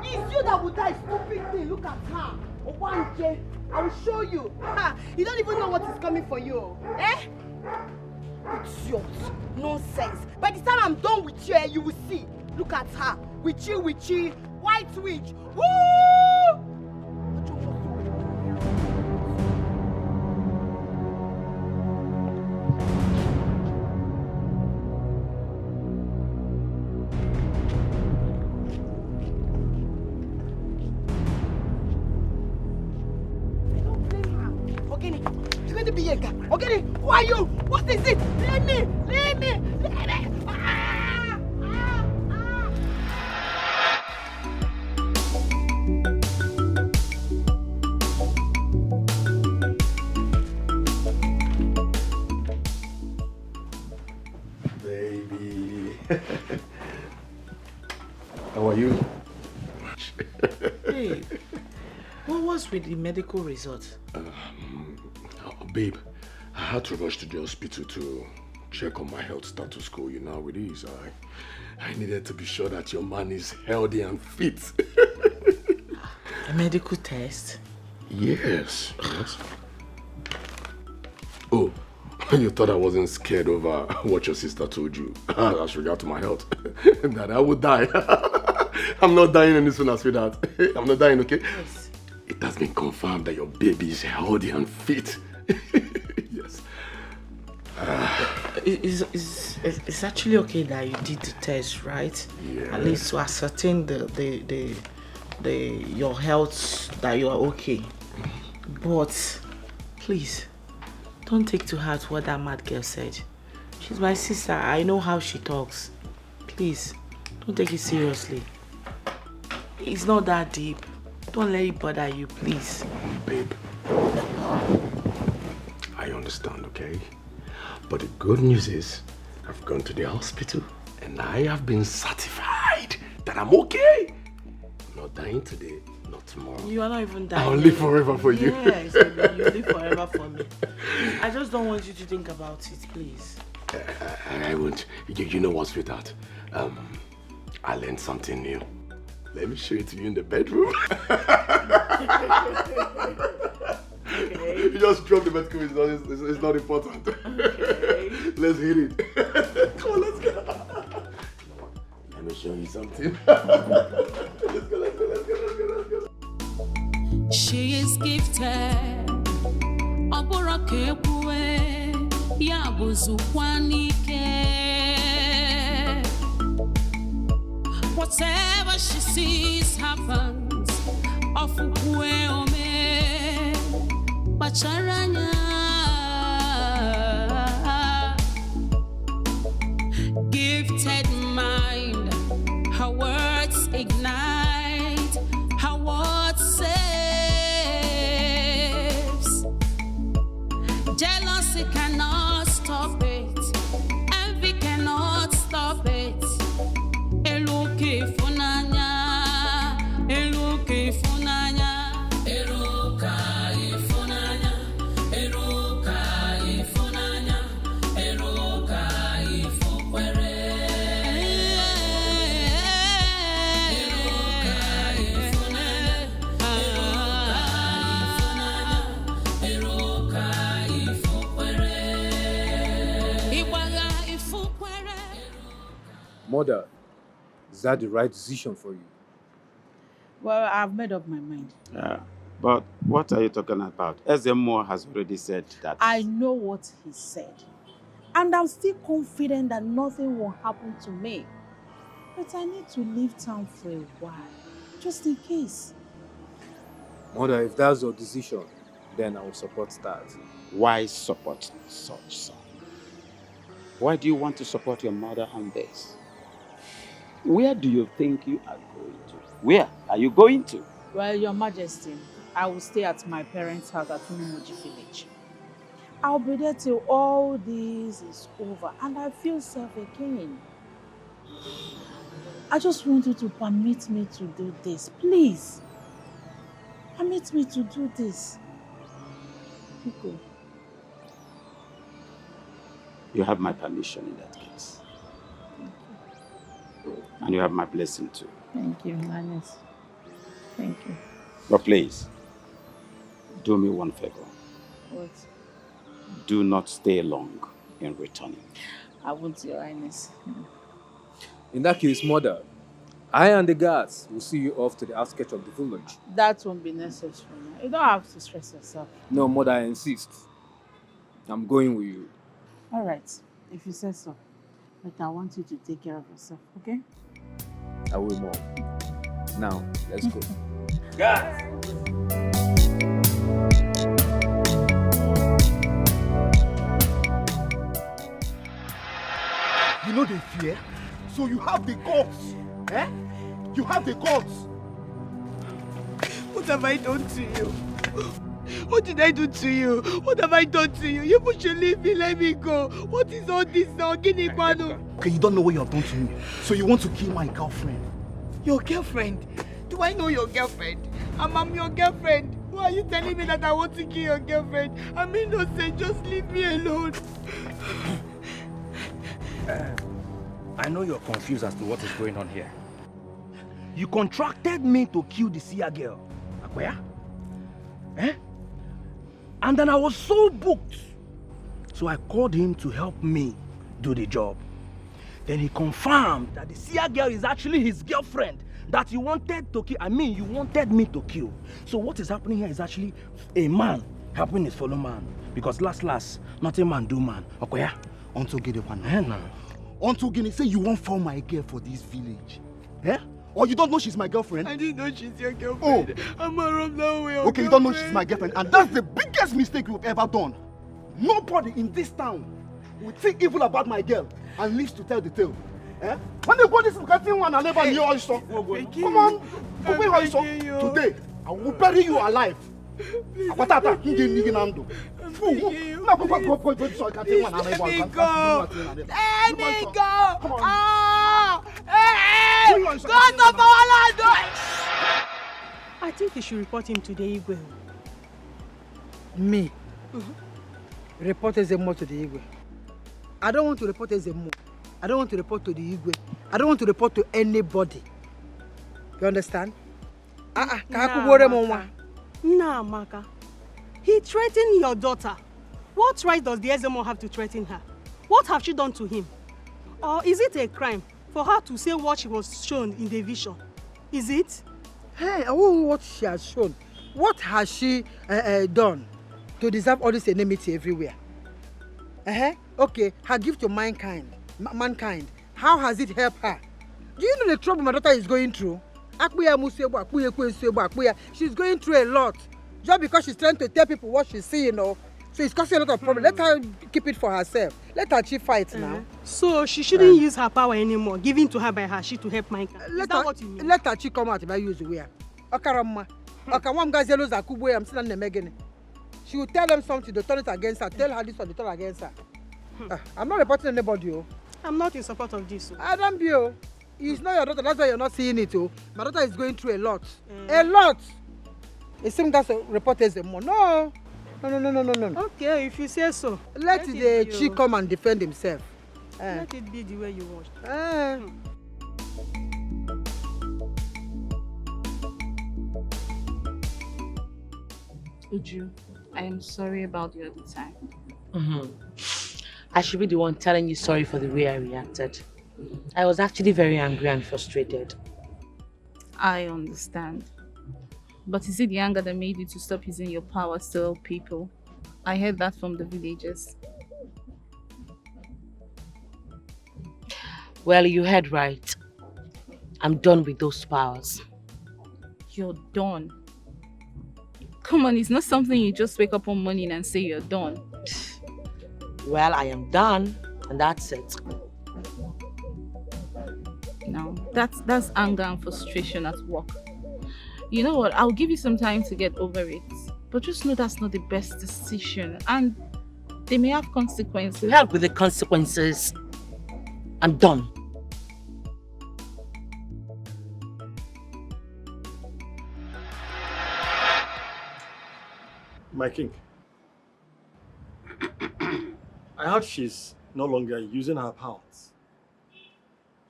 It's you that will die, stupid thing. Look at her. Or one day, I will show you. Ha! You don't even know what is coming for you. Eh? It's yours. Nonsense. By the time I'm done with you, you will see. Look at her. Witchy. White witch. Woo! You're going to be here. Okay, who are you? What is it? Leave me. Baby. How are you? Hey, what was with the medical result? Babe, I had to rush to the hospital to check on my health status quo. You know how it is. I needed to be sure that your man is healthy and fit. A medical test? Yes. Oh, you thought I wasn't scared over what your sister told you as regard to my health? That I would die. I'm not dying any sooner, sweetheart. I'm not dying, okay? Yes. It has been confirmed that your baby is healthy and fit. Yes. It's actually okay that you did the test, right? Yeah. At least to ascertain your health, that you are okay. But please, don't take to heart what that mad girl said. She's my sister. I know how she talks. Please, don't take it seriously. It's not that deep. Don't let it bother you, please. Babe, I understand, okay? But the good news is, I've gone to the hospital and I have been certified that I'm okay. I'm not dying today, not tomorrow. You are not even dying. I'll live forever for you. Yes, you live forever for me. I just don't want you to think about it, please. I won't. You know what, sweetheart? I learned something new. Let me show it to you in the bedroom. Okay. You just drop the medical, it's not important. Okay. Let's hit it. Come on, let's show you something. Let's go. She is gifted. Oboroke kwe ya buzukwanike. Whatever she sees happens. Ofukwe ome bacharanya. Gifted mind, her words ignite, her words saves. Jealousy cannot stop it, envy cannot stop it. Eluke funanya, eluke funanya, eruka ifunanya, eruka ifunanya, eruka ifukwere. Mother, is that the right decision for you? Well, I've made up my mind. Yeah. But what are you talking about? Ezemo has already said that. I know what he said. And I'm still confident that nothing will happen to me. But I need to leave town for a while, just in case. Mother, if that's your decision, then I will support that. Why support such son? Why do you want to support your mother on this? Where do you think you are going to? Where are you going to? Well, Your Majesty, I will stay at my parents' house at Nollywood Village. I'll be there till all this is over and I feel safe again. I just want you to permit me to do this, please. Permit me to do this. Pico. You have my permission in that case. And you have my blessing too. Thank you, Highness. Thank you. But please, do me one favor. What? Do not stay long in returning. I won't, Your Highness. In that case, Mother, I and the guards will see you off to the outskirts of the village. That won't be necessary. You don't have to stress yourself. No, Mother, I insist. I'm going with you. All right, if you say so. But I want you to take care of yourself, okay? I will, Mom. Now, let's go. Guys! You know they fear, so you have the guts. Eh? You have the guts. What have I done to you? What did I do to you? What have I done to you? You should leave me, let me go. What is all this now? Okay, you don't know what you have done to me, so you want to kill my girlfriend. Your girlfriend? Do I know your girlfriend? I'm your girlfriend. Why are you telling me that I want to kill your girlfriend? I'm innocent, just leave me alone. I know you're confused as to what is going on here. You contracted me to kill the seer girl. Where? Eh? And then I was so booked. So I called him to help me do the job. Then he confirmed that the seer girl is actually his girlfriend that you wanted to kill. You wanted me to kill. So what is happening here is actually a man helping his fellow man. Because last, nothing man do man. Okay? Unto Guinea one. Unto Guinea say you won't fall my girl for this village. Eh? Or you don't know she's my girlfriend? I didn't know she's your girlfriend. Oh. I'm around that way. Okay, you don't know she's my girlfriend. And that's the biggest mistake you've ever done. Nobody in this town would think evil about my girl and lives to tell the tale. Eh? When they go this thing one, I never knew how you saw. Come on, today, I will bury you alive. Let me go. Let me go. Hey! God of our land! I think you should report him to the Igwe. Me? Report Ezemo to the Igwe. I don't want to report Ezemo. I don't want to report to the Igwe. I don't want to report to anybody. You understand? Maka. He threatened your daughter. What right does the Ezemo have to threaten her? What have she done to him? Or is it a crime for her to say what she was shown in the vision. Is it? Hey, I wonder what she has shown. What has she done to deserve all this enmity everywhere? Okay, her gift to mankind. How has it helped her? Do you know the trouble my daughter is going through? She's going through a lot. Just because she's trying to tell people what she's seeing, so it's causing a lot of problems. Let her keep it for herself. Let her achieve fight now. So she shouldn't use her power anymore, given to her by her she to help mankind. Is that what you mean? Let her come out if I use the way. She will tell them something, they turn it against her. Tell her this or they turn against her. I'm not reporting anybody. I'm not in support of this. I don't be. It's not your daughter, that's why you're not seeing it. My daughter is going through a lot. A lot. It seems that's a reporters more. No. Okay, if you say so. Let the chick come and defend himself. Let it be the way you want. Uju, I am sorry about the other time. I should be the one telling you sorry for the way I reacted. I was actually very angry and frustrated. I understand. But is it the anger that made you to stop using your power to help people? I heard that from the villagers. Well, you heard right. I'm done with those powers. You're done? Come on, it's not something you just wake up one morning and say you're done. Well, I am done, and that's it. No, that's anger and frustration at work. You know what? I'll give you some time to get over it. But just know that's not the best decision. And they may have consequences. Help with the consequences. I'm done. My king, I heard she's no longer using her powers.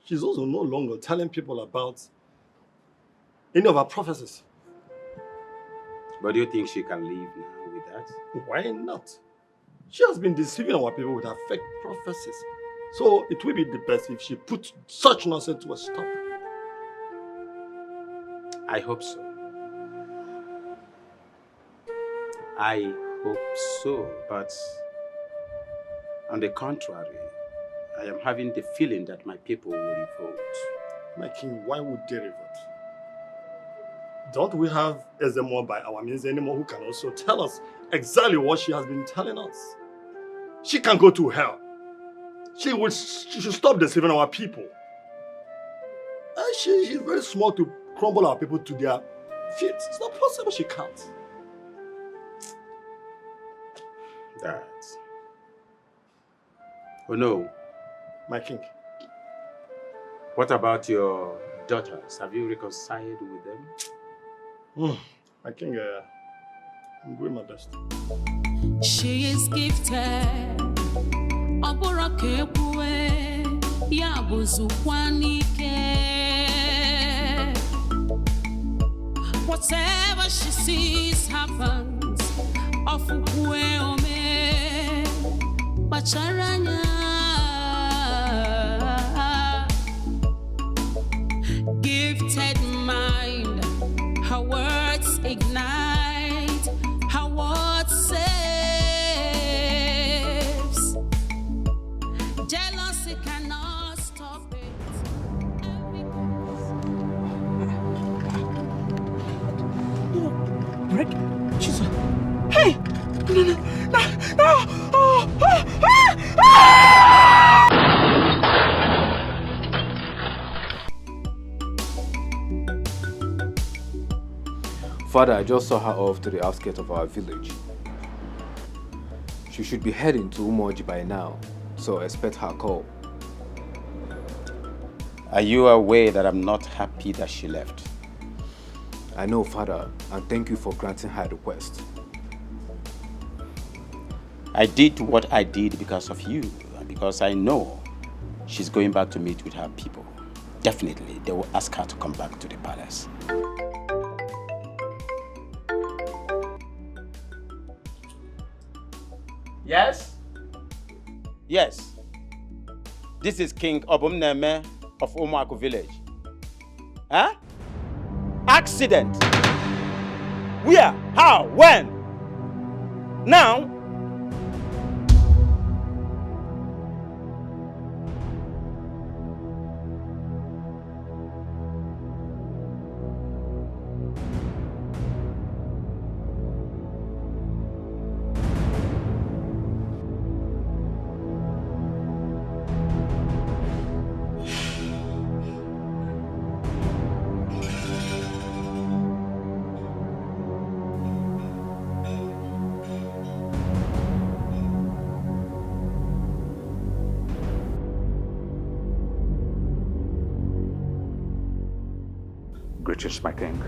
She's also no longer telling people about any of her prophecies. But do you think she can live now with that? Why not? She has been deceiving our people with her fake prophecies. So it will be the best if she puts such nonsense to a stop. I hope so. I hope so, but on the contrary, I am having the feeling that my people will revolt. My king, why would they revolt? Don't we have Ezemo by our means anymore who can also tell us exactly what she has been telling us? She can go to hell. She should stop deceiving our people. She's very smart to crumble our people to their feet. It's not possible she can't. That. Oh no. My king. What about your daughters? Have you reconciled with them? My king, I'm doing my best. She is gifted. Whatever she sees happens. Gifted mind, her words ignite, her words saves. Jealousy cannot stop it. Break? Jesus. Hey! No! Father, I just saw her off to the outskirts of our village. She should be heading to Umoji by now, so expect her call. Are you aware that I'm not happy that she left? I know, Father, and thank you for granting her request. I did what I did because of you, and because I know she's going back to meet with her people. Definitely, they will ask her to come back to the palace. Yes? Yes. This is King Obumneme of Umuaku village. Huh? Accident. Where? How? When? Now? Greetings, my king.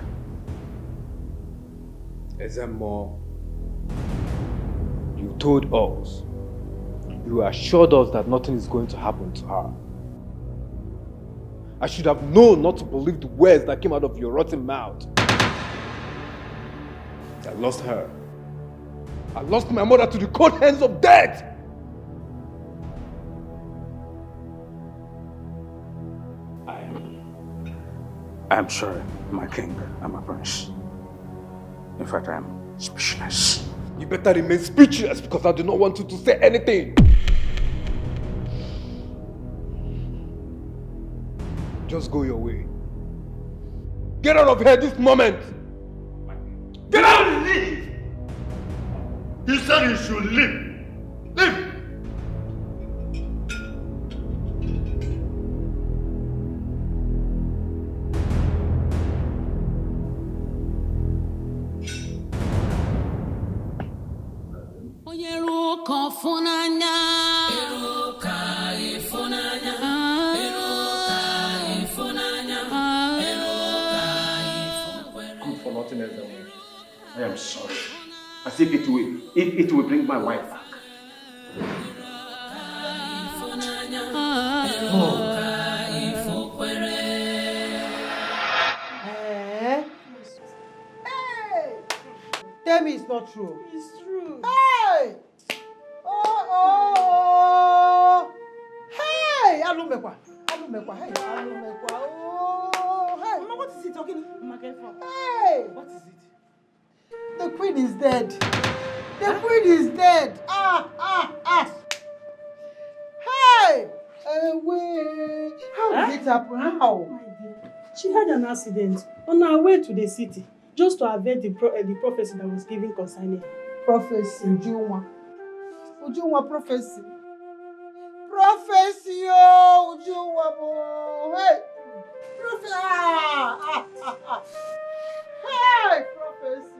Ezemo, you told us, you assured us that nothing is going to happen to her. I should have known not to believe the words that came out of your rotten mouth. I lost her. I lost my mother to the cold hands of death. I'm sorry, my king and my prince. In fact, I am speechless. You better remain speechless because I do not want you to say anything. Just go your way. Get out of here this moment! Get out! Leave! He said you should leave. Leave! I am sorry. As if it will bring my wife back. Hey! Tell me it's not true. It's true. Hey! Oh! Hey! Alumekwa. Hey, Alumekwa. Oh! Hey! Mama, what is he talking about? Hey! What is it? The queen is dead. The queen is dead. Hey! Wait. How did it happen? How? She had an accident on her way to the city, just to avert the prophecy that was given concerning her. Prophecy, Ujunwa prophecy. Prophecy, oh, Ujunwa, hey! Prophecy, hey, prophecy,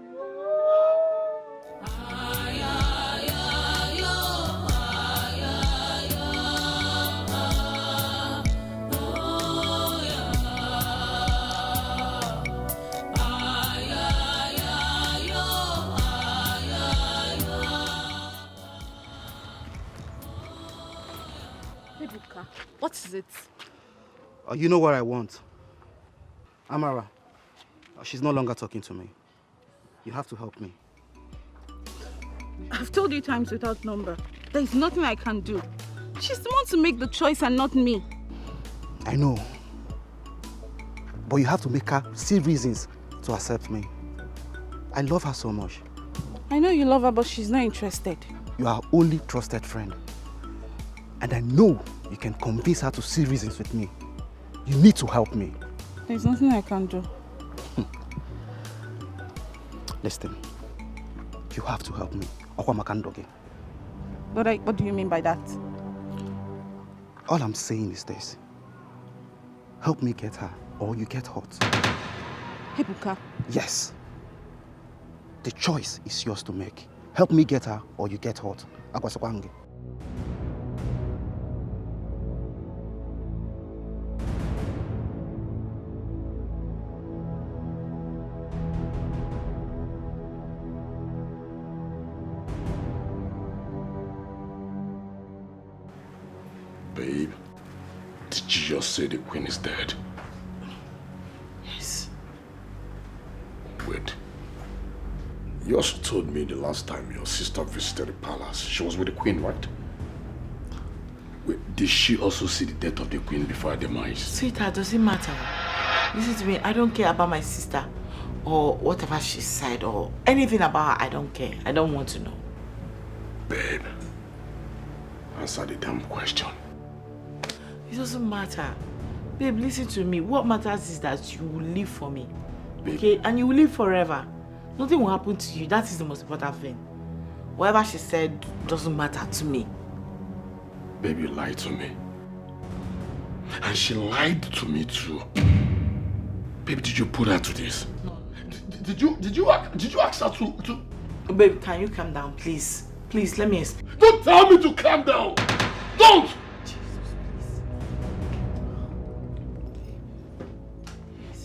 What is it? You know what I want. Amara, she's no longer talking to me. You have to help me. I've told you times without number. There's nothing I can do. She's the one to make the choice and not me. I know. But you have to make her see reasons to accept me. I love her so much. I know you love her, but she's not interested. You are our only trusted friend. And I know you can convince her to see reasons with me. You need to help me. There's nothing I can do. Listen, you have to help me. What do you mean by that? All I'm saying is this. Help me get her, or you get hurt. Ebuka. Yes. The choice is yours to make. Help me get her, or you get hurt. Agwasokwange. Babe, did you just say the queen is dead? Yes. Wait. You also told me the last time your sister visited the palace, she was with the queen, right? Wait, did she also see the death of the queen before her demise? Sweetheart, does it matter? Listen to me, I don't care about my sister or whatever she said or anything about her. I don't care. I don't want to know. Babe, answer the damn question. It doesn't matter. Babe, listen to me. What matters is that you will live for me. Babe. Okay? And you will live forever. Nothing will happen to you. That is the most important thing. Whatever she said doesn't matter to me. Babe, you lied to me. And she lied to me too. Babe, did you put her to this? No. Did you ask her to... Babe, can you calm down, please? Please, let me explain. Don't tell me to calm down! Don't!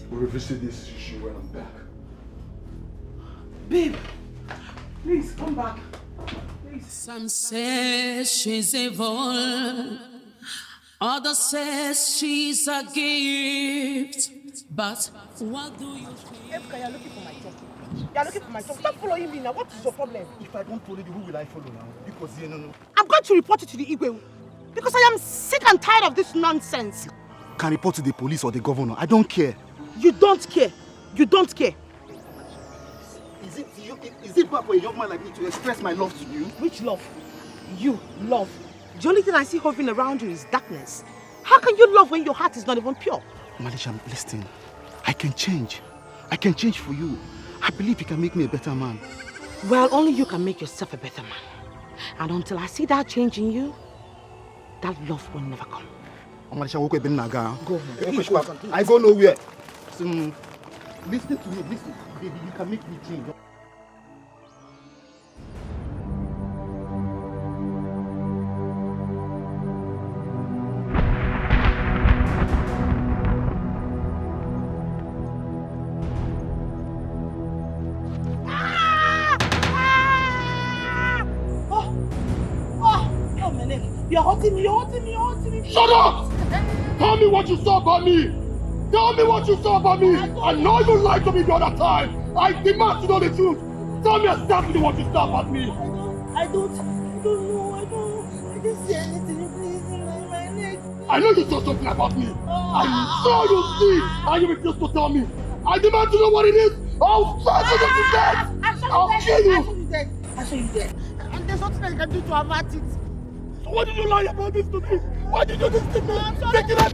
We'll revisit this issue when I'm back. Babe, please come back. Please. Some say she's evil, others say she's a gift. But what do you think? Efka, you're looking for my talk. You're looking for my talk. Stop following me now. What is your problem? If I don't follow you, who will I follow now? Because you know. I'm going to report it to the Igwe. Because I am sick and tired of this nonsense. You can report to the police or the governor. I don't care. You don't care. You don't care. Is it bad for a young man like me to express my love to you? Which love? You love. The only thing I see hovering around you is darkness. How can you love when your heart is not even pure? Malisha, listen. I can change. I can change for you. I believe you can make me a better man. Well, only you can make yourself a better man. And until I see that change in you, that love will never come. Malisha, go home. I go nowhere. So, listen to me, listen. Baby, you can make me change. You're hurting me, you're hurting me, you're hurting me. Shut up! Tell me what you saw about me! Tell me what you saw about me! I know you lied to me the other time! I demand to know the truth! Tell me exactly what you saw about me! I don't know, I didn't see anything, please, my neck. I know you saw something about me! I saw you see, and you refuse to tell me! I demand to know what it is! I'll try to get you dead! I'll kill you! I saw you dead. And there's nothing I can do to avert it. Why did you lie about this to me? Why did you do this to me? I'm sorry. Take it up!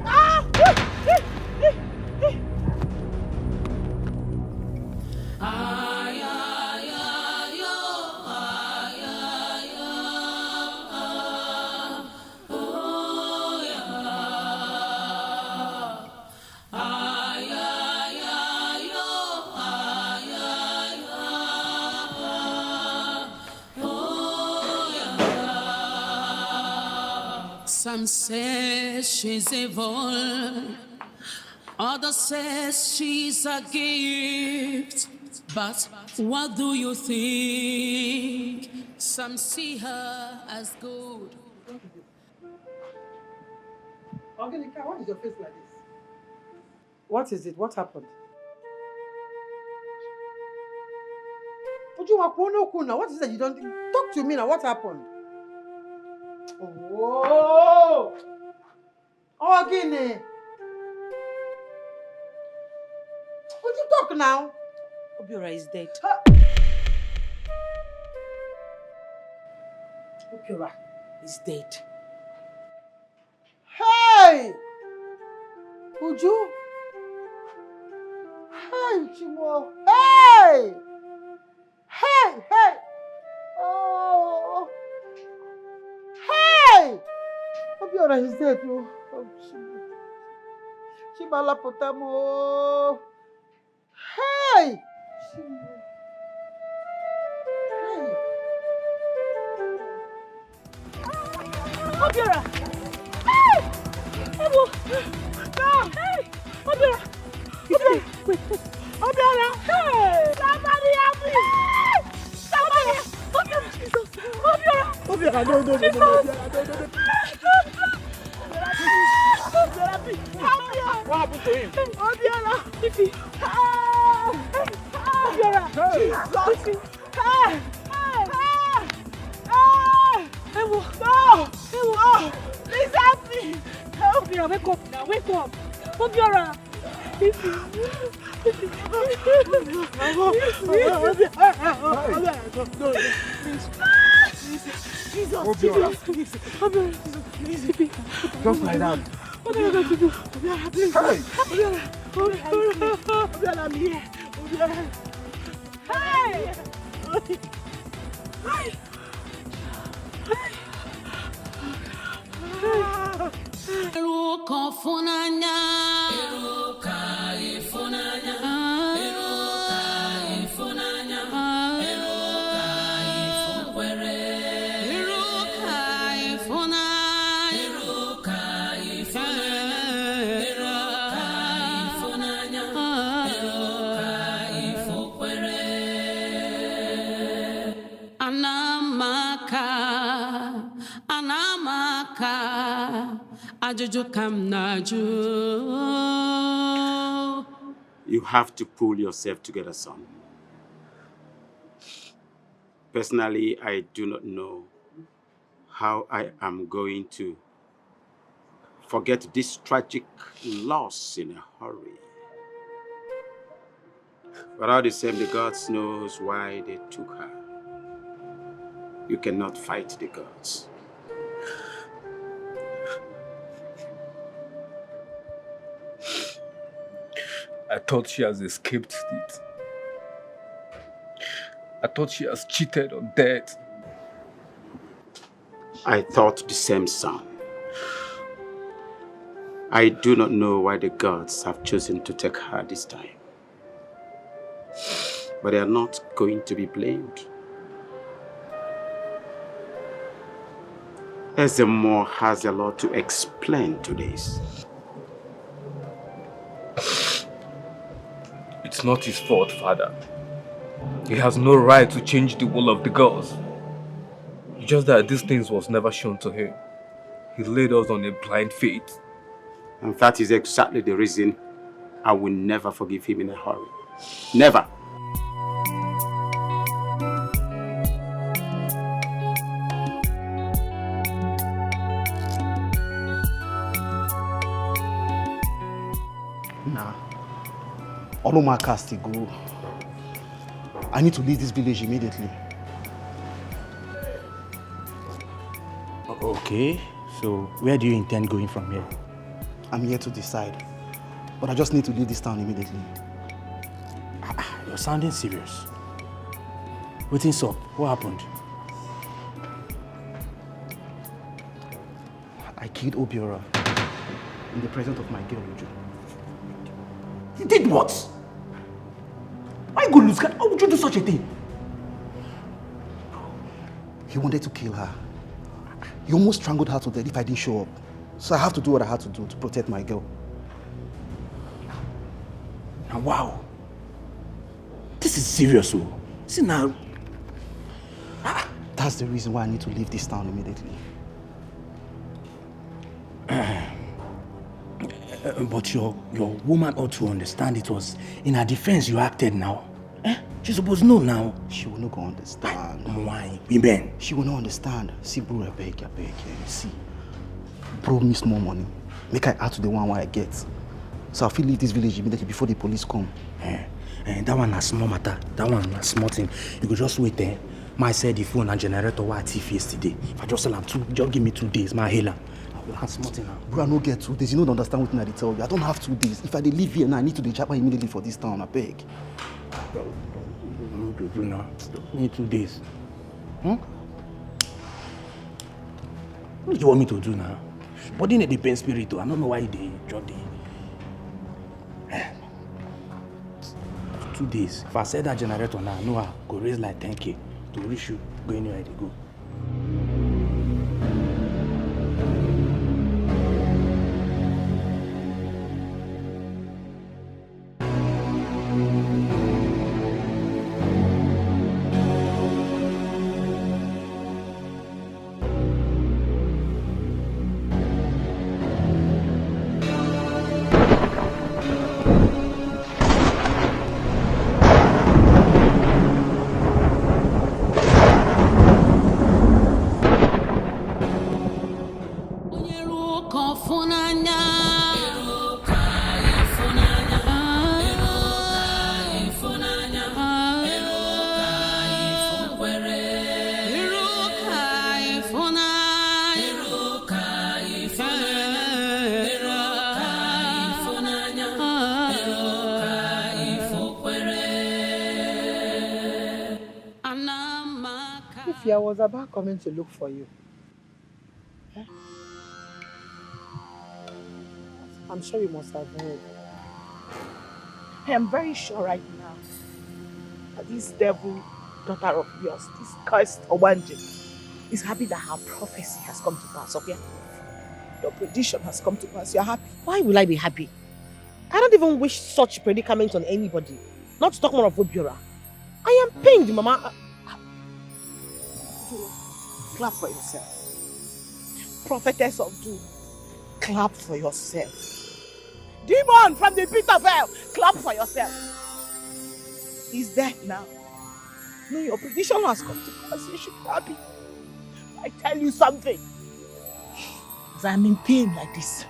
Some say she's evil, others say she's a gift. But what do you think? Some see her as good. Organica, what is your face like this? What is it? What happened? What is it you don't think? Talk to me now. What happened? Whoa! Ogini! Would you talk now? Obiora is dead. Obiora is dead. Hey! Uju! Hey, Chiwo! Hey! Hey! Hey! Oh! Hey! Obiora is dead. Oh, Chibala Potamo. Hey! Hey! Obiora! Hey! Ebo! No! Hey! Obiora! Obiora! Wait! Obiora! Hey! Somebody help me! Hey! Somebody! Obiora! Jesus! Obiora! Obiora! No! What happened to him? Obiora! Ifi! Obiora! Jesus! Hey! Hey! Ewo! No! Ewo! Lisa! Obiora, wake up now, wake up. Obiora. Just like that. What are you going to do? Please. Hey. Obiora, I'm here. Obiora. Hey! Eruka funanya, eruka ifunanya, eruka ifunanya, eruka ifunkwere, eruka ifunanya, eruka ifunanya, eruka ifunkwere, anamaka. You have to pull yourself together, son. Personally, I do not know how I am going to forget this tragic loss in a hurry. But all the same, the gods knows why they took her. You cannot fight the gods. I thought she has escaped it. I thought she has cheated on death. I thought the same, son. I do not know why the gods have chosen to take her this time. But they are not going to be blamed. Ezemo has a lot to explain to this. It's not his fault, Father. He has no right to change the will of the gods. It's just that these things was never shown to him. He led us on a blind faith. And that is exactly the reason I will never forgive him in a hurry. Never. Nah. All of my cast to go. I need to leave this village immediately. Okay, so where do you intend going from here? I'm here to decide, but I just need to leave this town immediately. You're sounding serious. What's up? What happened? I killed Obiora in the presence of my girl, Uju. You did what? Why go lose? How would you do such a thing? He wanted to kill her. He almost strangled her to death if I didn't show up. So I have to do what I had to do to protect my girl. Now, wow. This is serious, oh. See now. That's the reason why I need to leave this town immediately. But your woman ought to understand it was in her defense you acted now. She's supposed to know now. She will not go understand. Why? Women. She will not understand. See, bro, I beg. See. Bro needs more money. Make I add to the one I get. So I'll leave this village immediately before the police come. That one a small matter. That one a small thing. You could just wait there. My said the phone and generator were at yesterday. If I just sell them just give me 2 days, my hailer. Bro, I no get 2 days. You don't understand what I tell you. I don't have 2 days. If I leave here now, I need to Japan immediately for this town. I beg. Do now. Need 2 days. What do you want me to do now? But in the pain spirit, I don't know why they drop the 2 days. If I set that generator now, I know I go raise like 10K to reach you, go anywhere they go. If I was about coming to look for you. Eh? I'm sure you must have heard. I am very sure right now that this devil daughter of yours, this cursed Obanje, is happy that her prophecy has come to pass. Okay? Your prediction has come to pass. You're happy. Why will I be happy? I don't even wish such predicament on anybody. Not to talk more of Obiora. I am pained, Mama. Clap for yourself. Prophetess of doom, clap for yourself. Demon from the pit of hell, clap for yourself. He's dead now. No, your prediction has come to pass. You should be happy. I tell you something. As I'm in pain like this,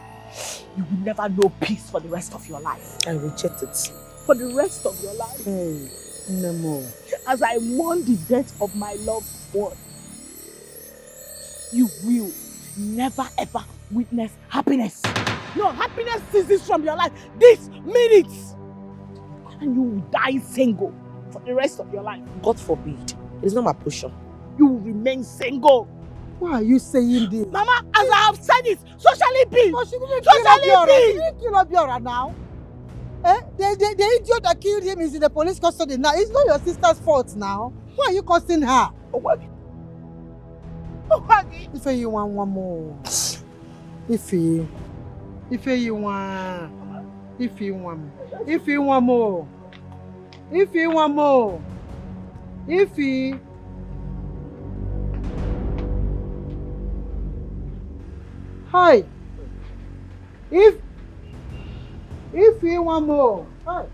you will never know peace for the rest of your life. I reject it. For the rest of your life. Hey, no more. As I mourn the death of my loved one, you will never ever witness happiness. No, happiness ceases from your life this minute. And you will die single for the rest of your life. God forbid. It is not my portion. You will remain single. Why are you saying this? Mama, as I have said it, so shall it be. No, she didn't so shall kill Obiora. it She be. didn't kill Obiora now. Eh? The idiot that killed him is in the police custody now. It's not your sister's fault now. Why are you cursing her? If you want one more. If you want more. Hi. If you want more. Hi.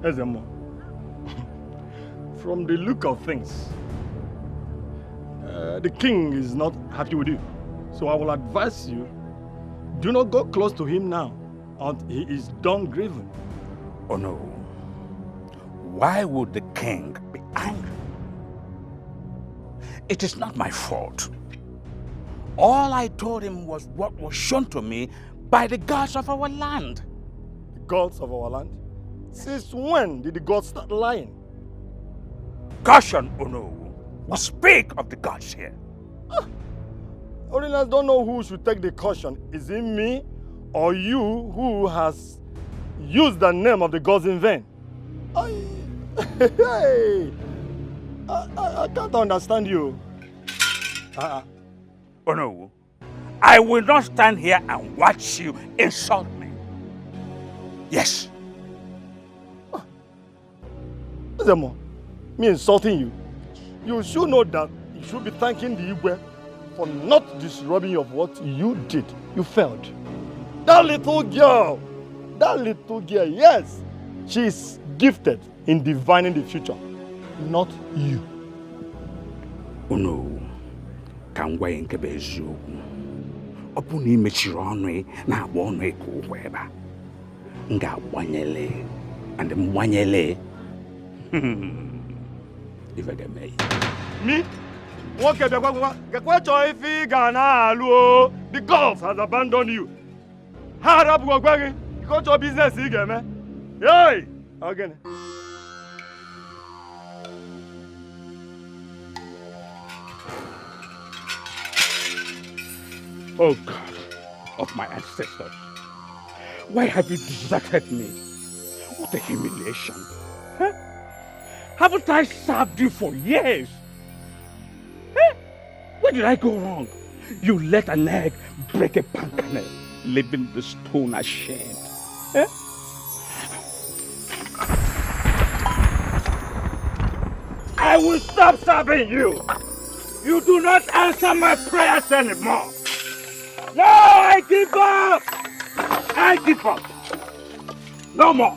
Ezemo, from the look of things, the king is not happy with you. So I will advise you, do not go close to him now until he is done grieving. Oh no. Why would the king be angry? It is not my fault. All I told him was what was shown to me by the gods of our land. The gods of our land? Since when did the gods start lying? Caution, Ono. We speak of the gods here. Foreigners don't know who should take the caution. Is it me or you who has used the name of the gods in vain? Hey, I can't understand you. Oh no, I will not stand here and watch you insult me. Yes. Zemo, me insulting you? You should know that you should be thanking the Igwe for not disrobing you of what you did. You failed. That little girl, yes, she's gifted in divining the future, not you. Oh no, can we nke bezu? Opu ni mechiri onu na agba onu e ko kweba. Nga gbanyele and mwanyele. If I get me. Me? What the gods has abandoned you. Hard up, you got your business again, man. Hey! Again. Oh God of my ancestors, why have you deserted me? What a humiliation. Huh? Haven't I served you for years? Huh? Where did I go wrong? You let an egg break a pancake, leaving the stone ashamed. Huh? I will stop serving you. You do not answer my prayers anymore. No, I give up. I give up. No more.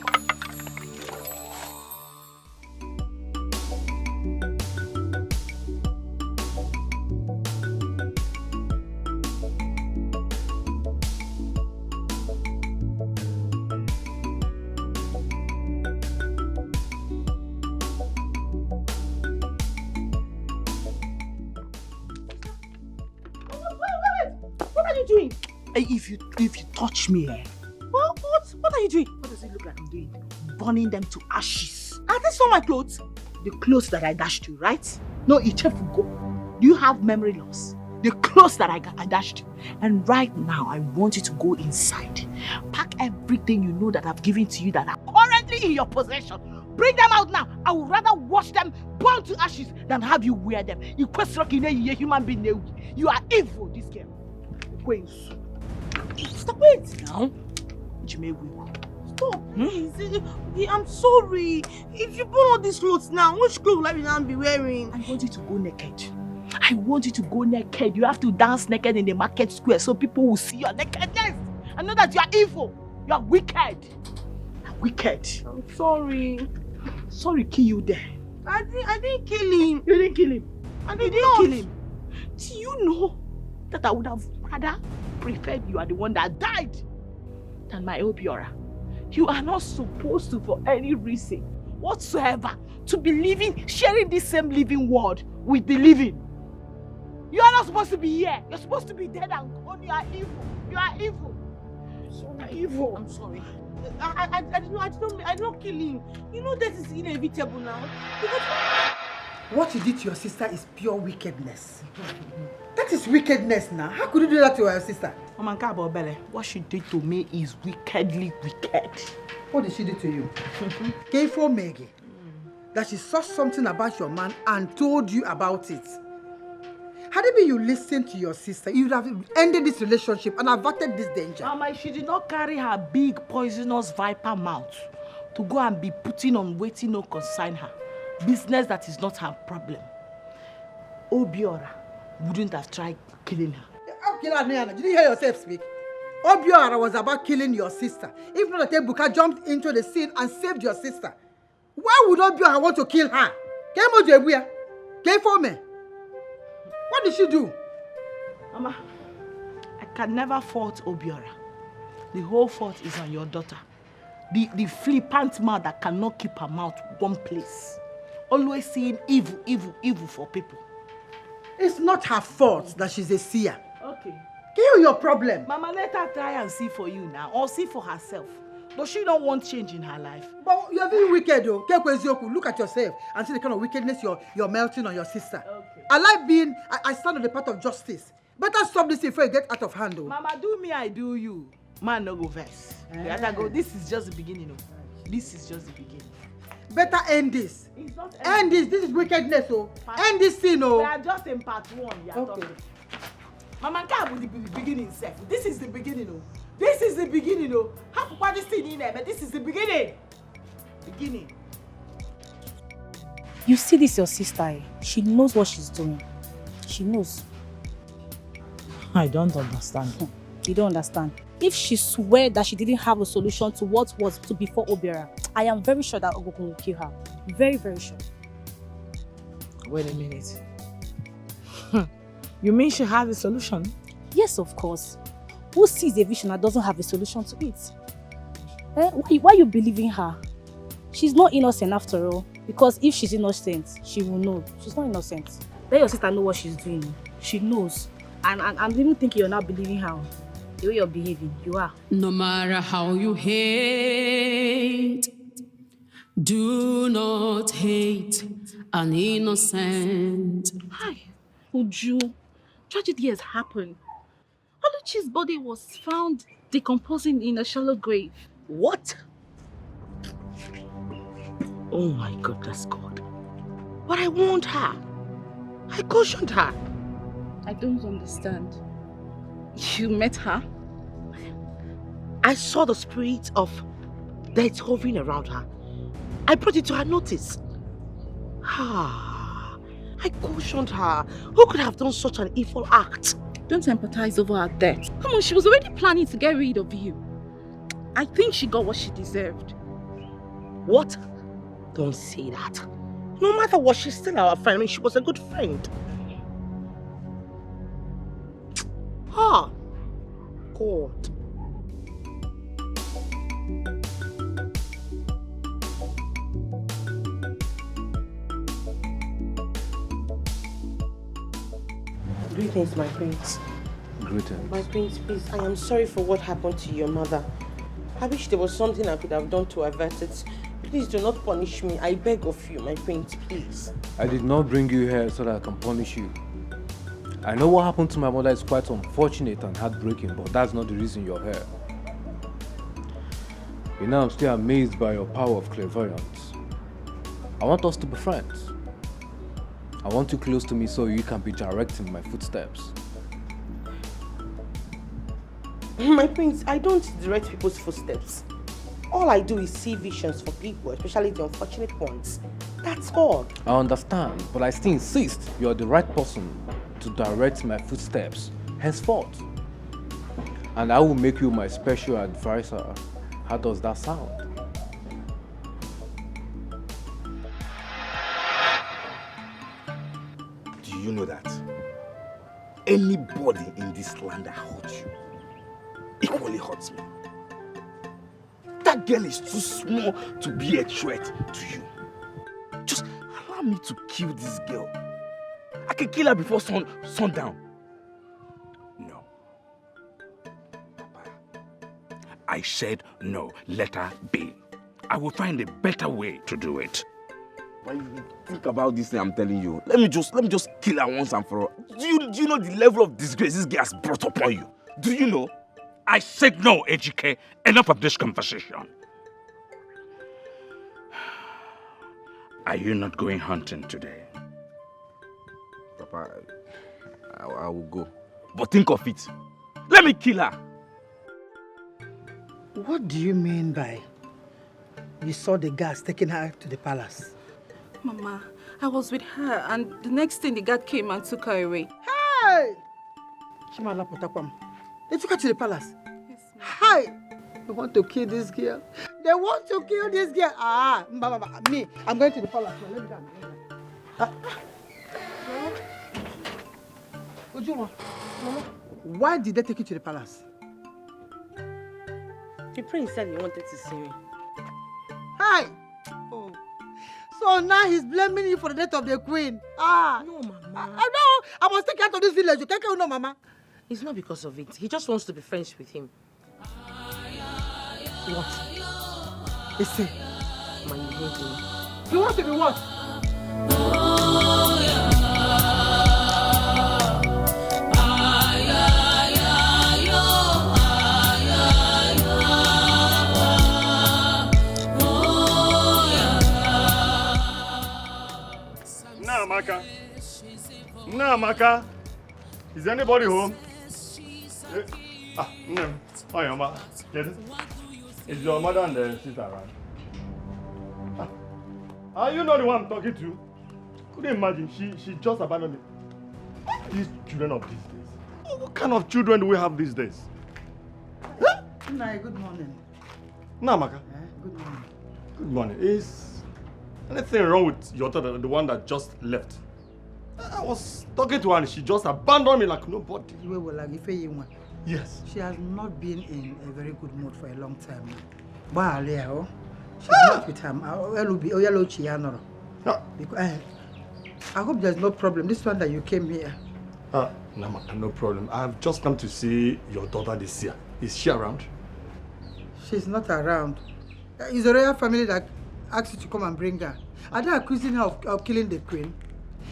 If you touch me, what are you doing? What does it look like I'm doing? Burning them to ashes. Are these not my clothes? The clothes that I dashed you, right? No, Ichefugo. Do you have memory loss? The clothes that I dashed you. And right now, I want you to go inside. Pack everything you know that I've given to you that are currently in your possession. Bring them out now. I would rather wash them, burn to ashes, than have you wear them. You a human being. You are evil, this girl. Stop it now. Stop, please. I'm sorry. If you put all these clothes now, which clothes will I now be wearing? I want you to go naked. I want you to go naked. You have to dance naked in the market square so people will see your nakedness. I know that you are evil. You are wicked. You're wicked. I'm sorry. Sorry, kill you there. I didn't kill him. You didn't kill him. I didn't kill him. Do you know that I would have rather preferred you are the one that died than my Obiora? You are not supposed to, for any reason whatsoever, to be living, sharing this same living world with the living. You are not supposed to be here. You're supposed to be dead and gone. You are evil. You are evil. You are evil. I'm sorry. I don't kill him. You know that is inevitable now. What you did to your sister is pure wickedness. That is wickedness now. How could you do that to your sister? Mama Nkabobele, what she did to me is wickedly wicked. What did she do to you? K4 Maggie. That she saw something about your man and told you about it. Had it been you listened to your sister, you would have ended this relationship and averted this danger. Mama, she did not carry her big poisonous viper mouth to go and be putting on waiting no consign her. Business that is not her problem. Obiora wouldn't have tried killing her. Did you hear yourself speak? Obiora was about killing your sister. If not that Ebuka jumped into the scene and saved your sister. Why would Obiora want to kill her? What did she do? Mama, I can never fault Obiora. The whole fault is on your daughter. The flippant mouth that cannot keep her mouth one place. Always saying evil, evil, evil for people. It's not her fault that she's a seer. Okay. Kill your problem. Mama, let her try and see for you now, or see for herself. Does she not want change in her life? But you're very wicked though. Look at yourself and see the kind of wickedness you're melting on your sister. Okay. I stand on the path of justice. Better stop this before you get out of hand though. Mama, do me, I do you. Man, no go vex. Go. This is just the beginning. This is just the beginning. Better end this. End this. This is wickedness, oh. End this scene, oh. We are just in part 1. Okay. Mama, can't be the beginning, self. This is the beginning, oh. This is the beginning, oh. How about this thing in there? But this is the beginning. Beginning. You see this, your sister, eh? She knows what she's doing. She knows. I don't understand. You don't understand. If she swears that she didn't have a solution to what was to before Obiora, I am very sure that Ogokun will kill her. Very, very sure. Wait a minute. You mean she has a solution? Yes, of course. Who sees a vision that doesn't have a solution to it? Why are you believing her? She's not innocent after all. Because if she's innocent, she will know. She's not innocent. Let your sister know what she's doing. She knows. And I'm even thinking you're not believing her. The way you're behaving, you are. No matter how you hate, do not hate an innocent. Hi, Uju. Tragedy has happened. Oluchi's body was found decomposing in a shallow grave. What? Oh my goodness, God. But I warned her. I cautioned her. I don't understand. You met her? I saw the spirit of death hovering around her. I brought it to her notice. I cautioned her. Who could have done such an evil act? Don't empathize over her death. Come on, she was already planning to get rid of you. I think she got what she deserved. What? Don't say that. No matter what, she's still our friend. I mean, she was a good friend. God. Greetings, my friends. greetings. My prince, please, I am sorry for what happened to your mother. I wish there was something I could have done to avert it. Please do not punish me. I beg of you, my prince, please. I did not bring you here so that I can punish you. I know what happened to my mother is quite unfortunate and heartbreaking, but that's not the reason you're here. You know, I'm still amazed by your power of clairvoyance. I want us to be friends. I want you close to me so you can be directing my footsteps. My prince, I don't direct people's footsteps. All I do is see visions for people, especially the unfortunate ones. That's all. I understand, but I still insist you're the right person to direct my footsteps henceforth. And I will make you my special advisor. How does that sound? Do you know that anybody in this land that hurts you equally hurts me? That girl is too small to be a threat to you. Just allow me to kill this girl. I can kill her before sundown. No. Papa, I said no. Let her be. I will find a better way to do it. When you think about this thing I'm telling you, let me just kill her once and for all. Do you know the level of disgrace this girl has brought upon you? Do you know? I said no, Ejike. Enough of this conversation. Are you not going hunting today? Papa, I will go. But think of it. Let me kill her. What do you mean by you saw the guards taking her to the palace? Mama, I was with her and the next thing the guard came and took her away. Hey! Chimala Potakwam. They took her to the palace. Yes, hi! They want to kill this girl. They want to kill this girl. Ah, me, I'm going to the palace. Let me down. Why did they take you to the palace? The prince said he wanted to see me. Hi! Oh. So now he's blaming you for the death of the queen. Ah! No, Mama. I know. I must take her out of this village. You can't no, Mama. It's not because of it. He just wants to be friends with him. What? Listen. Man, you hate me. You want to be what? Namaka, is anybody home? No. Hi, Oma. Is your mother and the sister around? Are you not the one I'm talking to? Couldn't imagine. She just abandoned me. These children of these days. What kind of children do we have these days? Nai, good morning. Namaka. Good morning. Good morning. Is anything wrong with your daughter, the one that just left? I was talking to her and she just abandoned me like nobody. Yes. She has not been in a very good mood for a long time. She's not with him. I hope there's no problem. This one that you came here. No problem. I've just come to see your daughter this year. Is she around? She's not around. It's a royal family that asked you to come and bring her. Are they accusing her of killing the queen?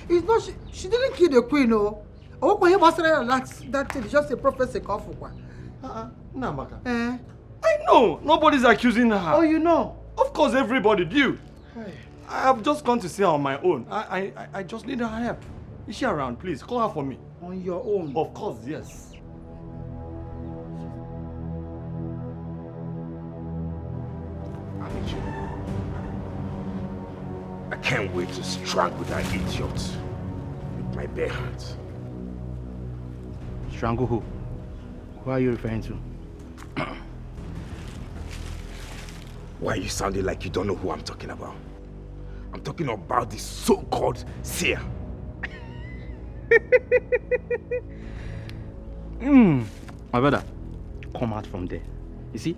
It's not, she didn't kill the queen, no. Oh, when you was that thing, it's just a prophecy call for one. Namaka. I know. Nobody's accusing her. Oh, you know? Of course, everybody do. Hey. I have just gone to see her on my own. I just need her help. Is she around? Please, call her for me. On your own? Of course, yes. I can't wait to strangle that idiot with my bare hands. Strangle who? Who are you referring to? Why are you sounding like you don't know who I'm talking about? I'm talking about the so-called seer. My brother, come out from there. You see?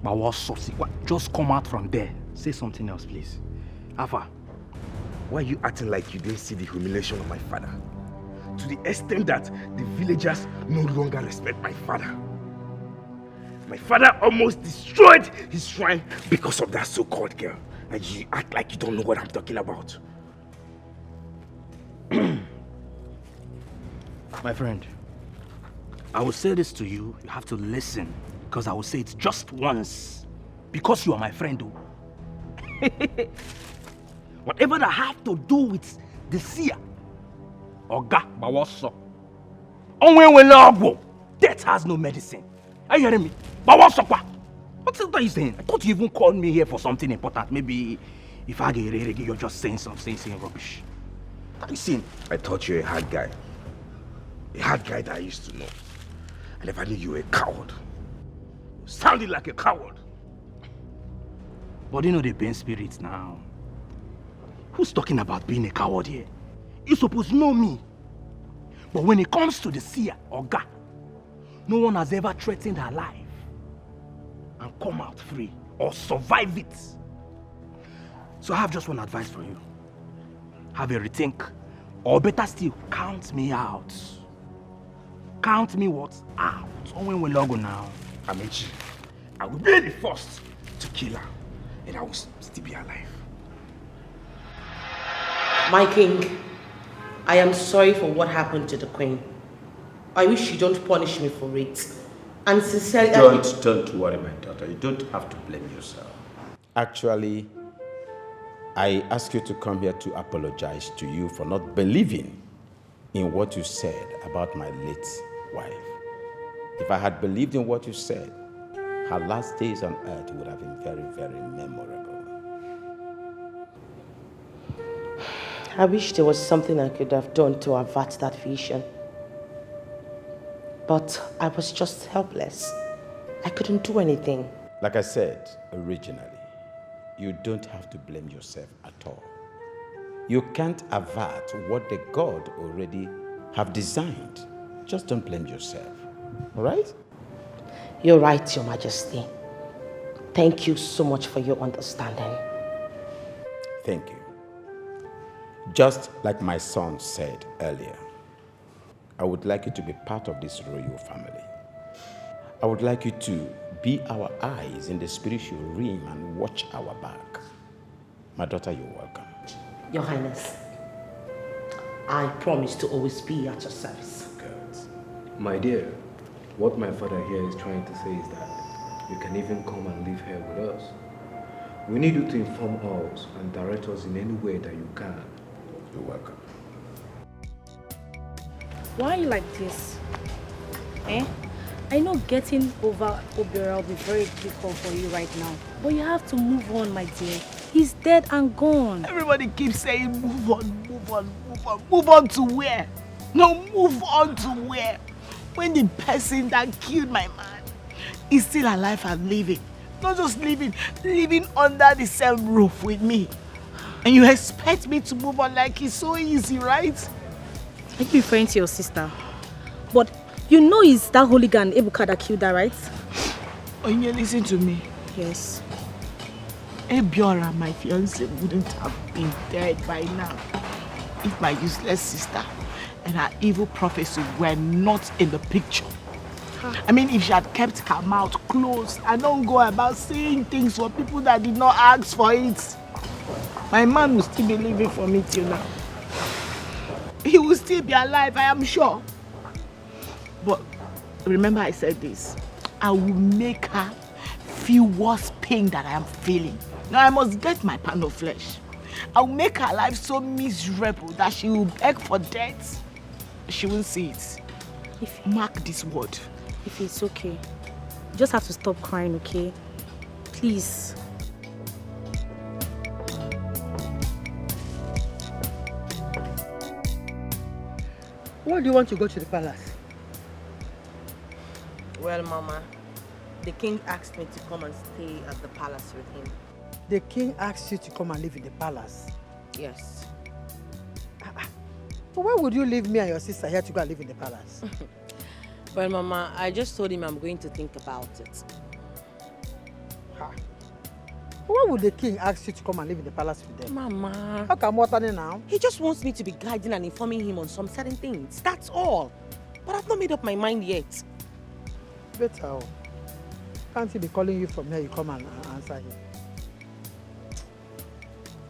My war saucy. Just come out from there. Say something else, please. Alpha. Why are you acting like you didn't see the humiliation of my father? to the extent that the villagers no longer respect my father. My father almost destroyed his shrine because of that so-called girl. And you act like you don't know what I'm talking about. My friend, I will say this to you. You have to listen, because I will say it just once. Because you are my friend, though. Whatever that have to do with the seer, Oga Bawaso, death has no medicine. Are you hearing me? Bawaso, what are you saying? I thought you even called me here for something important. Maybe if I get ready, you're just saying something, saying rubbish. Listen, I thought you were a hard guy. A hard guy that I used to know. I never knew you were a coward. You sounded like a coward. But you know the pain spirits now. Who's talking about being a coward here? You're supposed to know me. But when it comes to the seer, Oga, no one has ever threatened her life and come out free or survive it. So I have just one advice for you. Have a rethink, or better still, count me out. Count me what? Out. So when we log on now, Amechi, I will be the first to kill her, and I will still be alive. My king, I am sorry for what happened to the queen. I wish you don't punish me for it. And sincerely... Don't worry, my daughter. You don't have to blame yourself. Actually, I ask you to come here to apologize to you for not believing in what you said about my late wife. If I had believed in what you said, her last days on earth would have been very, very memorable. I wish there was something I could have done to avert that vision. But I was just helpless. I couldn't do anything. Like I said originally, you don't have to blame yourself at all. You can't avert what the God already have designed. Just don't blame yourself. All right? You're right, Your Majesty. Thank you so much for your understanding. Thank you. Just like my son said earlier, I would like you to be part of this royal family. I would like you to be our eyes in the spiritual realm and watch our back. My daughter, you're welcome. Your Highness, I promise to always be at your service. My dear, what my father here is trying to say is that you can even come and live here with us. We need you to inform us and direct us in any way that you can. You're welcome. Why are you like this? Eh? I know getting over Obiora will be very difficult for you right now. But you have to move on, my dear. He's dead and gone. Everybody keeps saying move on, move on, move on. Move on to where? No, move on to where? When the person that killed my man is still alive and living. Not just living under the same roof with me. And you expect me to move on like it's so easy, right? Are you referring to your sister? But you know it's that hooligan Ebuka that killed her, right? Oh, you listen to me. Yes. Ebiora, my fiancé, wouldn't have been dead by now if my useless sister and her evil prophecy were not in the picture. I mean, if she had kept her mouth closed and don't go about saying things for people that did not ask for it, my man will still be living for me till now. He will still be alive, I am sure. But remember I said this, I will make her feel worse pain that I am feeling. Now I must get my pound of flesh. I will make her life so miserable that she will beg for death. She won't see it. Mark this word. If it's okay, you just have to stop crying, okay? Please. Why do you want to go to the palace? Well, Mama, the king asked me to come and stay at the palace with him. The king asked you to come and live in the palace? Yes. But why would you leave me and your sister here to go and live in the palace? Well, Mama, I just told him I'm going to think about it. Why would the king ask you to come and live in the palace with them? Mama. How come water now? He just wants me to be guiding and informing him on some certain things. That's all. But I've not made up my mind yet. Better. Can't he be calling you from here? You come and answer him.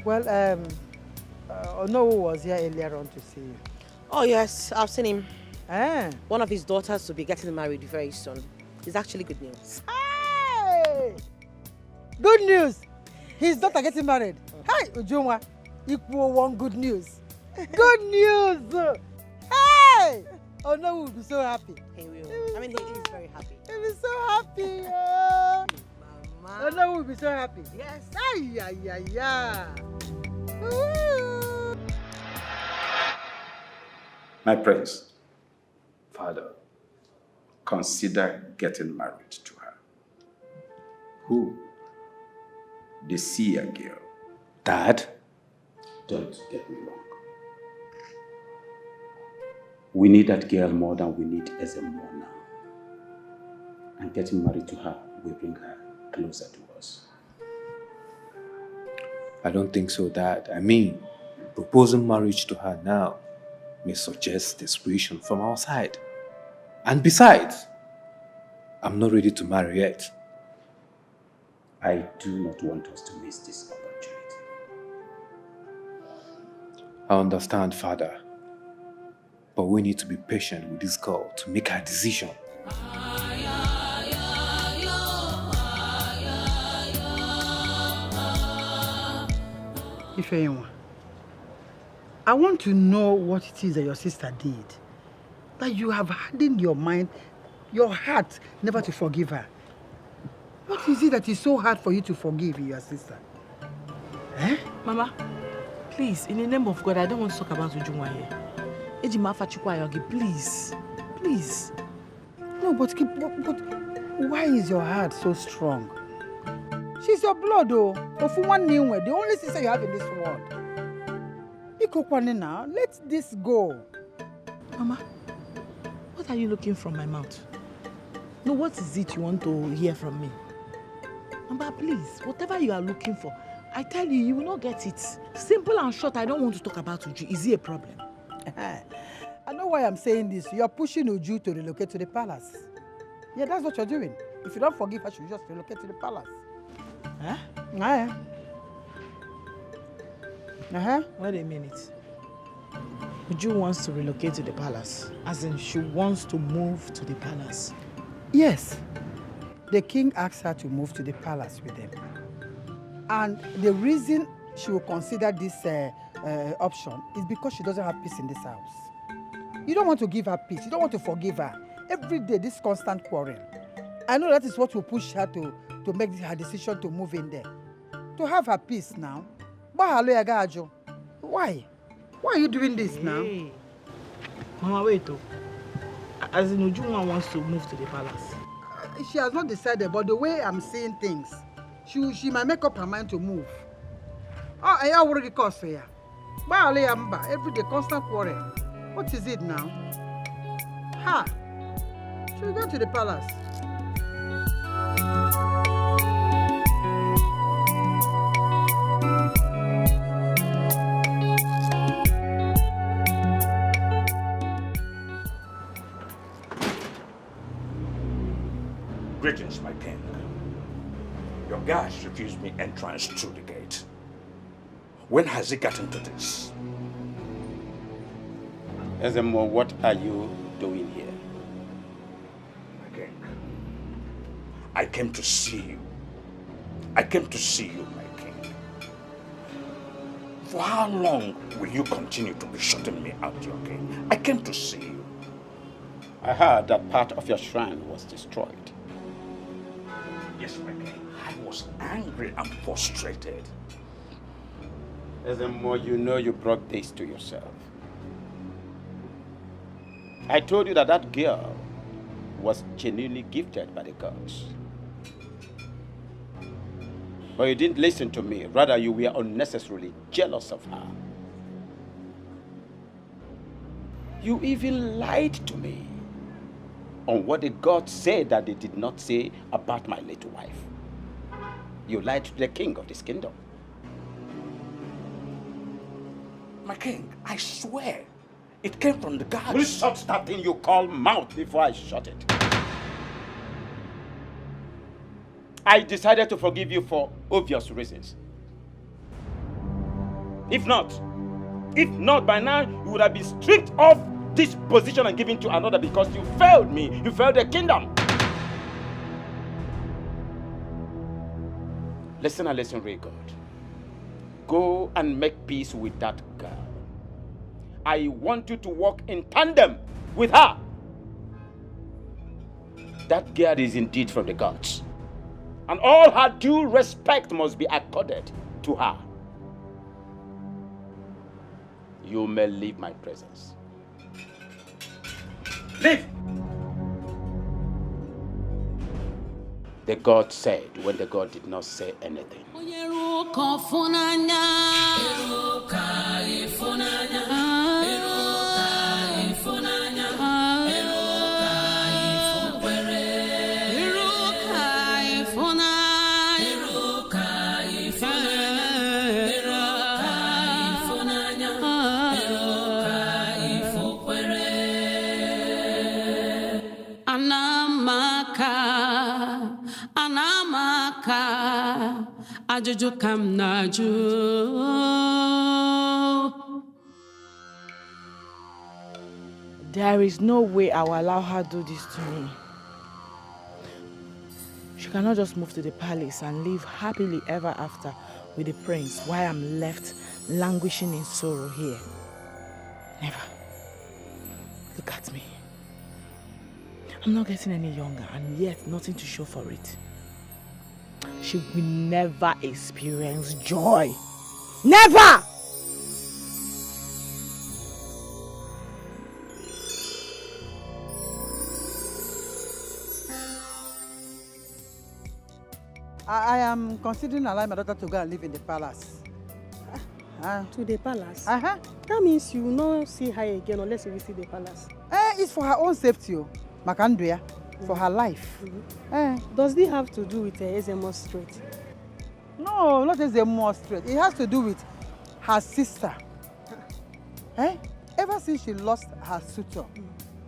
Well, Onowu was here earlier on to see you. Oh yes, I've seen him. One of his daughters will be getting married very soon. It's actually good news. Hey! Good news! His daughter getting married. Hey, Ujunwa, equal one good news. Good news! Hey! Onowu will be so happy. He will. I mean, he is very happy. He'll be so happy. Mama. Onowu will be so happy. Yes. Ay, ay, ay, ay. My prince, father, consider getting married to her. Who? The seer girl. Dad? Don't get me wrong. We need that girl more than we need Ezemo now. And getting married to her will bring her closer to us. I don't think so, Dad. I mean, proposing marriage to her now may suggest desperation from our side. And besides, I'm not ready to marry yet. I do not want us to miss this opportunity. I understand, Father. But we need to be patient with this girl to make her decision. Ifeyinwa, I want to know what it is that your sister did. That you have hardened your mind, your heart, never to forgive her. What is it that is so hard for you to forgive your sister? Mama, please, in the name of God, I don't want to talk about Ujunwa here. Ejimafa Chukwayogi, please. Please. No, but why is your heart so strong? She's your blood, though. The only sister you have in this world. Now, let this go. Mama, what are you looking from my mouth? No, what is it you want to hear from me? Mama, please, whatever you are looking for, I tell you, you will not get it. Simple and short, I don't want to talk about Uju. Is it a problem? I know why I'm saying this. You're pushing Uju to relocate to the palace. Yeah, that's what you're doing. If you don't forgive her, she'll just relocate to the palace. Huh? Wait a minute. Uju wants to relocate to the palace. As in, she wants to move to the palace. Yes. The king asked her to move to the palace with him. And the reason she will consider this option is because she doesn't have peace in this house. You don't want to give her peace. You don't want to forgive her. Every day, this constant quarrel. I know that is what will push her to make her decision to move in there. To have her peace now. Why? Why are you doing this now? Mama, wait. As in, Ujunwa wants to move to the palace. She has not decided, but the way I'm seeing things, she might make up her mind to move. Oh, I already caused for you. Every day, constant quarrel. What is it now? Ha! She will go to the palace. Greetings, my king. Your guards refused me entrance through the gate. When has he gotten to this? Ezemo, what are you doing here? My king, I came to see you. I came to see you, my king. For how long will you continue to be shutting me out, your king? I came to see you. I heard that part of your shrine was destroyed. Yes, my king. I was angry and frustrated. Ezemo, you know you brought this to yourself. I told you that that girl was genuinely gifted by the gods. But you didn't listen to me. Rather, you were unnecessarily jealous of her. You even lied to me on what the gods said that they did not say about my little wife. You lied to the king of this kingdom. My king, I swear, it came from the gods. Will you shut that thing you call mouth before I shut it? I decided to forgive you for obvious reasons. If not by now, you would have been stripped off this position and given to another because you failed me. You failed the kingdom. Listen and listen real good. Go and make peace with that girl. I want you to walk in tandem with her. That girl is indeed from the gods. And all her due respect must be accorded to her. You may leave my presence. Leave! The God said when the God did not say anything. Anamaka ajuju kam naju. There is no way I will allow her to do this to me. She cannot just move to the palace and live happily ever after with the prince while I'm left languishing in sorrow here. Never. Look at me. I'm not getting any younger and yet nothing to show for it. She will never experience joy. Never! I am considering allowing my daughter to go and live in the palace. To the palace? Uh-huh. That means you will not see her again unless you visit the palace. It's for her own safety, Makanduya, for her life. Does this have to do with Ezemo Street? No, not Ezemo Street. It has to do with her sister. Ever since she lost her suitor,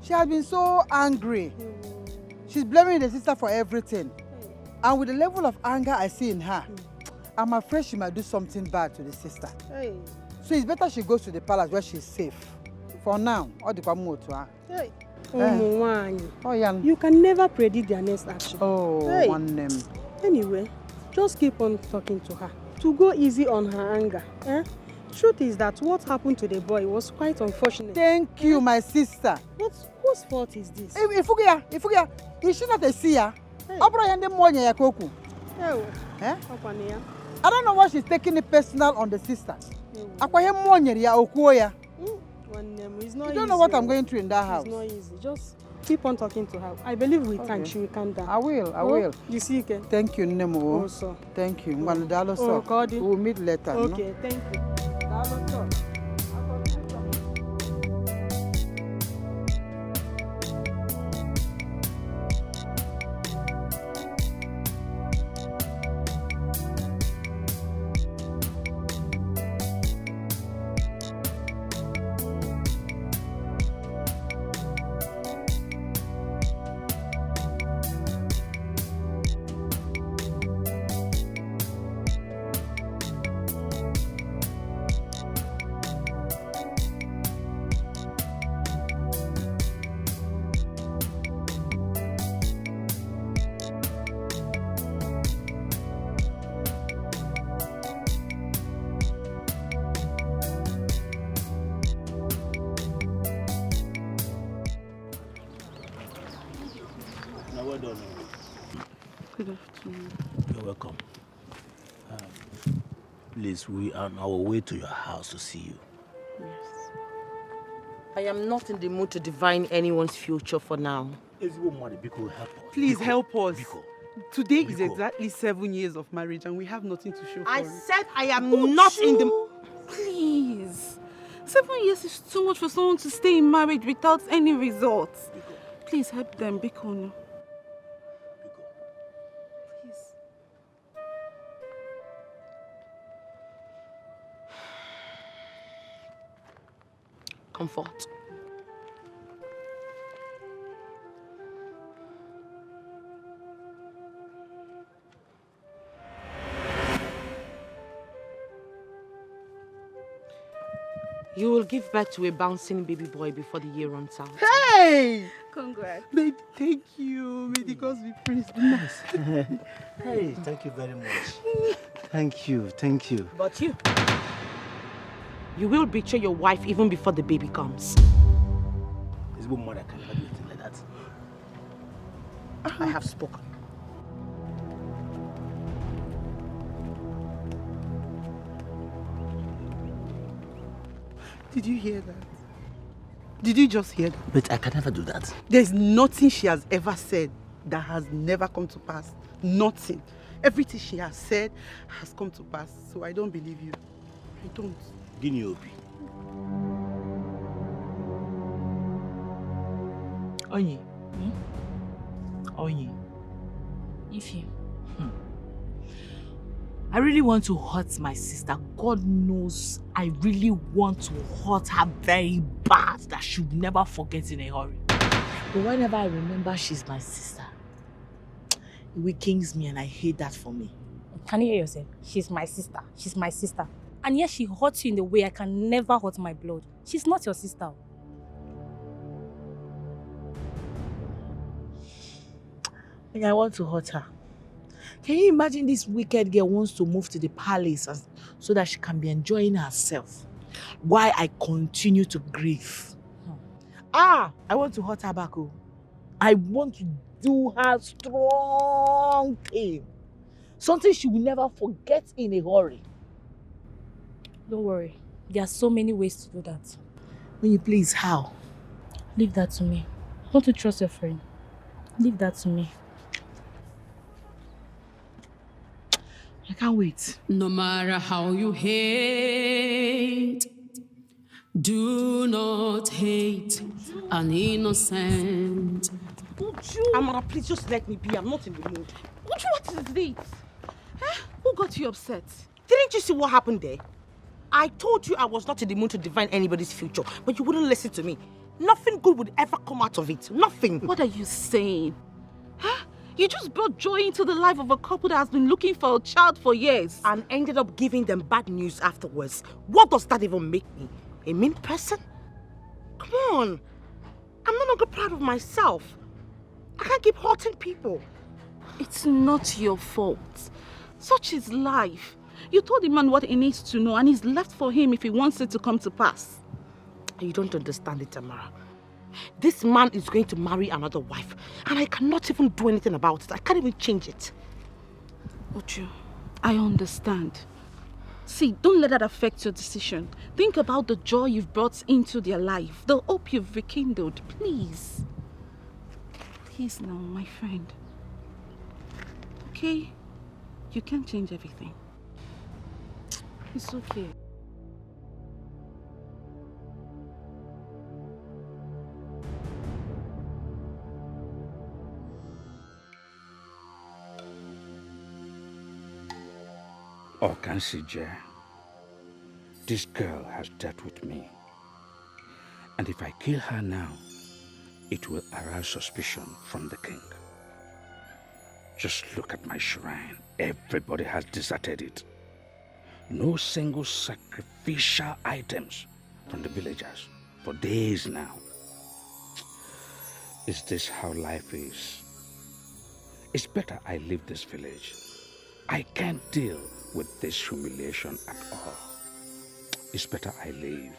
she has been so angry. She's blaming the sister for everything. And with the level of anger I see in her, I'm afraid she might do something bad to the sister. So it's better she goes to the palace where she's safe. For now, You can never predict their next action. One name. Anyway, just keep on talking to her. To go easy on her anger. Truth is that what happened to the boy was quite unfortunate. Thank you, my sister. But whose fault is this? Ifugia, is she not a seer? I don't know why she's taking it personal on the sister. It's not you don't know what I'm going through in that house. It's not easy. Just keep on talking to her. I believe with time she will calm down. I will. You see, okay? Thank you, Nemo. Also. Thank you. We'll meet later. Okay, no? Thank you. Good afternoon. You're welcome. Please, we are on our way to your house to see you. Yes. I am not in the mood to divine anyone's future for now. Help us. Please help us. Biko. Today is exactly 7 years of marriage and we have nothing to show for it. I said I am not in the... Please. 7 years is too much for someone to stay in marriage without any results. Please help them, Biko. Comfort. You will give birth to a bouncing baby boy before the year runs out. Hey! Congrats. Babe, thank you. May the gods be praised. Nice. Hey, thank you very much. Thank you, thank you. But you will betray your wife even before the baby comes. This woman can never do anything like that. I have spoken. Did you hear that? Did you just hear that? But I can never do that. There's nothing she has ever said that has never come to pass. Nothing. Everything she has said has come to pass. So I don't believe you. I don't. Gini Obi. Onyi. Onyi. Ify. I really want to hurt my sister. God knows I really want to hurt her very bad that she would never forget in a hurry. But whenever I remember she's my sister, it weakens me and I hate that for me. Can you hear yourself? She's my sister. She's my sister. And yet she hurts you in the way I can never hurt my blood. She's not your sister. And I want to hurt her. Can you imagine this wicked girl wants to move to the palace so that she can be enjoying herself while I continue to grieve? I want to hurt her back. I want to do her strong pain. Something she will never forget in a hurry. Don't worry. There are so many ways to do that. Will you please, how? Leave that to me. Don't you trust your friend? Leave that to me. I can't wait. No matter how you hate, do not hate an innocent. Amara, please just let me be. I'm not in the mood. What is this? Who got you upset? Didn't you see what happened there? I told you I was not in the mood to divine anybody's future, but you wouldn't listen to me. Nothing good would ever come out of it. Nothing. What are you saying? You just brought joy into the life of a couple that has been looking for a child for years. And ended up giving them bad news afterwards. What does that even make me? A mean person? Come on. I'm no longer proud of myself. I can't keep hurting people. It's not your fault. Such is life. You told the man what he needs to know and he's left for him if he wants it to come to pass. You don't understand it, Tamara. This man is going to marry another wife and I cannot even do anything about it. I can't even change it. Uju, I understand. See, don't let that affect your decision. Think about the joy you've brought into their life, the hope you've rekindled. Please. Please now, my friend. Okay? You can't change everything. It's okay. Oh, Kansije, this girl has dealt with me. And if I kill her now, it will arouse suspicion from the king. Just look at my shrine. Everybody has deserted it. No single sacrificial items from the villagers for days now. Is this how life is? It's better I leave this village. I can't deal with this humiliation at all. It's better I leave.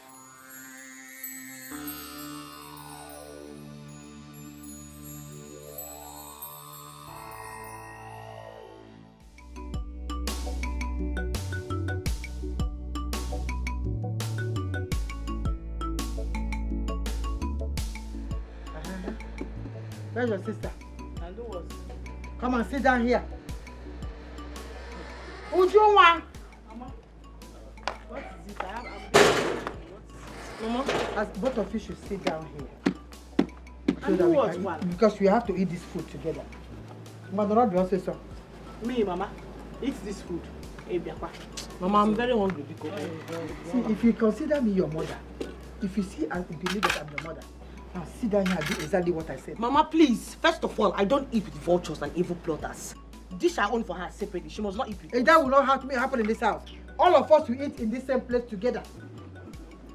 Where's your sister? Come and sit down here. Ujunwa! Mama, what is it? Mama, as both of you should sit down here. And who was what? Because we have to eat this food together. Mama, do you say so? Me, Mama, eat this food. Mama, I'm very hungry. See, if you consider me your mother, If you see and believe that I'm your mother, now sit down here and do exactly what I said. Mama, please. First of all, I don't eat with vultures and evil plotters. Dish I own for her separately. She must not eat with us. That will not happen in this house. All of us will eat in this same place together.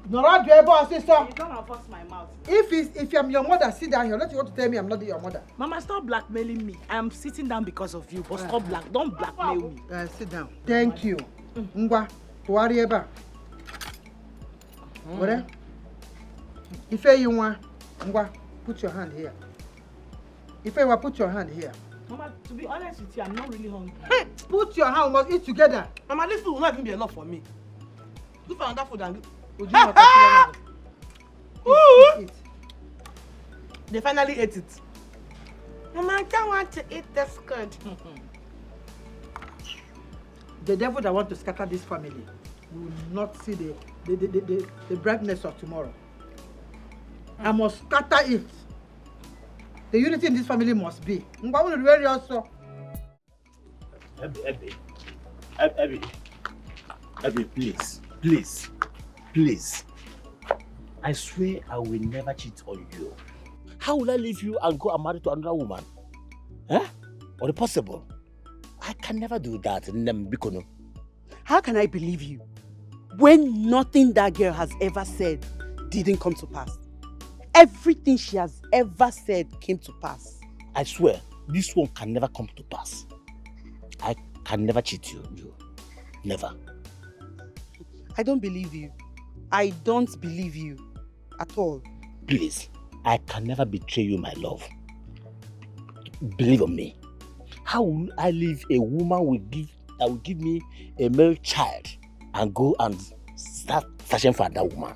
Nora, do ever say so? You don't force my mouth. If I'm your mother, sit down here. Unless you want to tell me I'm not your mother. Mama, stop blackmailing me. I am sitting down because of you. But don't blackmail me. Sit down. Thank you. Ngwa, tuwari eba. What? If you want, Ngwa, put your hand here. If you want, put your hand here. Mama, to be honest with you, I'm not really hungry. Hey, put your hand. We must eat together. Mama, this food will not even be enough for me. Look for another food and eat. They finally ate it. Mama, I don't want to eat this good. The devil that wants to scatter this family will not see the brightness of tomorrow. I must scatter it. The unity in this family must be. Abby, please. I swear I will never cheat on you. How will I leave you and go and marry to another woman? Huh? Or the possible? I can never do that. How can I believe you when nothing that girl has ever said didn't come to pass? Everything she has ever said came to pass. I swear, this one can never come to pass. I can never cheat you. Never. I don't believe you. I don't believe you at all. Please, I can never betray you, my love. Believe on me. How will I leave a woman that will give me a male child and go and start searching for that woman?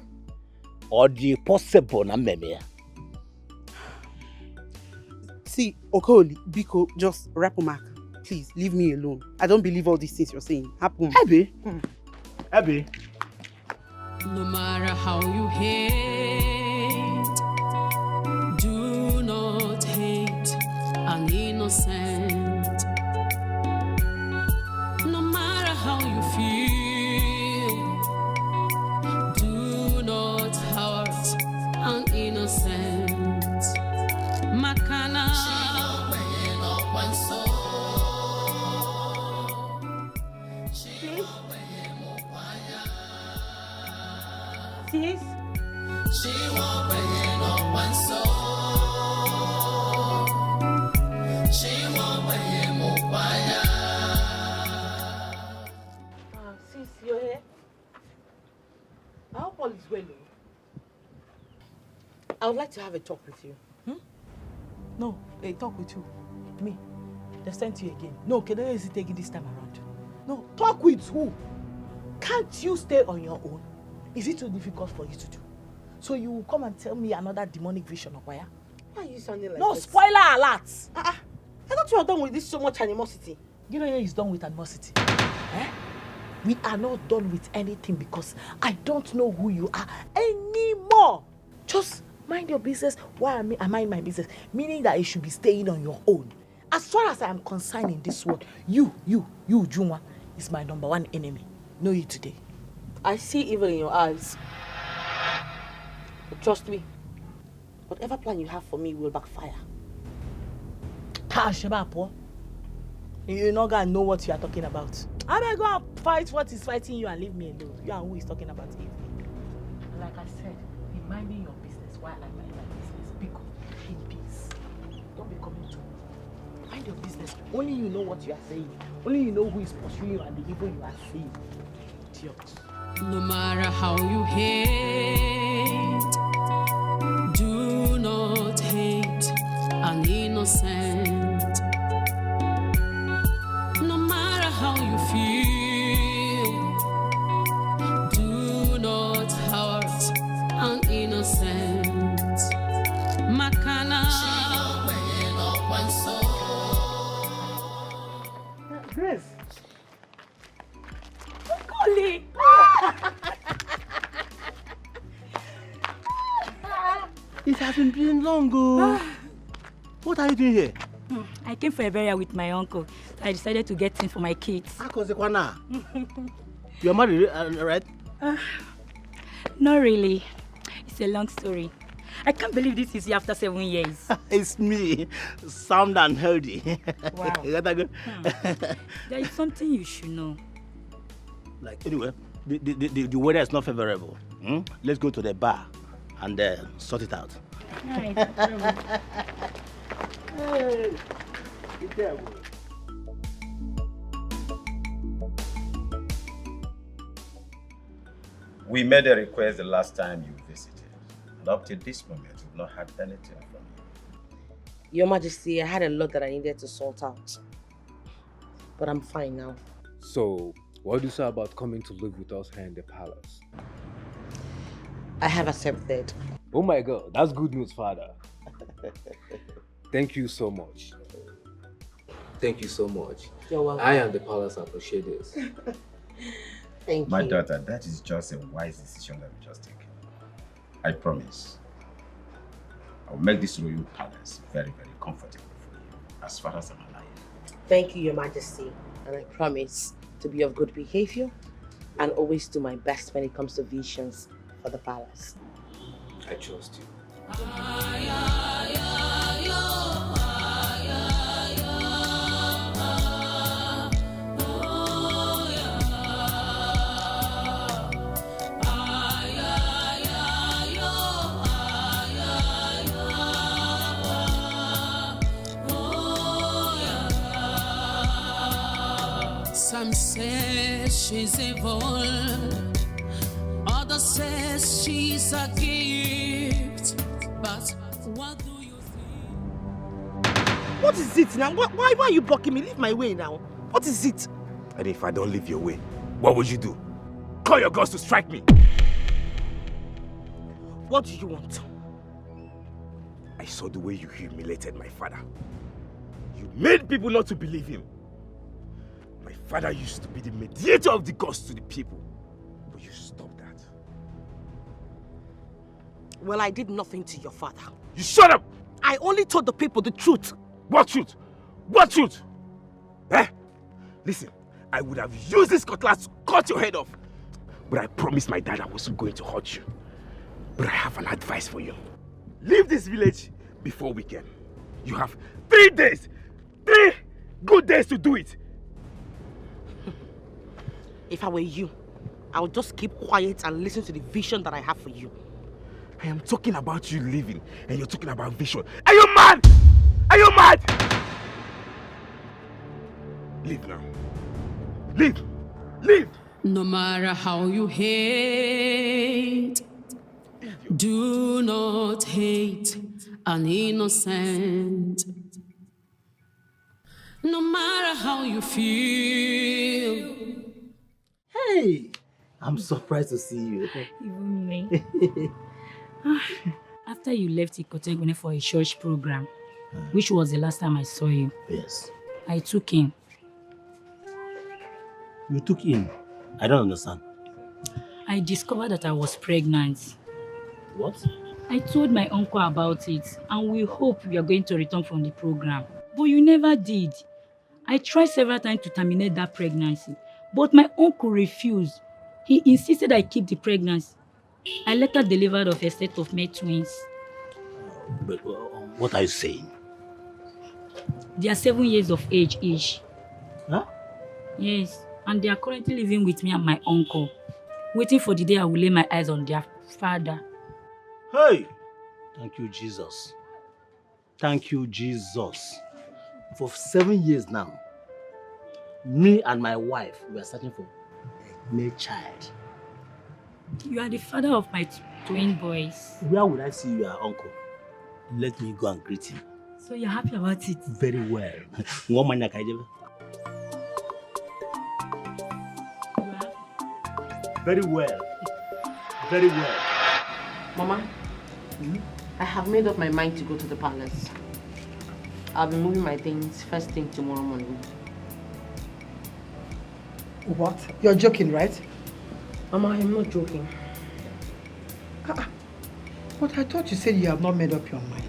Or the possible na. See, Okoli, Biko, just wrap mark. Please, leave me alone. I don't believe all these things you're saying. Happen. Abby. No matter how you hate, do not hate an innocent. No matter how you feel, do not hurt an innocent. Makana. Sis? She won't bring it up one soul. She won't bring it more fire. Sis, you're here? I hope all is well. I would like to have a talk with you. No, a talk with you. Me. They sent you again. No, can I take it this time around? No, talk with who? Can't you stay on your own? Is it too difficult for you to do? So you will come and tell me another demonic vision of where? Why are you sounding like this? Spoiler alert! I thought you were done with this so much animosity. You know he's done with animosity. We are not done with anything because I don't know who you are anymore. Just mind your business while I mind my business. Meaning that you should be staying on your own. As far as I am concerned in this world, you, Juma, is my number one enemy. Know you today. I see evil in your eyes. But trust me, whatever plan you have for me will backfire. You're not gonna know what you are talking about. I'm gonna go and fight what is fighting you and leave me alone. You and who is talking about evil. And like I said, be minding your business while I mind my business. Because in peace. Don't be coming to me. Mind your business. Only you know what you are saying. Only you know who is pursuing you and the evil you are seeing. Idiot. No matter how you hate, do not hate an innocent. No matter how you feel, do not hurt an innocent. Makana. Grace. Collie. It hasn't been long ago. What are you doing here? I came for a burial with my uncle. I decided to get things for my kids. You are married, right? Not really. It's a long story. I can't believe this is you after 7 years. It's me, sound and healthy. Wow. Is that good? There is something you should know. Like, anyway, the weather is not favorable. Let's go to the bar and sort it out. Right. Hey, be there. We made a request the last time you visited. And up to this moment, we've not had anything from you. Your Majesty, I had a lot that I needed to sort out. But I'm fine now. So, what do you say about coming to live with us here in the palace? I have accepted. Oh my God, that's good news, Father. Thank you so much. Thank you so much. You're welcome. I and the palace appreciate this. Thank My you. daughter, that is just a wise decision that we just taken. I promise. I will make this royal palace very, very comfortable for you, as far as I'm alive. Thank you, Your Majesty. And I promise to be of good behavior and always do my best when it comes to visions for the palace. I trust you. Some say she's evil, others say she's a gift. But what do you think? What is it now? Why are you blocking me? Leave my way now. What is it? And if I don't leave your way, what would you do? Call your gods to strike me. What do you want? I saw the way you humiliated my father. You made people not to believe him. My father used to be the mediator of the gods to the people. But you stopped that. Well, I did nothing to your father. You shut up! I only told the people the truth. What truth? What truth? Eh? Listen, I would have used this cutlass to cut your head off. But I promised my dad I wasn't going to hurt you. But I have an advice for you. Leave this village before weekend. You have 3 days. 3 good days to do it. If I were you, I would just keep quiet and listen to the vision that I have for you. I am talking about you living, and you're talking about vision. Are you mad? Are you mad? Leave now. Leave. Leave. No matter how you hate, do not hate an innocent. No matter how you feel. Hey, I'm surprised to see you. Even me. After you left Ikotegune for a church program, which was the last time I saw you, Yes. I took him. You took him? I don't understand. I discovered that I was pregnant. What? I told my uncle about it, and we hope we are going to return from the program. But you never did. I tried several times to terminate that pregnancy, but my uncle refused. He insisted I keep the pregnancy. I later delivered of a set of male twins. But what are you saying? They are 7 years of age each. Huh? Yes, and they are currently living with me and my uncle, waiting for the day I will lay my eyes on their father. Hey! Thank you, Jesus. Thank you, Jesus. For 7 years now, me and my wife were searching for a male child. You are the father of my twin boys. Where would I see your uncle? Let me go and greet him. So you're happy about it? Very well. One man Very well. Very well. Mama, I have made up my mind to go to the palace. I'll be moving my things first thing tomorrow morning. What? You're joking, right? Mama, I'm not joking. But I thought you said you have not made up your mind.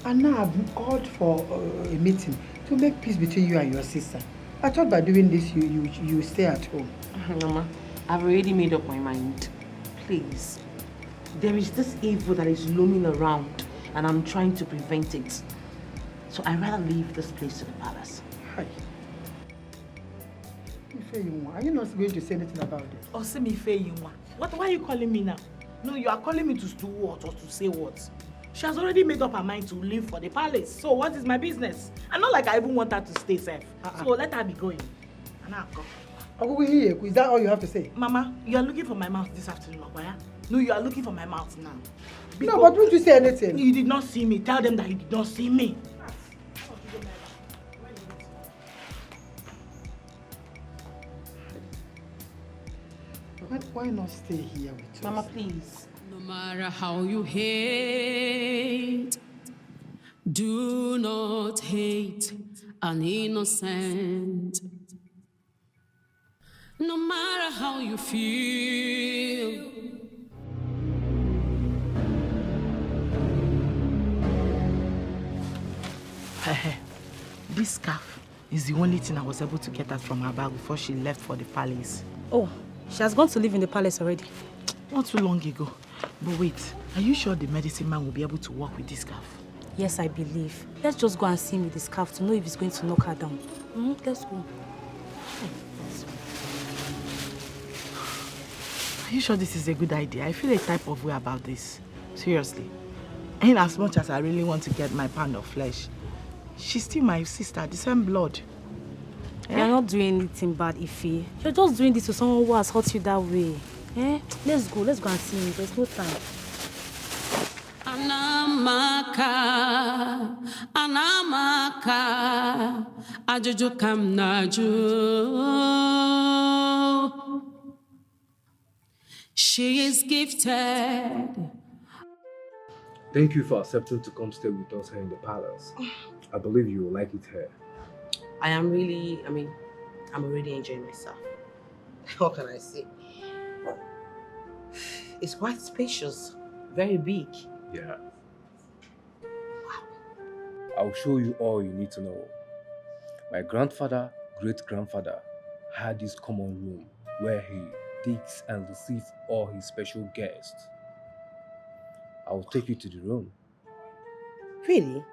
And now I've called for a meeting to make peace between you and your sister. I thought by doing this you stay at home. Mama, I've already made up my mind. Please. There is this evil that is looming around and I'm trying to prevent it. So I'd rather leave this place to the palace. Hi. Are you not going to say anything about it? Oh, see me, What? Why are you calling me now? No, you are calling me to do what or to say what? She has already made up her mind to leave for the palace. So what is my business? And not like I even want her to stay safe. So let her be going. And I'll go. Is that all you have to say? Mama, you are looking for my mouth this afternoon, Ogbaya? No, you are looking for my mouth now. No, but don't you say anything? You did not see me. Tell them that you did not see me. Why not stay here with us? Mama, please. No matter how you hate, do not hate an innocent. No matter how you feel. This scarf is the only thing I was able to get out from her bag before she left for the palace. Oh, she has gone to live in the palace already. Not too long ago. But wait, are you sure the medicine man will be able to work with this scarf? Yes, I believe. Let's just go and see him with the scarf to know if he's going to knock her down. Let's go. Are you sure this is a good idea? I feel a type of way about this. Seriously. And as much as I really want to get my pound of flesh, she's still my sister, the same blood. You're not doing anything bad, Ife. You're just doing this to someone who has hurt you that way. Let's go and see him. There's no time. Anamaka, ajojo kam naju. She is gifted. Thank you for accepting to come stay with us here in the palace. I believe you will like it here. I'm already enjoying myself. What can I say? It's quite spacious, very big. Yeah. I'll show you all you need to know. My grandfather, great-grandfather, had this common room where he takes and receives all his special guests. I will take you to the room. Really?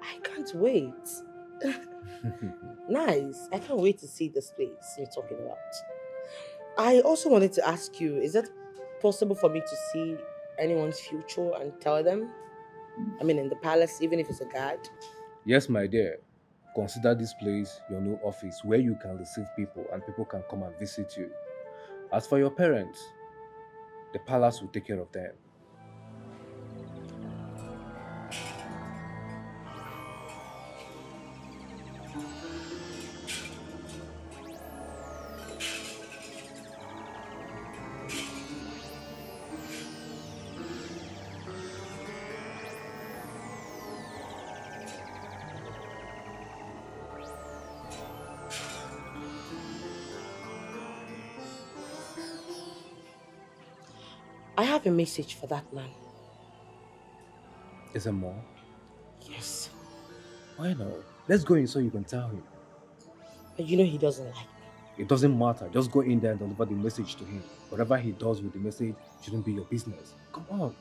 I can't wait. Nice. I can't wait to see this place you're talking about. I also wanted to ask you, is it possible for me to see anyone's future and tell them? I mean, in the palace, even if it's a guard? Yes, my dear. Consider this place your new office where you can receive people and people can come and visit you. As for your parents, the palace will take care of them. I have a message for that man. Is there more? Yes. Why not? Let's go in so you can tell him. But you know he doesn't like me. It doesn't matter. Just go in there and deliver the message to him. Whatever he does with the message shouldn't be your business. Come on.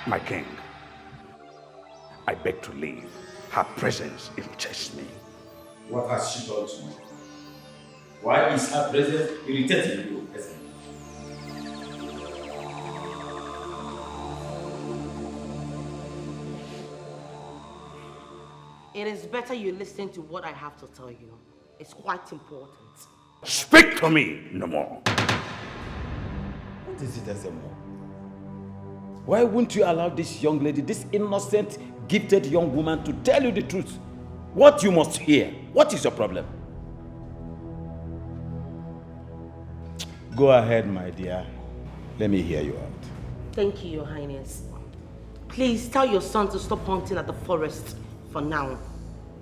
My king, I beg to leave. Her presence irritates me. What has she done to you? Why is her presence irritating you, peasant? It is better you listen to what I have to tell you. It's quite important. Speak to me no more. What is it, Ezemo? Why wouldn't you allow this young lady, this innocent, gifted young woman to tell you the truth? What you must hear? What is your problem? Go ahead, my dear. Let me hear you out. Thank you, Your Highness. Please tell your son to stop hunting at the forest for now.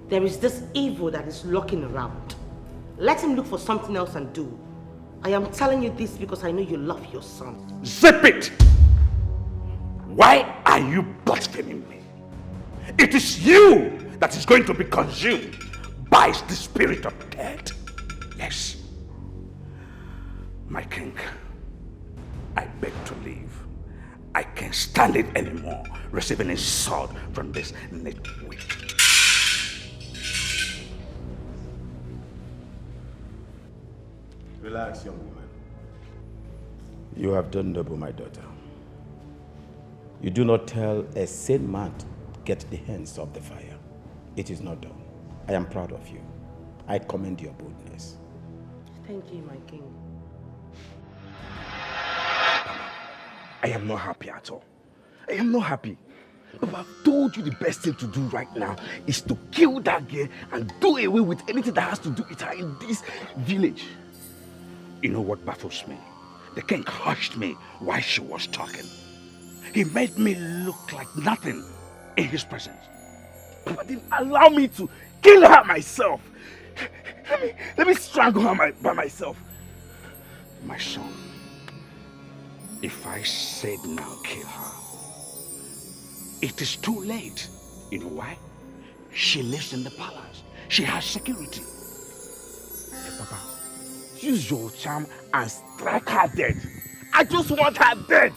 There is this evil that is lurking around. Let him look for something else and do. I am telling you this because I know you love your son. Zip it! Why are you blaspheming me? It is you that is going to be consumed by the spirit of death. Yes. My king, I beg to leave. I can't stand it anymore, receiving insult from this nitwit. Relax, young woman. You have done noble, my daughter. You do not tell a sane man to get the hands off the fire. It is not done. I am proud of you. I commend your boldness. Thank you, my king. I am not happy at all. I am not happy. But I've told you the best thing to do right now is to kill that girl and do away with anything that has to do with her in this village. You know what baffles me? The king hushed me while she was talking. He made me look like nothing in his presence. But didn't allow me to kill her myself. Let me strangle her by myself. My son, if I said now kill her, it is too late. You know why? She lives in the palace. She has security. Hey, Papa, use your charm and strike her dead. I just want her dead.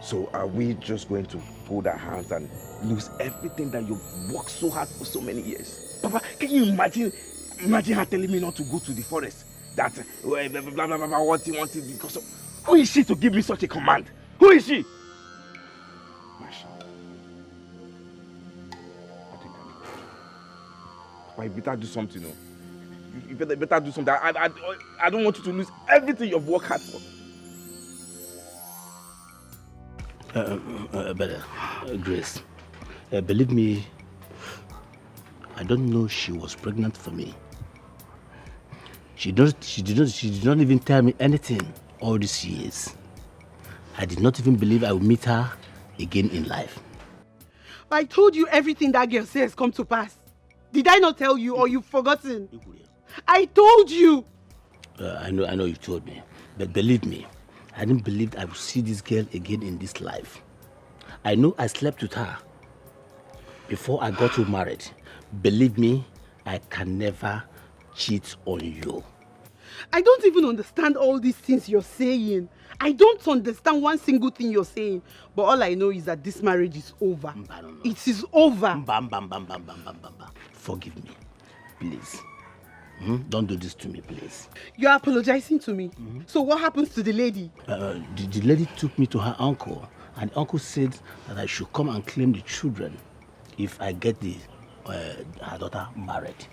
So are we just going to fold our hands and lose everything that you've worked so hard for so many years? Papa, can you imagine her telling me not to go to the forest? That blah, blah, blah, blah, blah, what because of... Who is she to give me such a command? Who is she? My son, I think I know. Papa, you better do something, no? You better do something. I don't want you to lose everything you've worked hard for. Grace, believe me, I don't know she was pregnant for me. She did not even tell me anything all these years. I did not even believe I would meet her again in life. I told you everything that girl says come to pass. Did I not tell you, or you've forgotten? I told you. I know you told me, but believe me, I didn't believe I would see this girl again in this life. I know I slept with her before I got you married. Believe me, I can never cheat on you. I don't even understand all these things you're saying. I don't understand one single thing you're saying. But all I know is that this marriage is over. It is over. Forgive me, please. Don't do this to me, please. You're apologizing to me. So what happens to the lady? The lady took me to her uncle, and the uncle said that I should come and claim the children if I get her daughter married.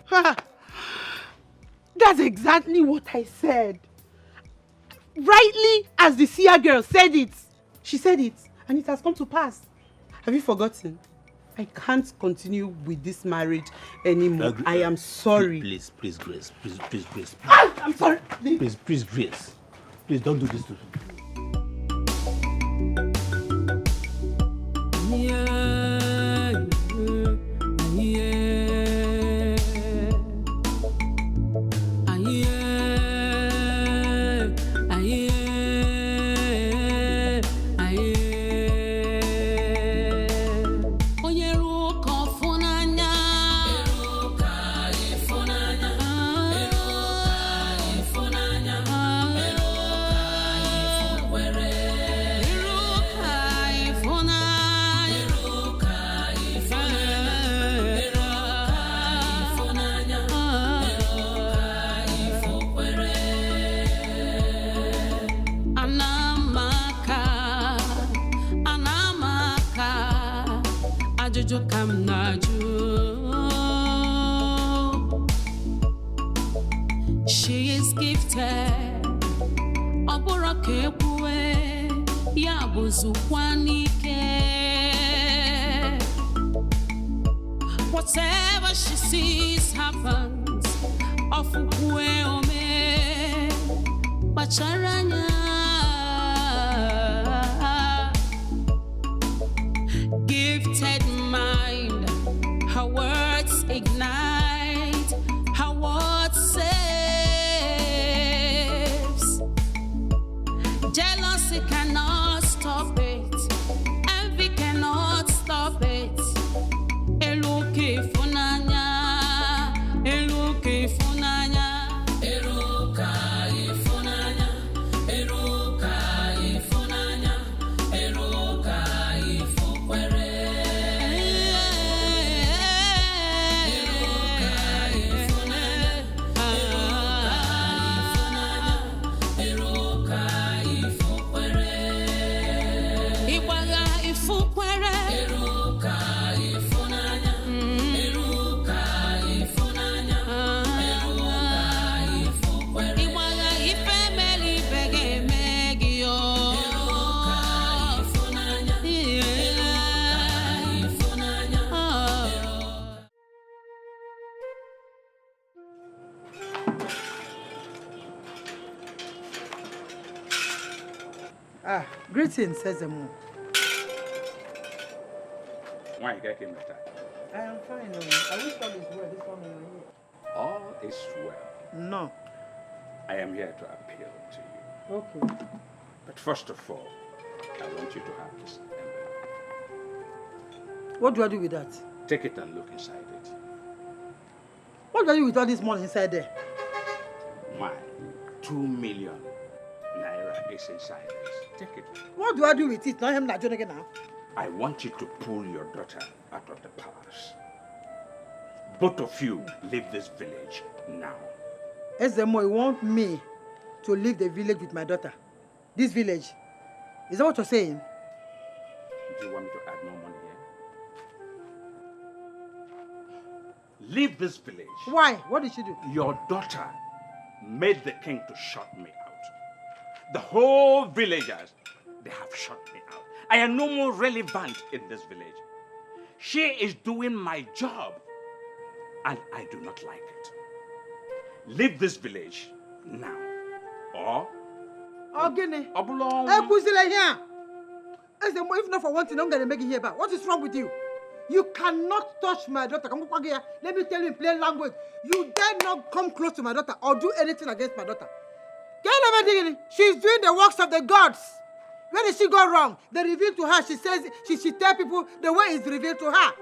That's exactly what I said. Rightly as the seer girl said it. She said it, and it has come to pass. Have you forgotten? I can't continue with this marriage anymore. I am sorry. Please, Grace. Please, Grace. I'm sorry. Please, Grace. Please don't do this to me. She is gifted. Whatever she sees happens. Gifted mind, her words ignite, her words saves. Jealousy cannot stop it, envy cannot stop it. Eluke funanya, Greetings, says the moon. Why you came later? I am fine. I wish all is well. This one you are here. All is well. No. I am here to appeal to you. Okay. But first of all, I want you to have this envelope. What do I do with that? Take it and look inside it. What do I do with all this money inside there? My 2 million naira is inside this. Take it. What do I do with it? Now I'm not doing it now. I want you to pull your daughter out of the palace. Both of you leave this village now. Ezemo, you want me to leave the village with my daughter? This village? Is that what you're saying? Do you want me to add more money here? Leave this village. Why? What did she do? Your daughter made the king to shut me out. The whole villagers, they have shut me out. I am no more relevant in this village. She is doing my job, and I do not like it. Leave this village now, or... Ogene. Ekuzile here. If not for one thing, I'm going to make it here back. What is wrong with you? You cannot touch my daughter. Let me tell you in plain language. You dare not come close to my daughter or do anything against my daughter. She's doing the works of the gods. Where did she go wrong? They revealed to her. She says she tell people the way is revealed to her.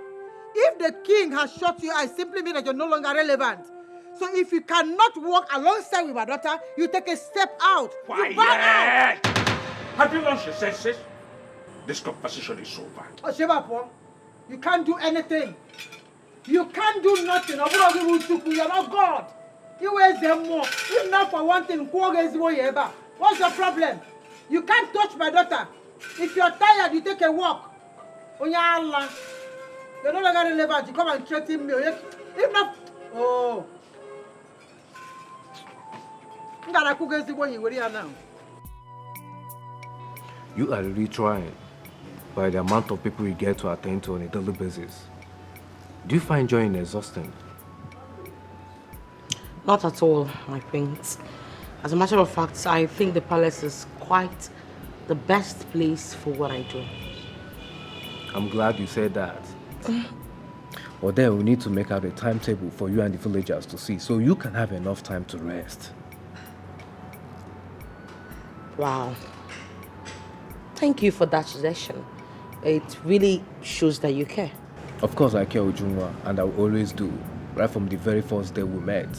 If the king has shot you, I simply mean that you're no longer relevant. So if you cannot walk alongside with my daughter, you take a step out. Quiet! Have you lost your senses? This conversation is over. Oshebapo, you can't do anything. You can't do nothing. You're not God. You wear them more. If not for one thing, what's your problem? You can't touch my daughter. If you're tired, you take a walk. You're no longer relevant. You come and threaten me. If not, oh. You are really trying by the amount of people you get to attend to on a daily basis. Do you find joy in exhausting? Not at all, my prince. As a matter of fact, I think the palace is quite the best place for what I do. I'm glad you said that. Well, then we need to make out a timetable for you and the villagers to see so you can have enough time to rest. Wow. Thank you for that suggestion. It really shows that you care. Of course I care, Ujunwa, and I will always do, right from the very first day we met.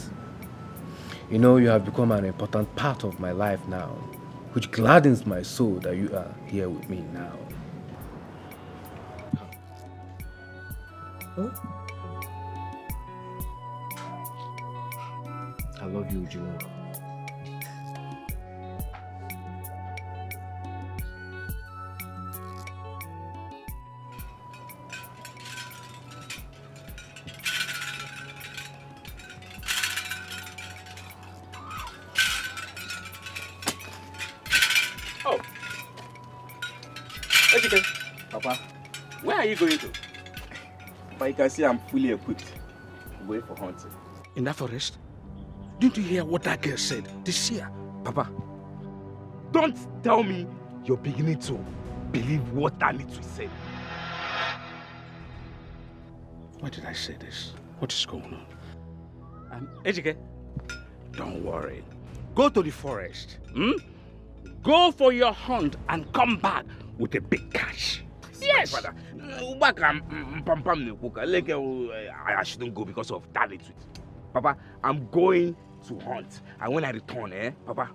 You know, you have become an important part of my life now, which gladdens my soul that you are here with me now. Huh? I love you, Ujunwa. Papa, where are you going to? But you can see I'm fully equipped. I'm going for hunting. In that forest? Didn't you hear what that girl said? The seer. Papa, don't tell me you're beginning to believe what Anitwi said. Why did I say this? What is going on? Ejike, don't worry. Go to the forest. Go for your hunt and come back with a big catch. Yes! Father, I shouldn't go because of that. Papa, I'm going to hunt. And when I return, Papa,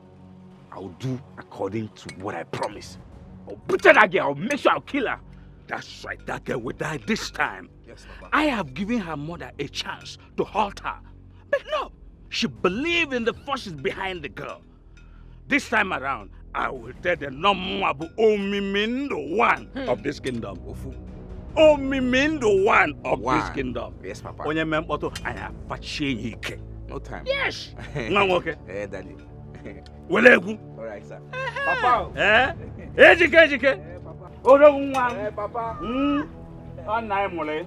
I'll do according to what I promised. I'll butcher that girl. I'll make sure I'll kill her. That's right. That girl will die this time. Yes, Papa. I have given her mother a chance to halt her. But no, she believed in the forces behind the girl. This time around, I will tell the Nomabu Omimin the one of this kingdom. Omimin the one of this kingdom. Yes, Papa. Onye mempoto aya fachi hike. No time. Yes. Nwangoke. Daddy. Welegu. All right, sir. Papa. Ejike. Papa. Odo nwa. Papa. Anai mole.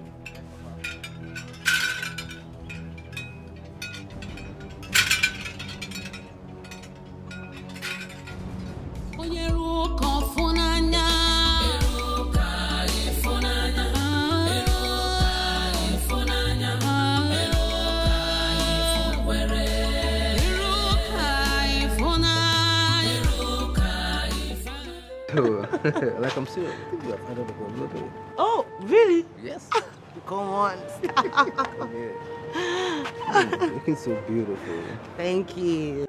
Like I'm serious. I think you have had it before. Look at it. Oh, really? Yes. Come on. You're looking so beautiful. Thank you.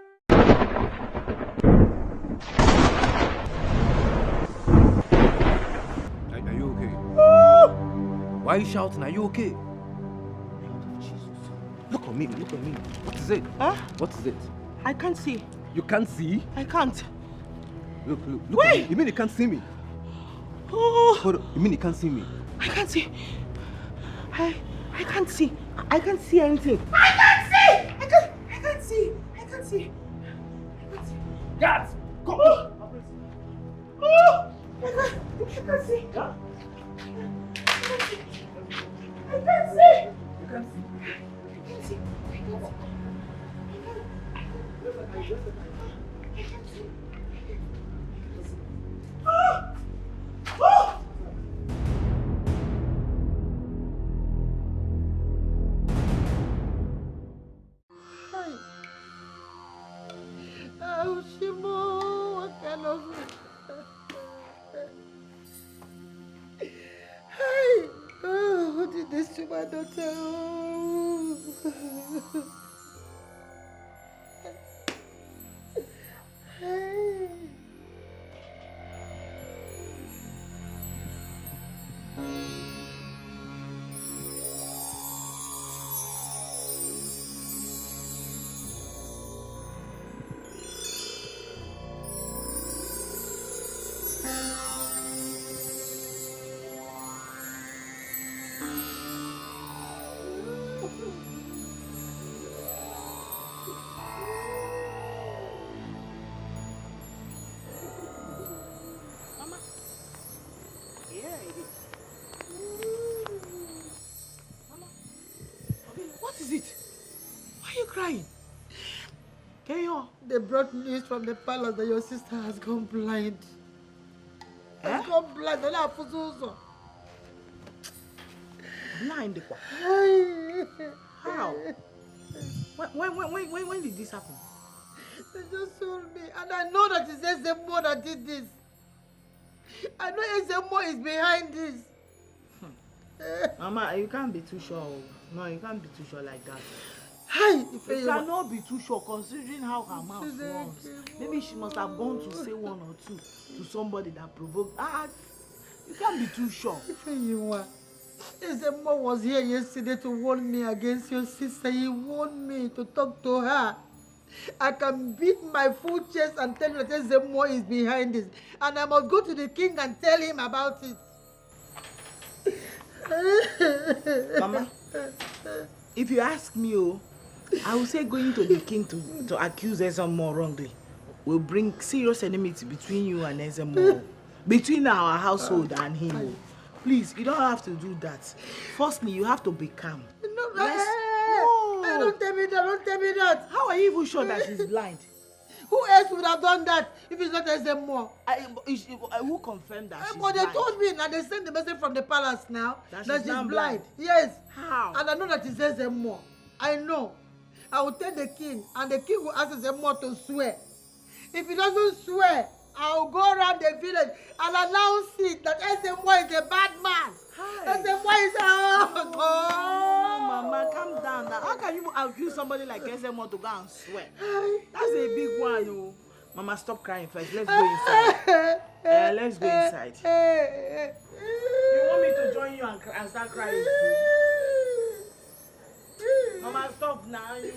Are you okay? Why are you shouting? Are you okay? Look at me. Look at me. What is it? Huh? What is it? I can't see. You can't see? I can't. Look at me. You mean you can't see me? Oh. Hold on. You mean you can't see me? I can't see. I can't see. I can't see anything. I can't see! I can't see! I can't see! Guards! Come on! Oh! I can't see! I can't see! You can't see. Oh, Shimo, what kind of... Hey! Oh, who did this to my daughter? Oh. Hey! What is it? Why are you crying? Kenyo. They brought news from the palace that your sister has gone blind. Has gone blind. Blind? How? When did this happen? They just told me, and I know that it's Ezemo that did this. I know Ezemo is behind this. Mama, you can't be too sure. No, you can't be too sure like that. Hi, you cannot be too sure considering how her mouth runs. Maybe she must have gone to say one or two to somebody that provoked. You can't be too sure. Ezemo was here yesterday to warn me against your sister. He warned me to talk to her. I can beat my full chest and tell you that Ezemo is behind this. And I must go to the king and tell him about it. Mama, if you ask me, I will say going to the king to accuse Ezemo wrongly will bring serious enmity between you and Ezemo, between our household and him. Please, you don't have to do that. Firstly, you have to be calm. No. Don't tell me that. Don't tell me that. How are you even sure that she's blind? Who else would have done that if it's not Ezemo? Who confirmed that she's but blind? they told me now. They sent the message from the palace now that she's now blind. Yes. How? And I know that it's Ezemo. I know. I will tell the king, and the king will ask Ezemo to swear. If he doesn't swear, I will go around the village and announce it that Ezemo is a bad man. Ezemo is Mama, calm down now. How can you accuse somebody like Ezemo to go and swear? That's a big one, oh. Mama, stop crying first. Let's go inside. Let's go inside. You want me to join you and start crying too? Mama, stop now. You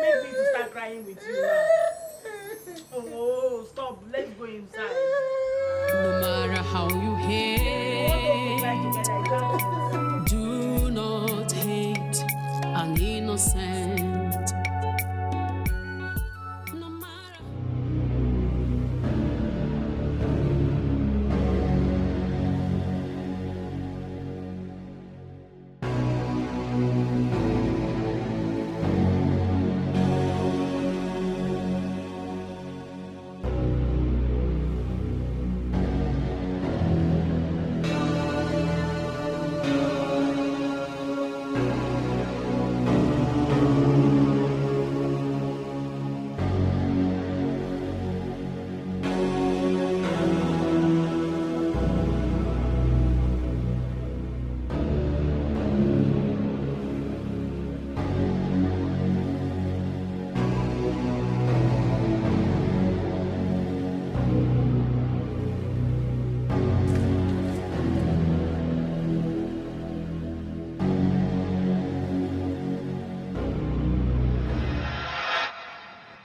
make me to start crying with you now. Oh, stop. Let's go inside. No matter how you hate, do not hate an innocent.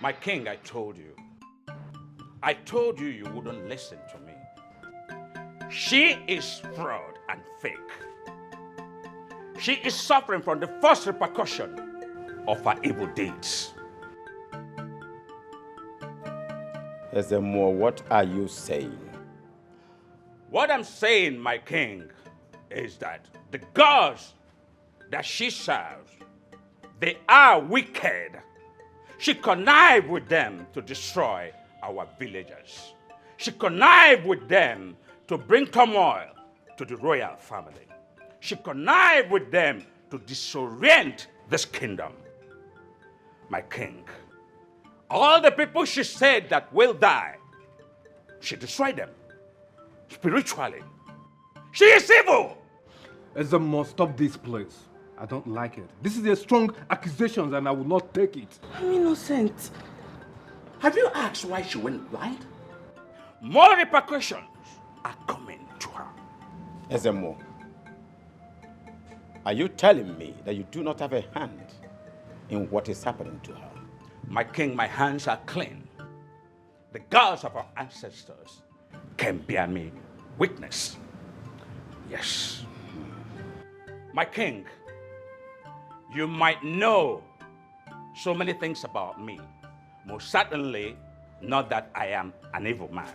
My king, I told you. I told you you wouldn't listen to me. She is fraud and fake. She is suffering from the first repercussion of her evil deeds. Ezemo, what are you saying? What I'm saying, my king, is that the gods that she serves, they are wicked. She connived with them to destroy our villagers. She connived with them to bring turmoil to the royal family. She connived with them to disorient this kingdom. My king, all the people she said that will die, she destroyed them spiritually. She is evil. Ezemo, stop this, please. I don't like it. This is a strong accusation and I will not take it. I'm innocent. Have you asked why she went blind? More repercussions are coming to her. Ezemo, are you telling me that you do not have a hand in what is happening to her? My king, my hands are clean. The gods of our ancestors can bear me witness. Yes. My king, you might know so many things about me. Most certainly not that I am an evil man.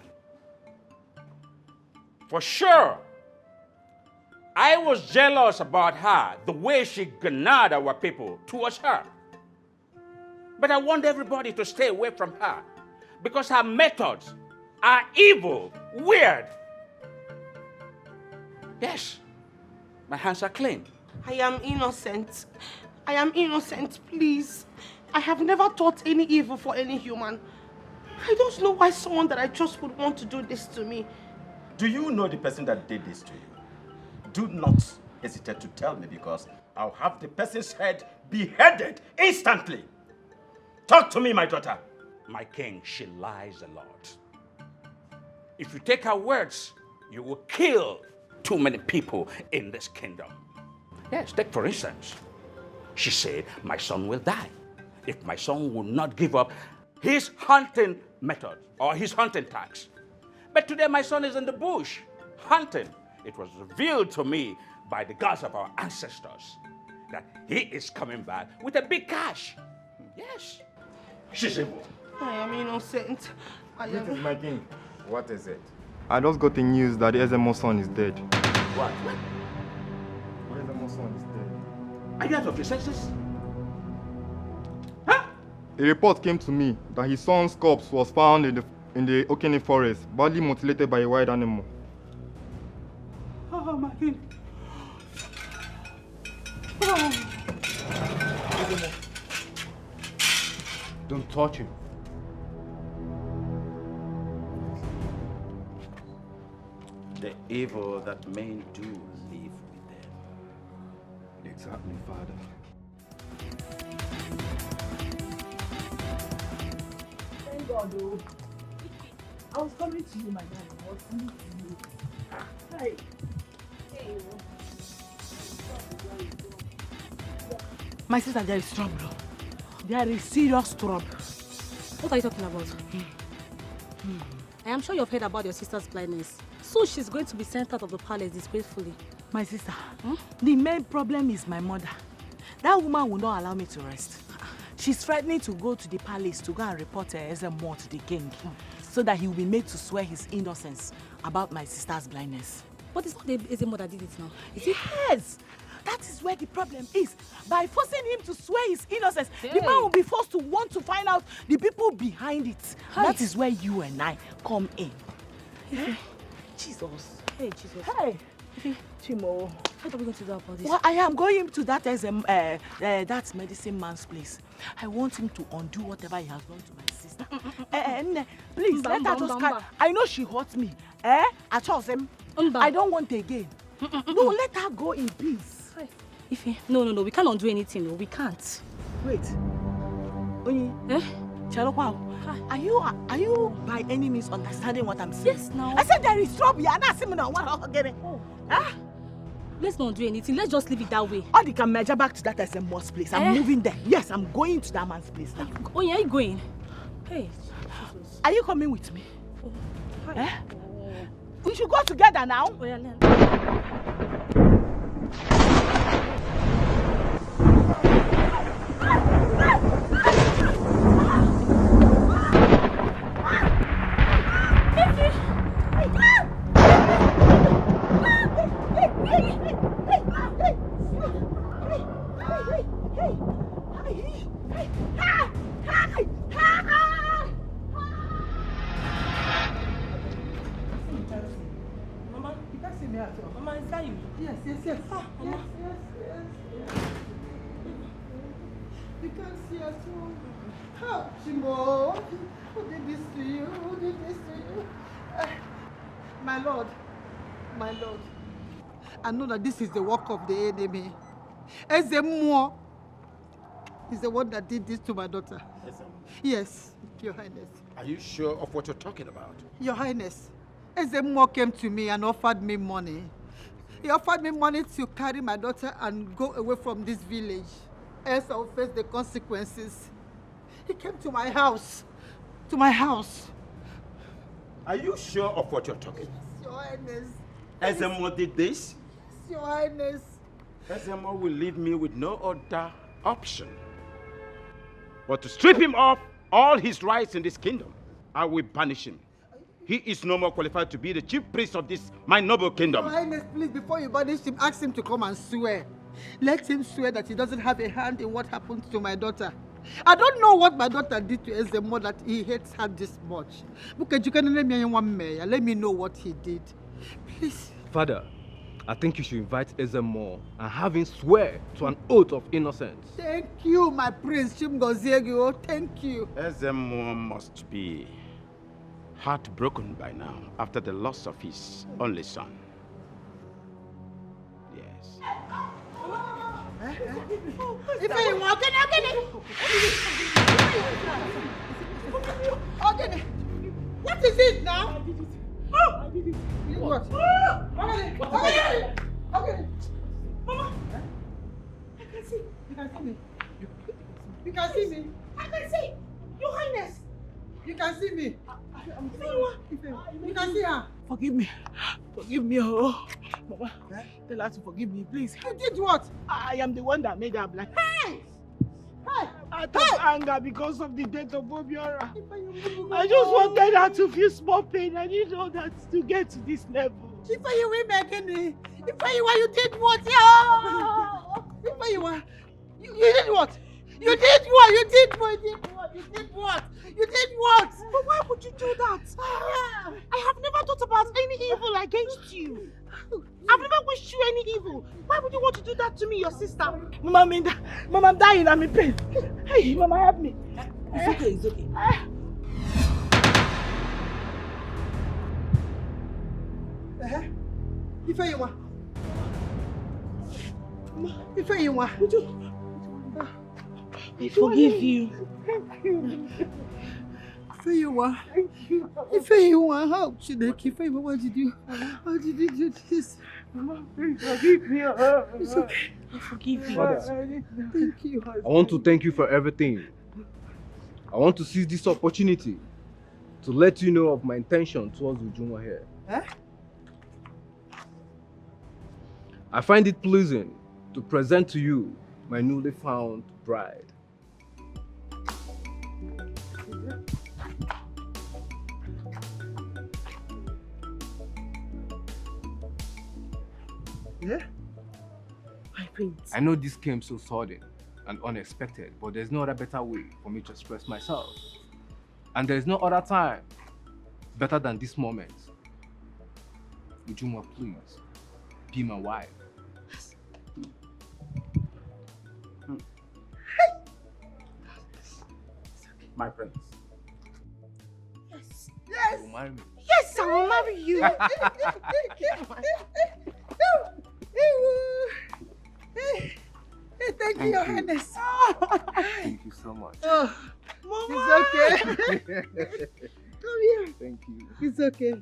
For sure, I was jealous about her, the way she garnered our people towards her. But I want everybody to stay away from her because her methods are evil, weird. Yes, my hands are clean. I am innocent. I am innocent, please. I have never thought any evil for any human. I don't know why someone that I trust would want to do this to me. Do you know the person that did this to you? Do not hesitate to tell me because I'll have the person's head beheaded instantly. Talk to me, my daughter. My king, she lies a lot. If you take her words, you will kill too many people in this kingdom. Yes, take for instance. She said, my son will die if my son will not give up his hunting method or his hunting tax. But today my son is in the bush hunting. It was revealed to me by the gods of our ancestors that he is coming back with a big cash. Yes, she's evil. I am innocent. This is my king. What is it? I just got the news that the Ezemo son is dead. What? The Ezemo son is dead. Are you out of your senses? A report came to me that his son's corpse was found in the Okene forest, badly mutilated by a wild animal. Oh, my king. Don't touch him. The evil that men do live with them. Exactly, Father. Thank God, though. I was coming to you, my dad. I was coming to you. Hey. Hey. My sister, there is trouble. There is serious trouble. What are you talking about? I am sure you've heard about your sister's blindness. So she's going to be sent out of the palace disgracefully. My sister, the main problem is my mother. That woman will not allow me to rest. She's threatening to go to the palace to go and report Ezemo to the king so that he will be made to swear his innocence about my sister's blindness. But it's not the Ezemo that did it now. Is it? Yes! That is where the problem is. By forcing him to swear his innocence, the man will be forced to want to find out the people behind it. Hey. That is where you and I come in. Hey. Jesus. Hey, Jesus. Hey. Chimo. What are we going to do about this? Well, I am going to that that medicine man's place. I want him to undo whatever he has done to my sister. Please, let her just carry. I know she hurt me. I chose him. I don't want again. No, let her go in peace. Ife, no, we can't undo anything. No, we can't. Wait. Onyi, Chalokwa, are you by any means understanding what I'm saying? Yes, now. I said there is trouble. You're not seeing now. Let's not do anything. Let's just leave it that way. Or they can measure back to that SMO's place. I'm moving there. Yes, I'm going to that man's place now. Oh, yeah, are you going? Hey, Are you coming with me? Eh? We should go together now. Oh, yeah, Mama, you can't see me at all. Mama, is that you? Yes. Yes. Yes. You can't see at all. How, Chimo? Who did this to you? Who did this to you? My lord, I know that this is the work of the enemy. Ezemo is the one that did this to my daughter. Yes, Your Highness. Are you sure of what you're talking about? Your Highness, Ezemo came to me and offered me money. He offered me money to carry my daughter and go away from this village, else I will face the consequences. He came to my house. Are you sure of what you're talking about? Your Highness. Ezemo did this? Your Highness. Ezemo will leave me with no other option but to strip him of all his rights in this kingdom. I will banish him. He is no more qualified to be the chief priest of this my noble kingdom. Your Highness, please, before you banish him, ask him to come and swear. Let him swear that he doesn't have a hand in what happened to my daughter. I don't know what my daughter did to Ezemo that he hates her this much. Let me know what he did. Please. Father, I think you should invite Ezemo and have him swear to an oath of innocence. Thank you, my prince. Chimgoziego. Thank you. Ezemo must be heartbroken by now after the loss of his only son. Yes. If you want, what is it now? I did it. What? Okay. Mama, I can see. You can see me. You can see me. I can see. Your Highness. You can see me. You can see her. Forgive me. Forgive me, oh. Mama, tell her to forgive me, please. You did what? I am the one that made her black. Hey! Out of anger because of the death of Obiora. I just wanted her to feel small pain. I didn't know that to get to this level. If you were making me, if you did what? If you did what? You did what? You did what? You did what? You did what? You did what? But why would you do that? I have never thought about any evil against you. I've never wished you any evil. Why would you want to do that to me, your sister? Mama, I'm dying. I'm in pain. Hey, Mama, help me. It's okay, it's okay. If you want. I forgive you. Thank you. If you want, how should I keep you? What did you? How did you do this? Mama, please forgive me. It's okay. I forgive you. Thank you. I want to thank you for everything. I want to seize this opportunity to let you know of my intention towards Ujunwa here. I find it pleasing to present to you my newly found bride. Yeah? My prince. I know this came so sudden and unexpected, but there's no other better way for me to express myself. And there's no other time better than this moment. Ujunwa, please, be my wife. My prince. Yes. Yes. You will marry me. Yes, I will marry you. Thank you, Your Highness. Thank you so much. Oh, Mama. it's okay. Come here. Thank you. It's okay.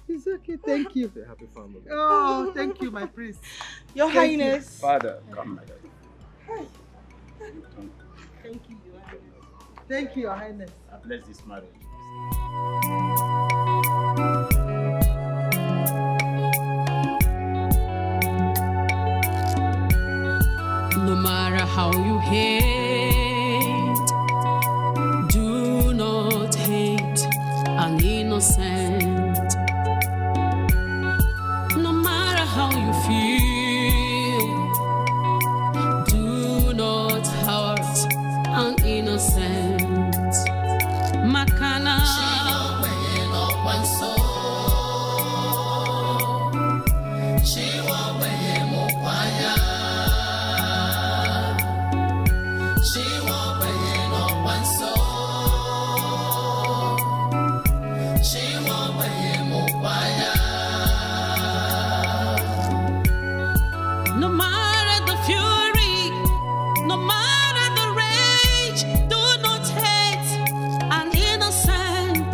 It's okay. Thank you. Say happy family. Oh, thank you, my prince. Your Highness. Father, come, my lady. Thank you, Your Highness. Thank you, Your Highness. I bless this marriage. No matter how you hate, do not hate an innocent. No matter how you feel, do not hurt an innocent. Makana no matter the fury, no matter the rage, do not hate an innocent.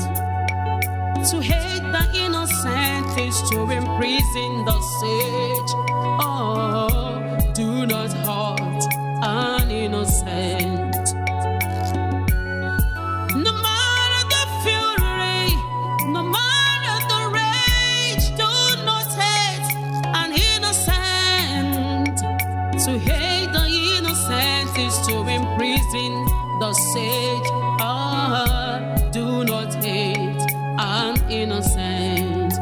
To hate the innocent is to imprison the sage. Oh, do not hurt an innocent. No matter the fury, no matter the rage, do not hate an innocent. To hate the innocent is to imprison the sage. Ah, do not hate an innocent.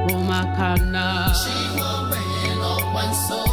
Oh, Makana. She won't win up one soul.